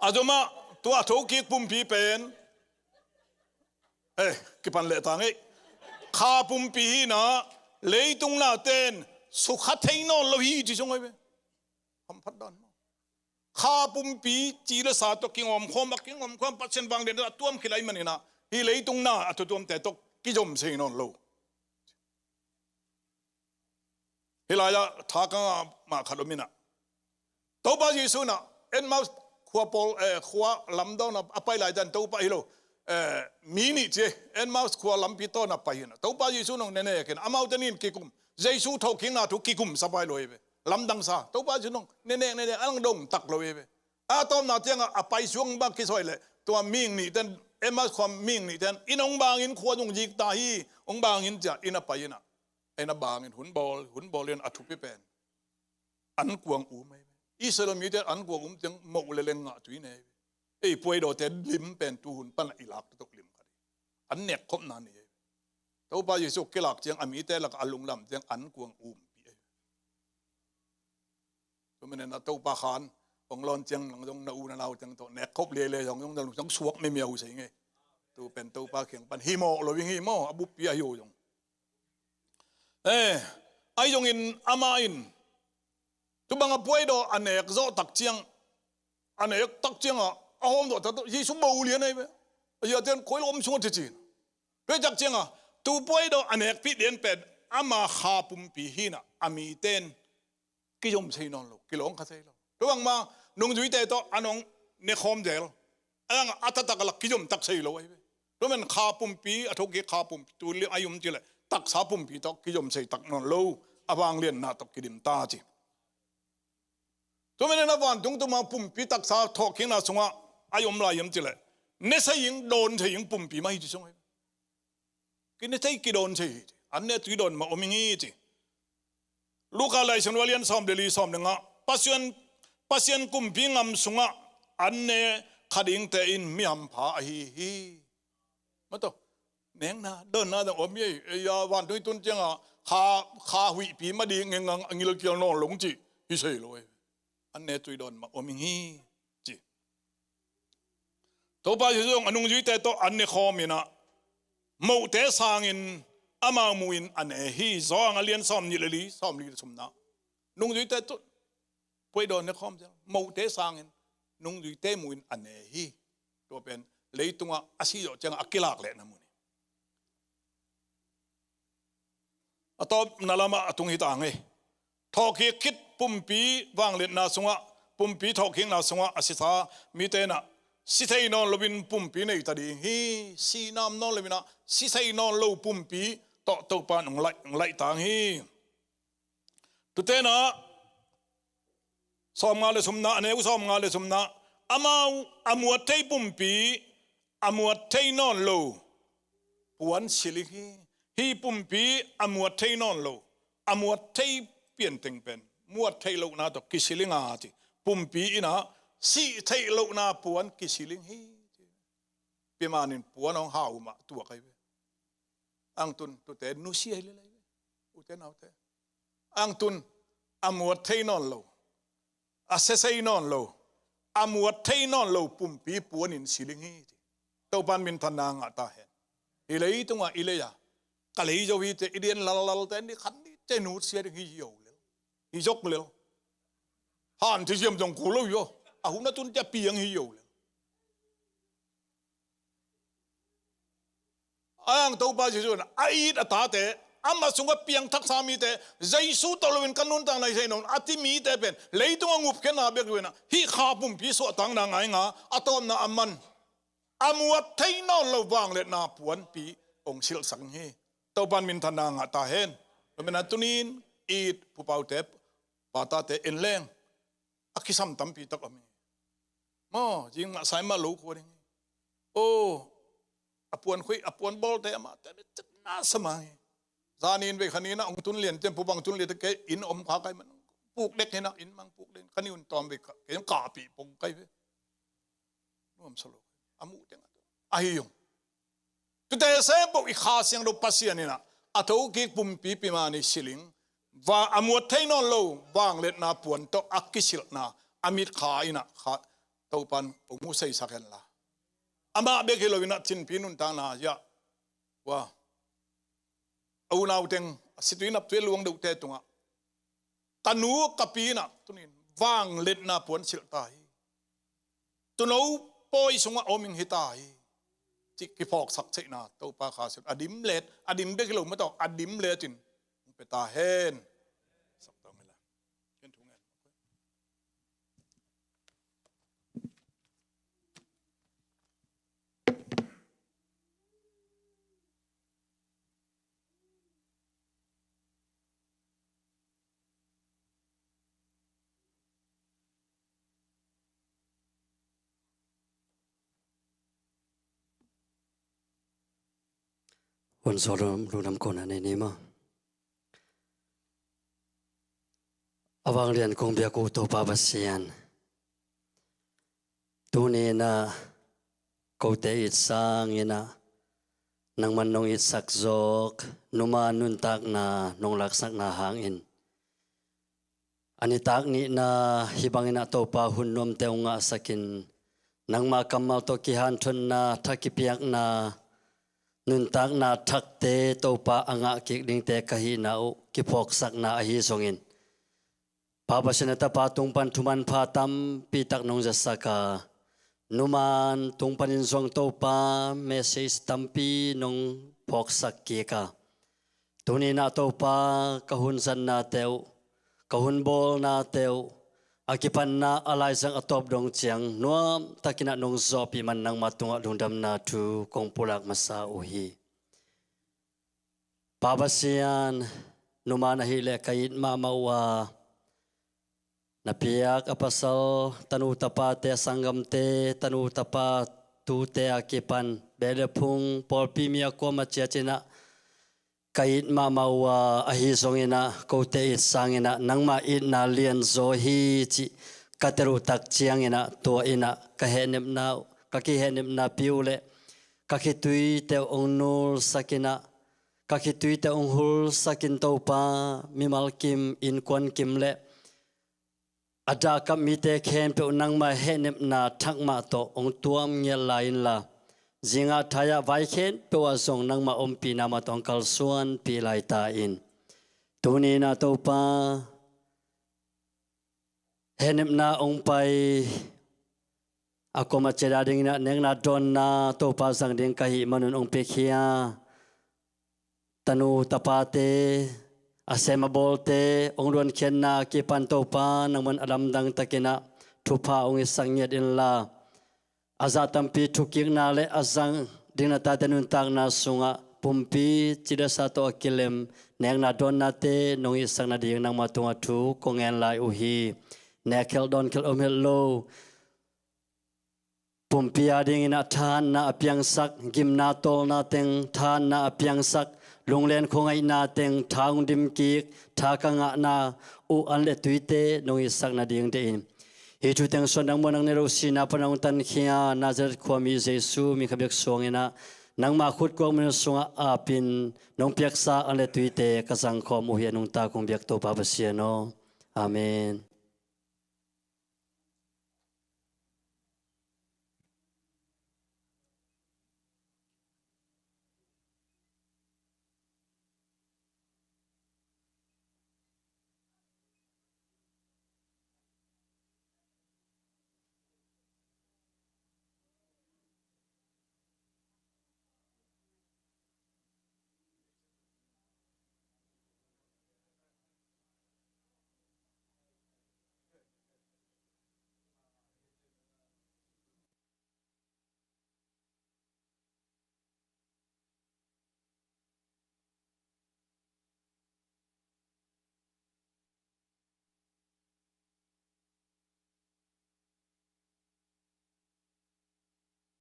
K: อาจจะมาตัวทุกข์ปุ่มปีเป็นกิปันเละตังข้าปุ่มปีนะเลยตรงหน้าเต้นสุขเทนอนเราฮีจีชงไงเว้ยคำพัดดันข้าปุ่มปีจีละสาตกิงอมความปัจเจนบางเดือนตัวมขีไรมันนี่นะฮีเลยตรงหน้าตัวมแต่ตกกิจมเซนอนเราฮีลายะทากังมาขัดมินะตัวบาจิสุนะเอ็นมาขัวปอลขัวลำดอนอ่ะไปหลายจันตัวไปโลมีนี่เจเอ็นมาขัวลำพิโตนะไปนะตัวไปยิสุนงเนเนกันอามาอุตนินกิกุมเจสุทอกิงนาทุกิกุมสบายเลยเว้ลำดังซาตัวไปยิสุนงเนเนอังดงตักเลยเว้อาตอมนาเจียงอ่ะไปช่วงบ้านกิสอยเลยตัวมิงนี่เต้นเอ็มมาความมิงนี่เต้นอินองบางอินขัวจงยิกตาฮีองบางอินจะอินไปนะไอ้นบางอินหุ่นบอลเรียนอัตุปิเป็นอันกวงอูไม่อิสลามมีแต่อันกวงจังโมเลเลงะตุยเนยไอ้ป่วยโดดแต่ลิมเป็นตูหุ่นปั้นอิลักตกลิมกันอันเน็กคบนานนี่ตัวป้ายิสุกิลักจังอามีแต่ละอัลลุงลำจังอันกวงอูมปีตัวมันเนี่ยตัวป้าขานองลอนจังหลังตรงนาอูนาเราจังตัวเน็กคบเลยตรงจังสวกไม่เมียวใช่ไงตัวเป็นตัวป้าเขียงปันฮิโมเราวิ่งฮิโมอบุปปีอายุจงไอ้จงอินอามาอินตัวบางป่วยโดอันเอกโซตักเจียงอันเอกตักเจียงอ่ะเอาหอมตัวแต่ยิ่งสุ่มบูเลียนไอ้เว้ยอย่าเดินคุยลมชงจริงๆเพื่อจักเจียงอ่ะตัวป่วยโดอันเอกพิเดียนเป็นอามาขาปุ่มปีหินะอามีเต้นกิจมใช่นอนลูกกิโลงคาเซ่ลูกตัวบางมานุ่งจุยเตโตอันองเนคอมเจลอันอัตตะกัลกิจมตักใช่ลูกไอ้เว้ยตัวมันขาปุ่มปีอัทุกข์ขาปุ่มตัวเลี้ยอายุมจีเลยตักสาปุ่มปีตกกิจมใช่ตักนอนลูกอวางเลียนนาตกกิดิมตาจีตัวมันนับวันจงตัวมาปุ่มปีตักษาทอกินนาสงะอายมลายมจิเลยเนสยิงโดนใช่ยิงปุ่มปีไม่จีสงะกินเนสยิงกิโดนใช่อันเนตุยโดนมาอมิงี้จีลูกอะไรฉันว่าเลี้ยนซ้อมเดลีซ้อมหนึ่งอ่ะปัสยันกุมปีงำสงะอันเนขัดยิงแต่อินมีอัมพาฮีมาตัวเนียงนะเดินนะแต่อมยี่ยาวันทุยตุนเจียงอ่ะขาหุยปีมาดีเงี้ยงังอังกิโลเกียวนอนหลงจีฮิเซ่เลยอันเนตุยโดนมาอมิงี้จีตัวป้าจะส่งอนุญแต่ตัวอันเนคอมินะมูเตสางินอามามูอินอันเนฮีซองเลียนซ้อมยิลลีซ้อมลีสมนะนุงจุยแต่ตัวป่วยโดนเนคอมจ้ะมูเตสางินนุงจุยแต่มูอินอันเนฮีตัวเป็นเลยตัวอาศัยจังอักกิลักเลยนะมูนี่ atop nalama atung hitange thoki kit pumpi wanglet na sunga pumpi thoking na sunga asisa mitena sithei non lobin pumpi nei tadi hi sinam non lobina sithei non lo pumpi to pa nong lai tang hi tutena som nga le sumna ane som nga le sumna amau amuat thei pumpi amuat thei non lo puan sili hi pumpi amuat thei non lo amuat thei pian teng pen muat thei lo na to kisilinga ti pumpi ina si thei lo na puan kisiling hi pimanin puan ong hau ma tua kai ang tun tu te nu si ai le u te nau te ang tun amuat thei non lo asesei non lo amuat thei non lo pumpi puan in siling hi to ban min thana nga ta hen ilei tunga ileya kalei jo hi te idien lal te ni khan ni te nu sia hi yo le hi jok le han ti jem jong ku lo yo a hu na tun te piang hi yo le ang to ba jesu na ai ta te ama sunga piang thak sami te jaisu tolwin kanun tang nai sei non ati mi te pen leitung ngup ke na bek wena hi kha pum pi so tang na ngai nga atom na aman amuat thei non lo wang le na puan pi ong sil sang hi to ban min thana nga ta hen mena tunin it pu pau te pata te en leng akisam tam pi tak ami mo jing ma sai ma lo ko ding o apuan khoi apuan bol te ama te na samai zanin ve khanina ong tun lien tem pu bang tun le te ke in om kha kai man puk dek hena in mang puk den khani un tom ve ke ka pi pong kai ve nom solo amu te nga ai yong tu te se bo I kha siang lo pasianina atho ki pum pi pi mani siling wa amuat thei non lo wang let na puan to akisil na amit kha ina kha to pan omu sei saken la ama be ke lo wina chin pinun ta na ya wa au nau teng situin ap luang deu te tunga tanu kapina tunin wang let na puan sil tai tuno poi sunga oming hitai ti ki phok sak chei na to pa kha sil adim be ke lo ma to adim letin pe ta hen sak ta mela ken thungen
L: วันสอนรู้นำคนอันนี้มั้งอวังเรียนคงเบียกูตัวปาบัสเซียนตัวนี้นะกูเตอิดสังยินะนังมันนงอิดสักจอกนุมานุนตักนะนงลักสักนะหางอินอันนี้ตักนี้นะฮิบังอินะตัวปาหุ่นนวมเตงะสักินนังมากำมาตัวกิฮันทุนนะทักกิเปียกนะนุนตักนาทักเตโตปาอ่างกิกดิงเตกะฮีนาอุกิพอกสักนาอหิสงินปาปะชนะตะปาตุงปันทุมันพาตัมปีตักนงจะสักานุมันตุงปันินซองโตปาเมเซสตัมปีนงพอกสักกีกาตุนีนาโตปากะหุนสันนาเตวกะหุนบอลนาเตวอากิปันนาอะไรสังอตอบดงเจียงนัวตะกินะนงซอปีมันนังมาตุงะดงดำนาทูกงปุลักมาซาอุฮีปาบาเซียนนุมานะฮิเลกายมามาว่านาพิยักอปัสสลตนุตปาเตสังกัมเตตนุตปาตูเตอากิปันเบลพุงปอลปีมียกวมาเจจินะกายมามาว่าอหิสงอินะกูเตอิสังอินะนังมาอินาเลียนโซฮีจิกัตรุตักเจียงอินะตัวอินะกะเฮนิมนากะกิเฮนิมนาปิวเลกะกิตุยเตองนูลสักินะกะกิตุยเตองหุลสักินโตปามิมัลกิมอินควันกิมเลอาดากับมีเตเคนเปนังมาเฮนิมนาทักมาโตองตัวมเงลายนลาจิงอาทายาไวเคนเปว่าส่งนังมาอมปีนามาตองกัลส่วนปีไลตาอินตัวนี้นาโตปาเฮนิมนาองไปaku macam dah dengar neng na donna to pasang deng kahi manun ong pekia tanu tapate asema bolte ong ruan khen na ki pan to pa nang man adam dang takina thupa ong isang yet in la azatam pi thukik na le azang dingna ta tenun tak na sunga pumpi chida sa to akilem neng na don na te nong isang na ding nang matunga thu kongen lai uhi nekel don kel omel lo pumpi ading ina than na apiang sak gim na tol na teng than na apiang sak lunglen khongai na teng thang dim ki tha ka nga na u an le tuite nong isak na ding te in hi thu teng son nang monang ne ro sina panang tan khia nazar khwami jesu mi khabek songena nang ma khut ko men songa apin nong piak sa an le tuite ka sang khom u hi nong ta kong biak to pa ba no amen.